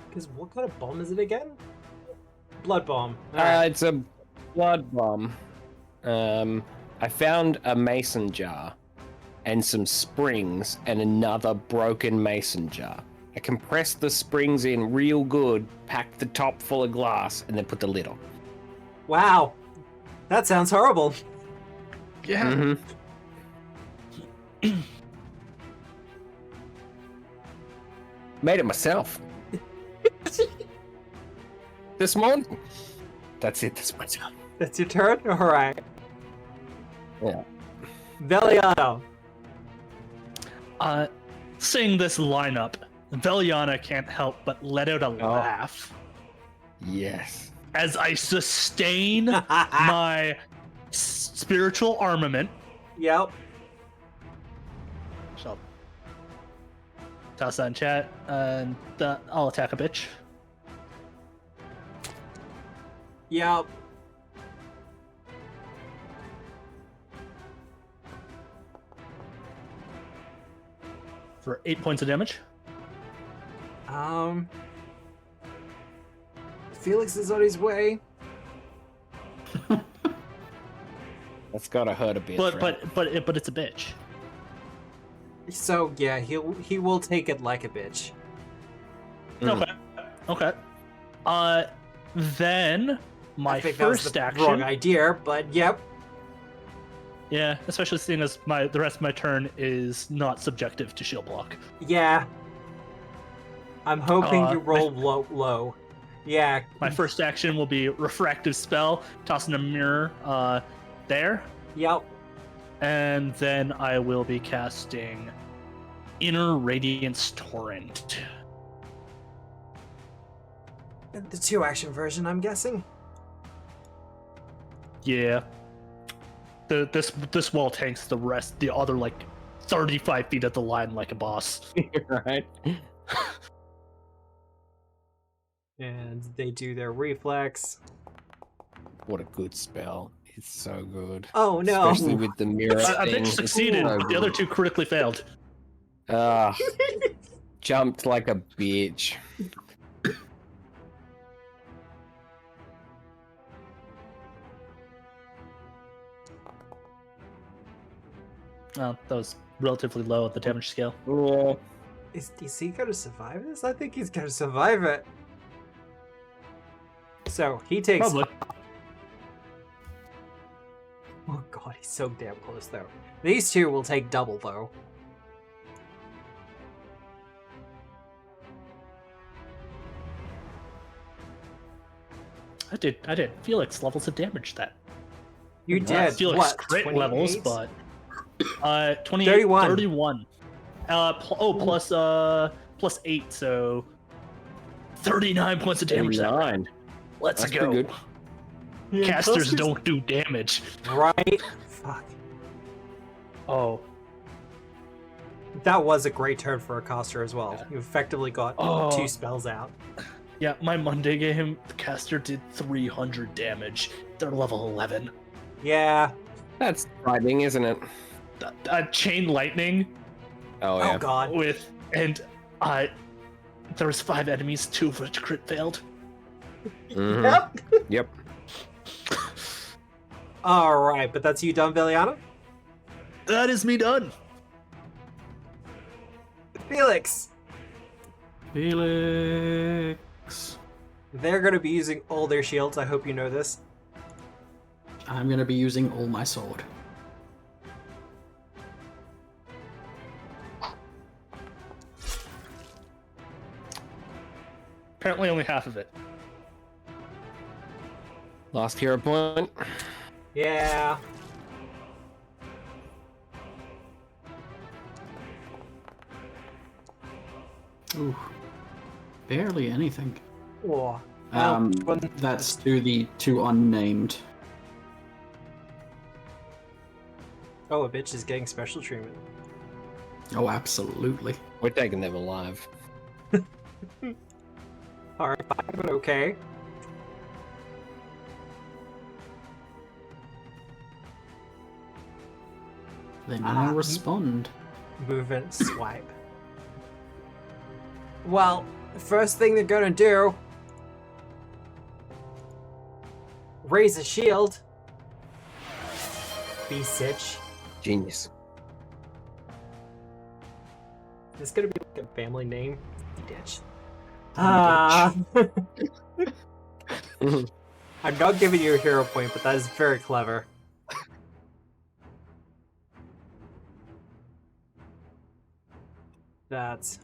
Because what kind of bomb is it again? Blood bomb. Alright. It's a blood bomb. I found a mason jar and some springs and another broken mason jar. I compressed the springs in real good, packed the top full of glass, and then put the lid on. Wow. That sounds horrible. Yeah. Made it myself. This morning. That's it. That's my time. That's your turn? Alright. Yeah. Valiano. Seeing this lineup, Veliana can't help but let out a laugh Yes. as I sustain my spiritual armament. Yep. So, toss that in chat, and I'll attack a bitch. Yep. For 8 points of damage. Felix is on his way. That's gotta hurt a bit. But right? but it's a bitch. So yeah, he will take it like a bitch. Okay. Then my I think that was first the action. wrong idea, but yep. Yeah, especially seeing as the rest of my turn is not subjective to shield block. Yeah. I'm hoping you my- roll low. Yeah. My first action will be refractive spell, tossing a mirror there, Yep. and then I will be casting Inner Radiance Torrent. The 2-action version, I'm guessing. Yeah. This wall tanks the other like 35 feet at the line like a boss. Right. And they do their reflex. What a good spell. It's so good. Oh no. Especially with the mirror A thing. bitch It's succeeded. so The other good. two critically failed. Jumped like a bitch. That was relatively low at the damage scale. Yeah. Is he gonna survive this? I think he's gonna survive it. So he takes. Probably. Oh god, he's so damn close though. These two will take double though. I did. Felix levels of damage that. You Not did Felix what? crit 28? levels, but 28, 31. 31. Plus 8, so 39 points of damage. That round. 39. Let's That's go. pretty good. Casters don't do damage. Right? Fuck. Oh, That was a great turn for a caster as well. You effectively got Oh. 2 spells out. yeah. My Monday game, the caster did 300 damage. They're level 11. Yeah. That's frightening, isn't it? Chain lightning Oh, Oh yeah. god. there was 5 enemies, 2 of which crit failed. Mhm. Yep. Yep. Alright, but that's you done, Viliana? That is me done. Felix! Felix. They're gonna be using all their shields, I hope you know this. I'm gonna be using all my sword. Apparently only half of it. Last hero point. Yeah. Ooh. Barely anything. Oh. That's to the 2 unnamed. Oh, a bitch is getting special treatment. Oh, absolutely. We're taking them alive. Alright, fine, okay. Then I respond. Movement, swipe. Well, the first thing they're gonna do... raise a shield. Be Sitch. Genius. This gonna be like a family name. Ditch. Ah. I'm not giving you a hero point, but that is very clever. That's...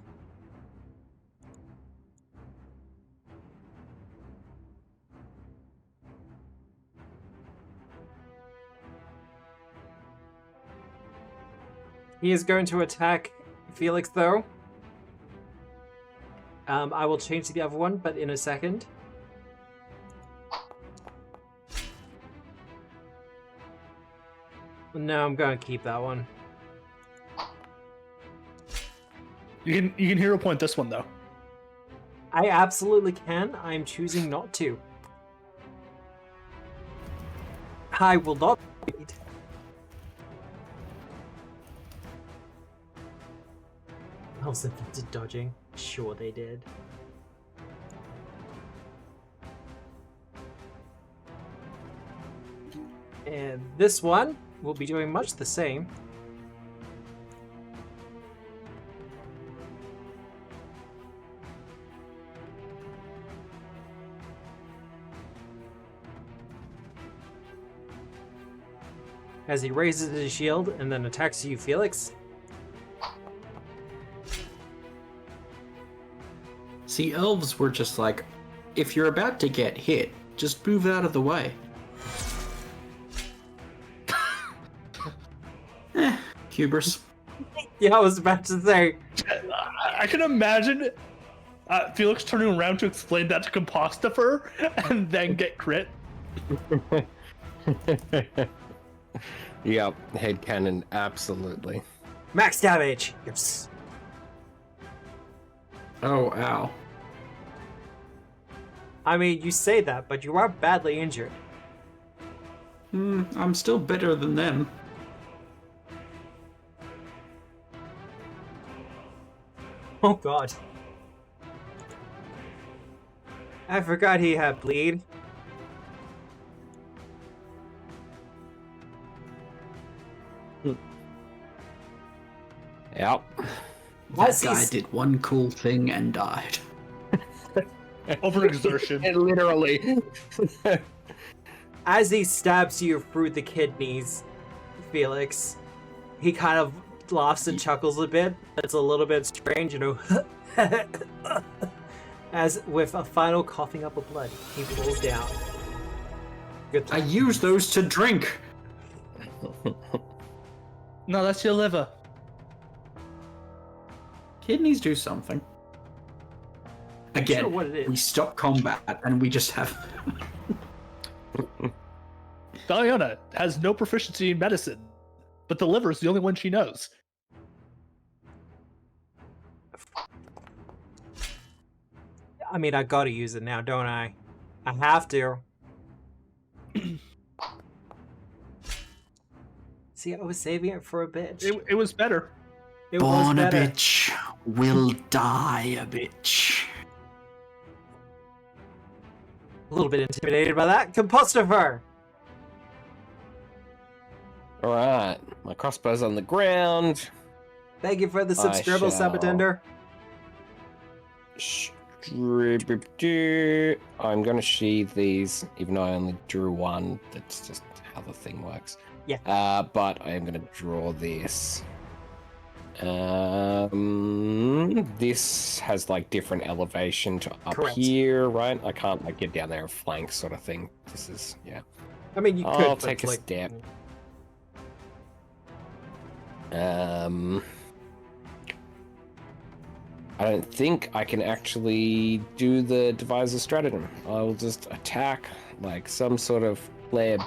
He is going to attack Felix, though. I will change to the other one, but in a second. No, I'm going to keep that one. You can hero point this one though. I absolutely can. I'm choosing not to. I will not beat. Also did dodging. Sure they did. And this one will be doing much the same. As he raises his shield and then attacks you, Felix. See, elves were just like, if you're about to get hit, just move out of the way. Hubris. Yeah, I was about to say. I can imagine Felix turning around to explain that to Compostifer and then get crit. Yep, headcanon, absolutely. Max damage! Yes. Oh, ow. I mean, you say that, but you are badly injured. I'm still better than them. Oh god. I forgot he had bleed. Yep. That As guy he's- did one cool thing and died. Overexertion. Literally. As he stabs you through the kidneys, Felix, he kind of laughs and chuckles a bit. It's a little bit strange, you know. As with a final coughing up of blood, he falls down. Good I time. use those to drink. No, that's your liver. Kidneys do something. Sure Again, what it is. we stop combat and we just have. Diana has no proficiency in medicine, but the liver is the only one she knows. I mean, I gotta use it now, don't I? I have to. See, I was saving it for a bitch. It was better. It was Born a better. bitch, will die a bitch. A little bit intimidated by that. Compostifer! Alright, my crossbow's on the ground. Thank you for the I subscriber, shall- Sabbatender. I'm gonna sheathe these, even though I only drew one. That's just how the thing works. Yeah. But I am gonna draw this. This has like different elevation to up Correct. here, right? I can't like get down there and flank sort of thing. This is yeah. I mean, you could, I'll but, take a like, step. I don't think I can actually do the Deviser Stratagem. I'll just attack like some sort of pleb.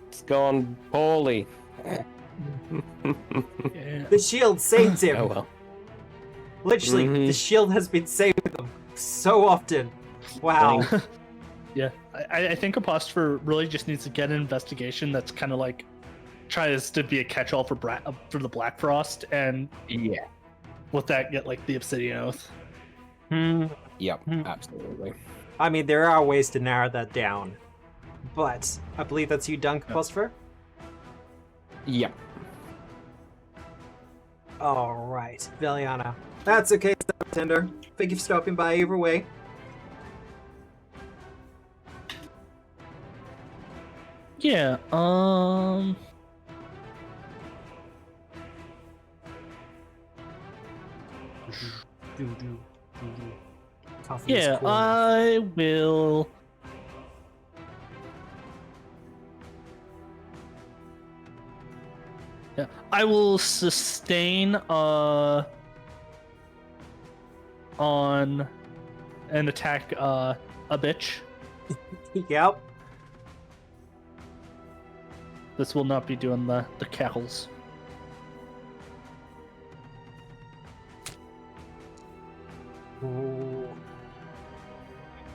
It's gone poorly. Yeah. The shield saved him. Oh well. Literally, Mhm. the shield has been saving him so often. Wow. Yeah, I think Apostropher really just needs to get an investigation that's kind of like tries to be a catch-all for the Black Frost, and Yeah. with that get like the Obsidian Oath. Yep. Absolutely. I mean, there are ways to narrow that down. But I believe that's you done, Compostifer? Yep. Alright, Veliana. That's okay, Tender. Thank you for stopping by either way. Yeah. Coffee is Yeah, cool. I will. Yeah, I will sustain on an attack a bitch. Yep. This will not be doing the cackles. Ooh.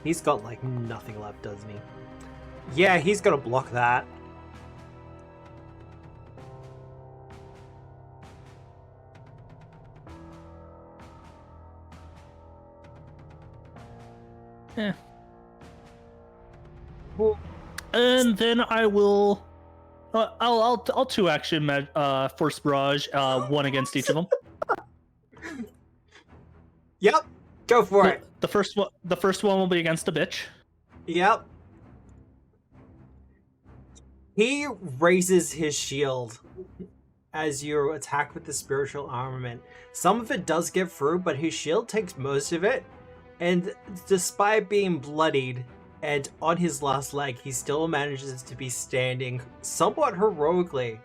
He's got like nothing left, doesn't he? Yeah, he's gonna block that. Yeah. Well, And then I will. I'll two action force barrage, one against each of them. yep. Go for it. The first one will be against a bitch. Yep. He raises his shield as you attack with the spiritual armament. Some of it does get through, but his shield takes most of it. And despite being bloodied and on his last leg, he still manages to be standing somewhat heroically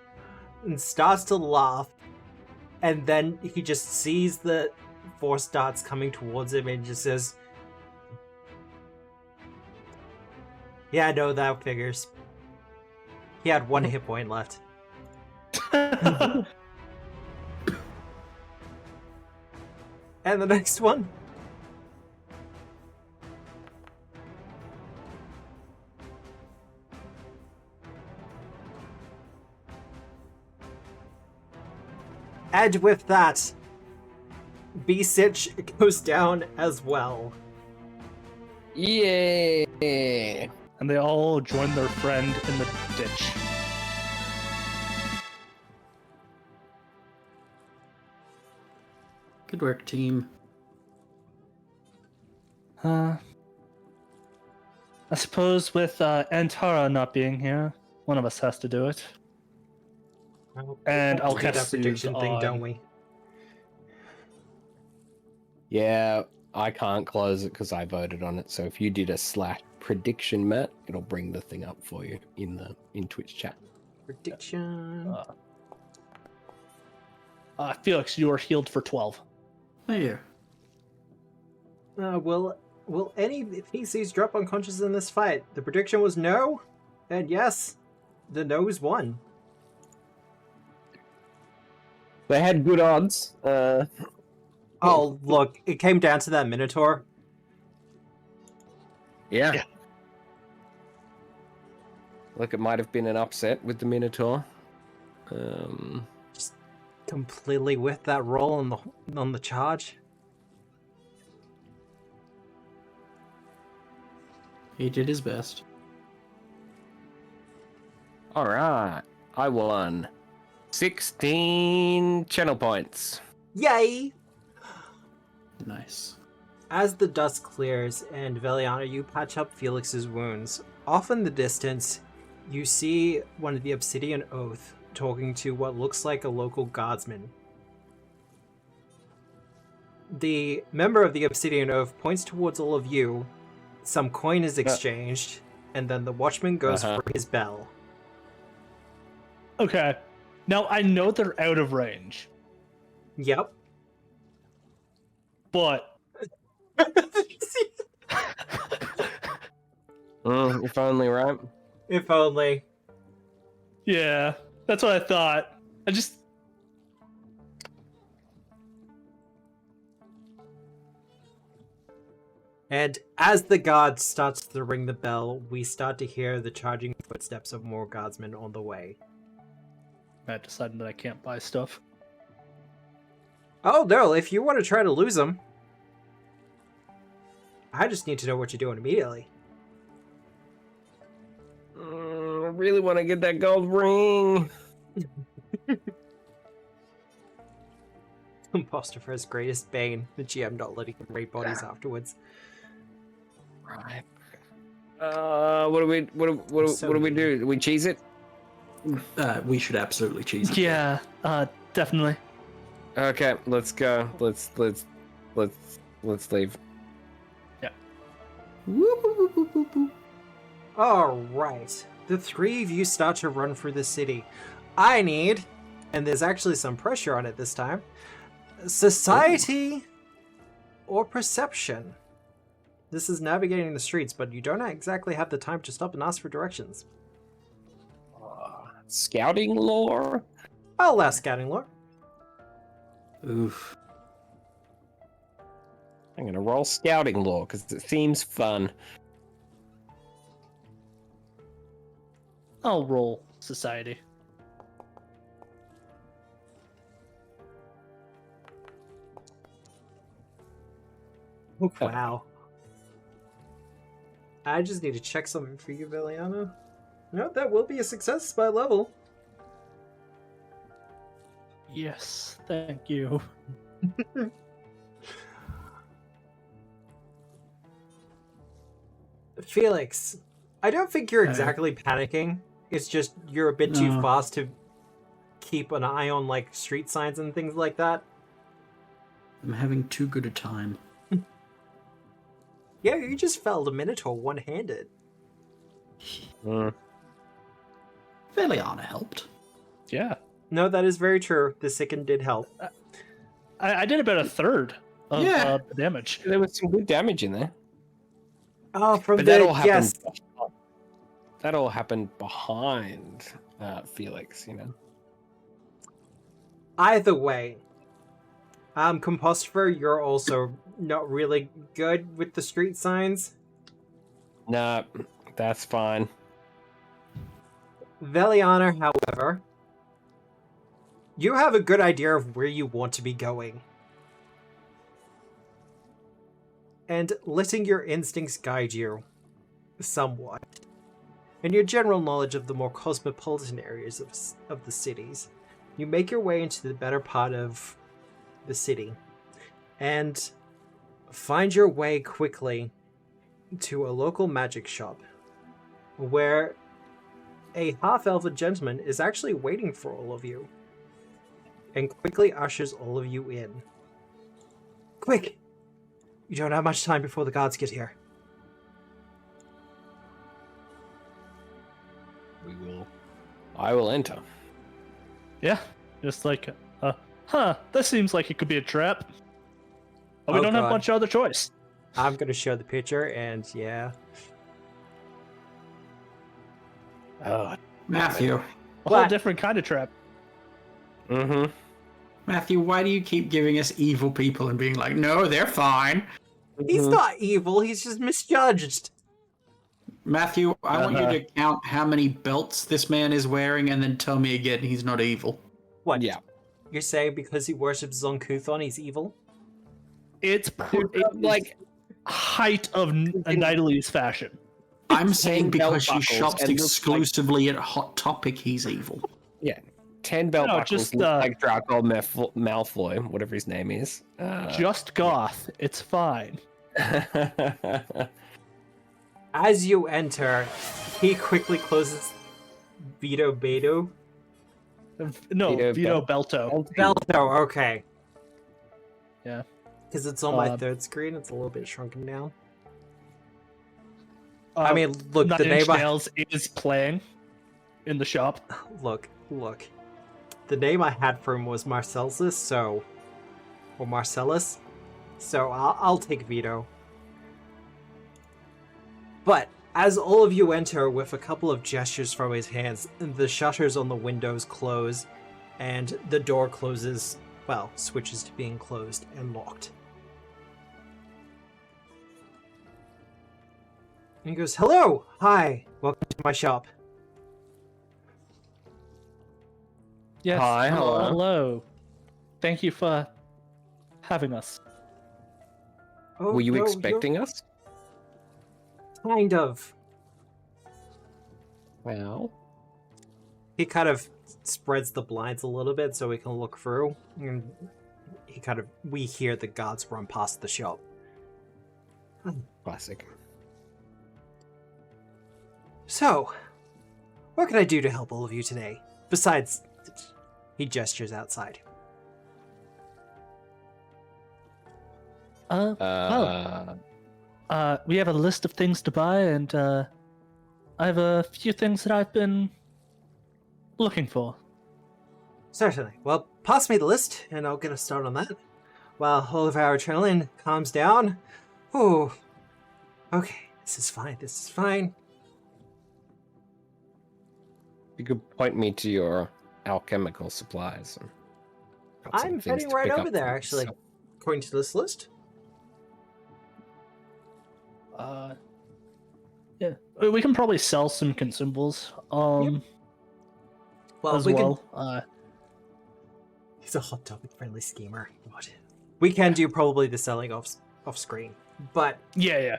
and starts to laugh. And then he just sees the force darts coming towards him and just says, "Yeah, no, that figures." He had one hit point left. And the next one. And with that, B-Sitch goes down as well. Yeah. And they all join their friend in the ditch. Good work, team. I suppose with Antara not being here, one of us has to do it. Well, And we have I'll to do that cast prediction Soothe thing, on- don't we? Yeah, I can't close it because I voted on it. So if you did a /prediction, Matt, it'll bring the thing up for you in Twitch chat. Prediction. Felix, you are healed for 12. Thank you. Will any PCs drop unconscious in this fight? The prediction was no, and yes, the no's won. They had good odds. Oh, look, it came down to that Minotaur. Yeah. Look, it might have been an upset with the Minotaur. Just completely with that roll on the charge. He did his best. All right, I won 16 channel points. Yay! Nice. As the dust clears and Veliana, you patch up Felix's wounds. Off in the distance, you see one of the Obsidian Oath talking to what looks like a local guardsman. The member of the Obsidian Oath points towards all of you. Some coin is exchanged, and then the watchman goes for his bell. Okay. Now, I know they're out of range, Yep. but If only, right? If only. yeah, that's what I thought. And as the guard starts to ring the bell, we start to hear the charging footsteps of more guardsmen on the way. I decided that I can't buy stuff. Oh no, if you want to try to lose them, I just need to know what you're doing immediately. I really want to get that gold ring. Imposter for his greatest bane, the GM not letting him raid bodies afterwards. Right. What do we do? Do we cheese it? We should absolutely cheese it. Yeah, definitely. Okay, let's go. Let's leave. Alright, the three of you start to run through the city. I need, and there's actually some pressure on it this time, society or perception. This is navigating the streets, but you don't exactly have the time to stop and ask for directions. Scouting lore? I'll allow scouting lore. Oof. I'm gonna roll scouting lore because it seems fun. I'll roll society. Wow. I just need to check something for you, Veliana. No, that will be a success by level. Yes, thank you. Felix, I don't think you're exactly panicking. It's just you're a bit too fast to keep an eye on like street signs and things like that. I'm having too good a time. Yeah, you just felled a Minotaur one-handed. Veliana helped. Yeah. No, that is very true. The Sicken did help. I did about a third of the damage. There was some good damage in there. Oh, from But the that all happened. yes. That all happened behind Felix, you know. Either way, Composter, you're also not really good with the street signs. Nah, that's fine. Veliana, however, you have a good idea of where you want to be going. And letting your instincts guide you somewhat, and your general knowledge of the more cosmopolitan areas of the cities, you make your way into the better part of the city. and find your way quickly to a local magic shop where a half-elven gentleman is actually waiting for all of you and quickly ushers all of you in. Quick! You don't have much time before the guards get here. I will enter. Yeah, just like, this seems like it could be a trap. But we Oh, don't have God. much other choice. I'm gonna show the picture, and yeah. Oh. Matthew. A whole What? different kind of trap. Mm-hmm. Matthew, why do you keep giving us evil people and being like, no, they're fine? He's not evil, he's just misjudged. Matthew, I want you to count how many belts this man is wearing and then tell me again he's not evil. What? Yeah. You're saying because he worships Zonkuthon, he's evil? It's Like like height of Nidalee fashion. I'm saying 10 belt because she buckles shops and looks exclusively at Hot Topic, he's evil. 10 belt No, buckles, just, look like Draco Malfoy, whatever his name is. Just goth. It's fine. As you enter, he quickly closes Vito Beto. No, Vito Vito Belto. Belto, okay. Yeah. Because it's on my third screen, it's a little bit shrunken down. I Uh, mean, look, the Nine name Inch I... Nails is playing in the shop. Look. The name I had for him was Marcellus, so... Or Marcellus. So I'll take Vito. But, as all of you enter with a couple of gestures from his hands, the shutters on the windows close, and the door closes, well, switches to being closed and locked. And he goes, "Hello! Hi! Welcome to my shop." Yes. Hi, hello. Hello. Thank you for having us. Oh, Were you no, expecting us? Kind of. Well, He kind of spreads the blinds a little bit so we can look through. And we hear the guards run past the shop. classic. So, what can I do to help all of you today? Besides, he gestures outside. We have a list of things to buy, and I have a few things that I've been looking for. Certainly. Well, pass me the list, and I'll get a start on that. While all of our adrenaline calms down. Ooh. Okay, this is fine. You could point me to your alchemical supplies. And got some I'm things heading to right pick over up there, for actually. myself. According to this list. Yeah, we can probably sell some consumables. Well, as we well. can... He's a hot topic friendly schemer. What? We can do probably the selling off screen. But Yeah.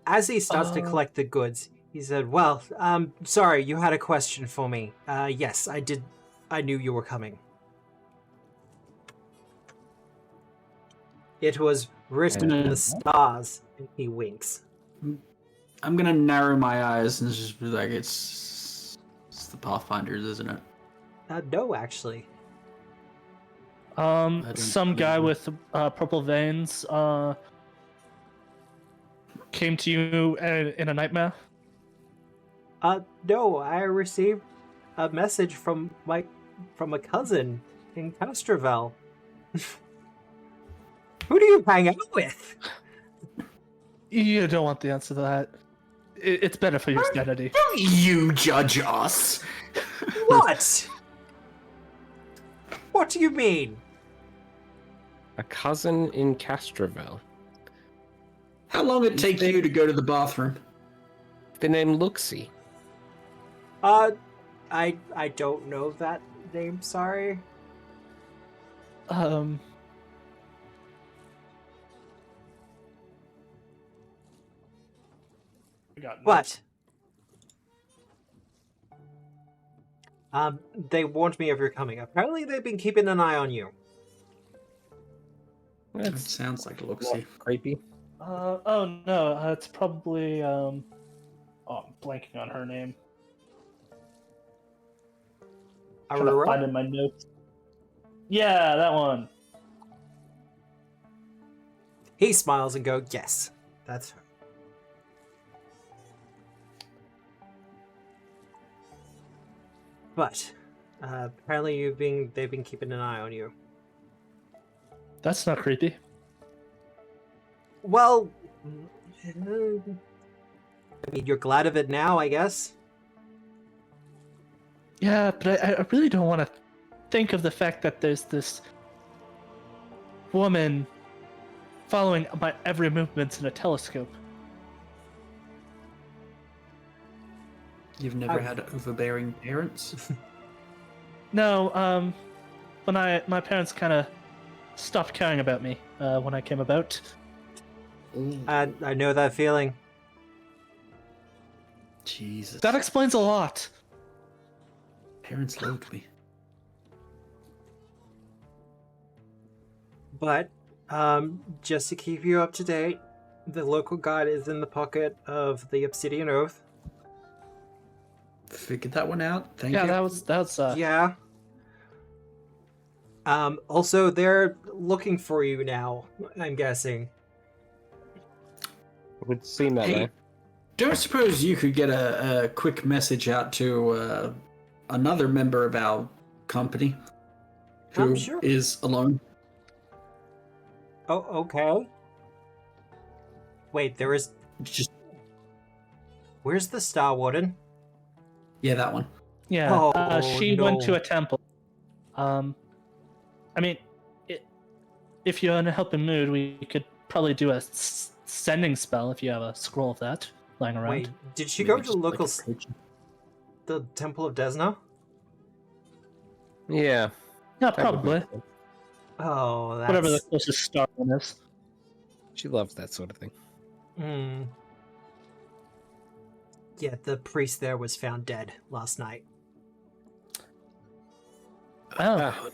as he starts to collect the goods, he said, "Well, sorry, you had a question for me. Yes, I did. I knew you were coming. It was written in the stars," and he winks. I'm gonna narrow my eyes and just be like, it's the Pathfinders, isn't it? No, actually. Some guy with purple veins came to you in a nightmare. No, I received a message from a cousin in Castrovel. Who do you hang out with? You don't want the answer to that. It's better for your sanity. Don't you judge us! What? What do you mean? A cousin in Castrovel. How long it take you to go to the bathroom? The name Luxie. I don't know that name, sorry. What? They warned me of your coming. Apparently they've been keeping an eye on you. That That's sounds like a not look-see. creepy. Oh no, it's probably oh, I'm blanking on her name. Trying to find Aurora? in my notes. Yeah, that one. He smiles and goes, yes, that's her. But apparently they've been keeping an eye on you. That's not creepy. Well, I mean, you're glad of it now, I guess. Yeah, but I really don't want to think of the fact that there's this woman following my every movement in a telescope. You've never had overbearing parents? No, when my parents kind of stopped caring about me when I came about. I know that feeling. Jesus. That explains a lot. Parents loved me. But just to keep you up to date, the local guide is in the pocket of the Obsidian Oath. Figured that one out. Thank Yeah, you. that was Yeah. Also, they're looking for you now, I'm guessing. It would seem that Hey, way. don't suppose you could get a quick message out to another member of our company who Sure. is alone? Oh, okay. Wait, there is... Just Where's the Star Warden? yeah, that one. yeah. Oh, She went no. to a temple. I mean, if you're in a helping mood, we could probably do a sending spell if you have a scroll of that lying around. Wait, did she Maybe go to just the like local... a preacher. the Temple of Desna? Yeah. Yeah, that would probably. make sense. Oh, that's... Whatever the closest star one is. She loves that sort of thing. Hmm. Yeah, the priest there was found dead last night. Oh,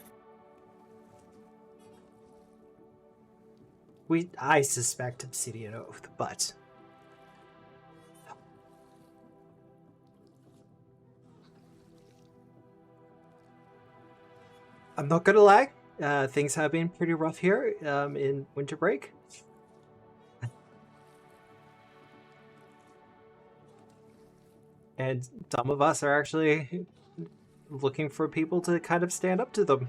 I suspect Obsidian Oath, but... I'm not gonna lie, things have been pretty rough here in Winterbreak. And some of us are actually looking for people to kind of stand up to them.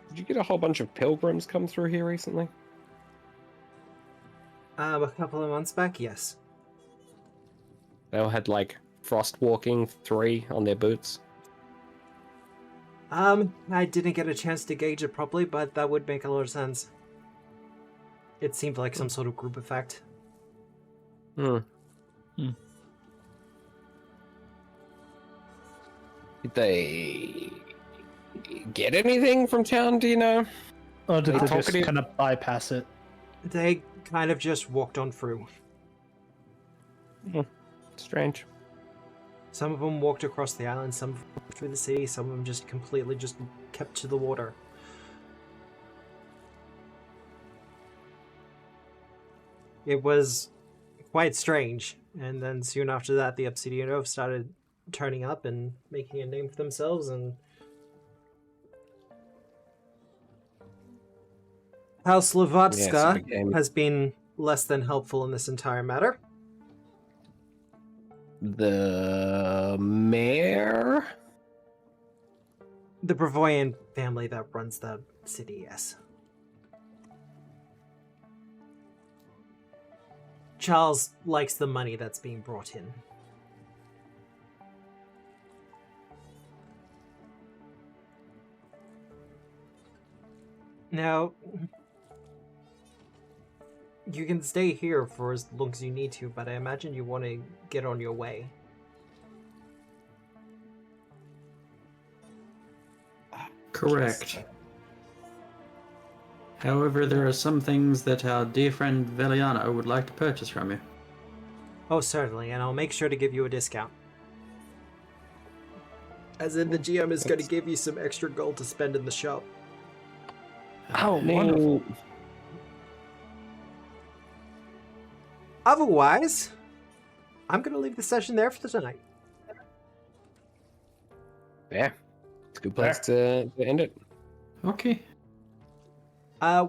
Did you get a whole bunch of pilgrims come through here recently? A couple of months back, yes. They all had like frost walking 3 on their boots. I didn't get a chance to gauge it properly, but that would make a lot of sense. It seemed like some sort of group effect. Hmm. Did they get anything from town, do you know? or did They they just talkative? kind of bypass it? They kind of just walked on through. Strange. Some of them walked across the island, some of them through the city, some of them just completely just kept to the water. It was quite strange, and then soon after that, the Obsidian Oath started turning up and making a name for themselves, and House Yeah, Lovatska it became- has been less than helpful in this entire matter. The mayor? The Brevoyan family that runs the city, yes. Charles likes the money that's being brought in. Now, you can stay here for as long as you need to, but I imagine you want to get on your way. Correct. However, there are some things that our dear friend Veliana would like to purchase from you. Oh, certainly, and I'll make sure to give you a discount. As in, the GM is going to give you some extra gold to spend in the shop. Oh, wonderful. Otherwise, I'm going to leave the session there for tonight. Yeah, it's a good place to end it. Okay.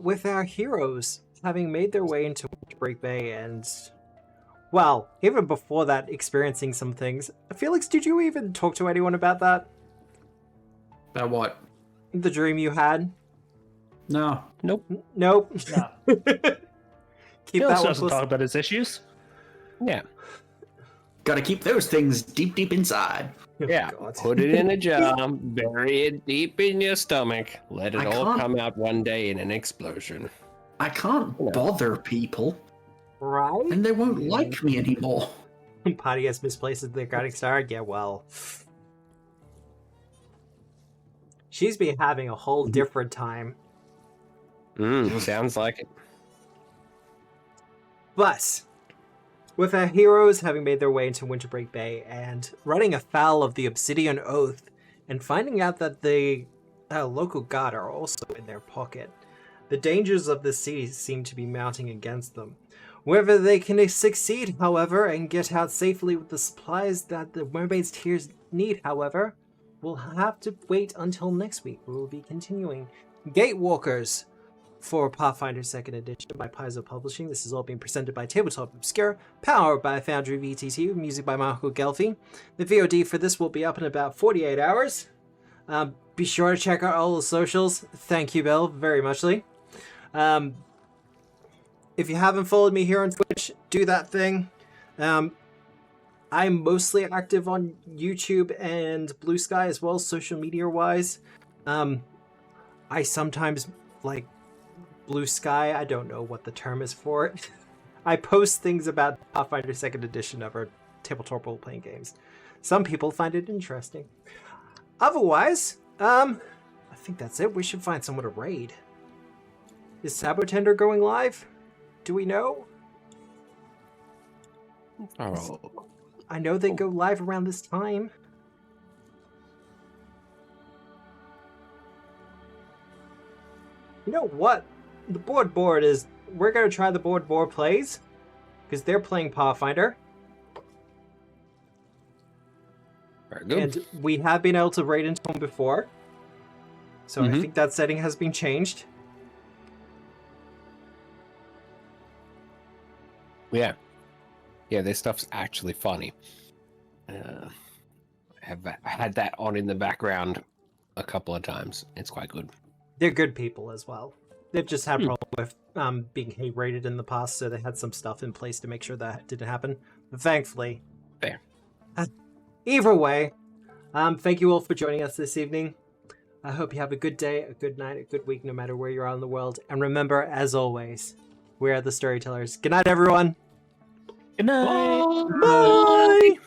With our heroes having made their way into Winterbreak Bay and, well, even before that, experiencing some things. Felix, did you even talk to anyone about that? About what? The dream you had? No. Nope. Nope. No. Keep Felix that one doesn't close. talk about his issues. Yeah. Gotta keep those things deep, deep inside. Yeah. God. Put it in a jar, bury it deep in your stomach, let it I all can't- come out one day in an explosion. I can't bother people, Right? and they won't like me anymore. Party has misplaced their guiding star? Yeah, well. She's been having a whole different time. Sounds like it. But, with our heroes having made their way into Winterbreak Bay and running afoul of the Obsidian Oath and finding out that the local guard are also in their pocket, the dangers of the sea seem to be mounting against them. Whether they can succeed, however, and get out safely with the supplies that the mermaids' tiers need, however, we'll have to wait until next week. We will be continuing Gatewalkers for Pathfinder 2nd Edition by Paizo Publishing. This is all being presented by Tabletop Obscura, powered by Foundry VTT, with music by Marco Gelfi. The VOD for this will be up in about 48 hours. Be sure to check out all the socials. Thank you, Bill, very muchly. If you haven't followed me here on Twitch, do that thing. I'm mostly active on YouTube and Blue Sky as well, social media-wise. I sometimes, like, Blue Sky, I don't know what the term is for it. I post things about Pathfinder 2nd Edition of our tabletop role-playing games. Some people find it interesting. Otherwise, I think that's it. We should find someone to raid. Is Sabotender going live? Do we know? Oh. I know they go live around this time. You know what? The board is... We're going to try the board plays. Because they're playing Pathfinder. Very good. And we have been able to raid into them before. So I think that setting has been changed. Yeah. Yeah, this stuff's actually funny. I have had that on in the background a couple of times. It's quite good. They're good people as well. They've just had problem with being hate rated in the past, so they had some stuff in place to make sure that didn't happen. But thankfully. Fair. Either way, thank you all for joining us this evening. I hope you have a good day, a good night, a good week, no matter where you are in the world. And remember, as always, we are the storytellers. Good night, everyone. Good night. Bye.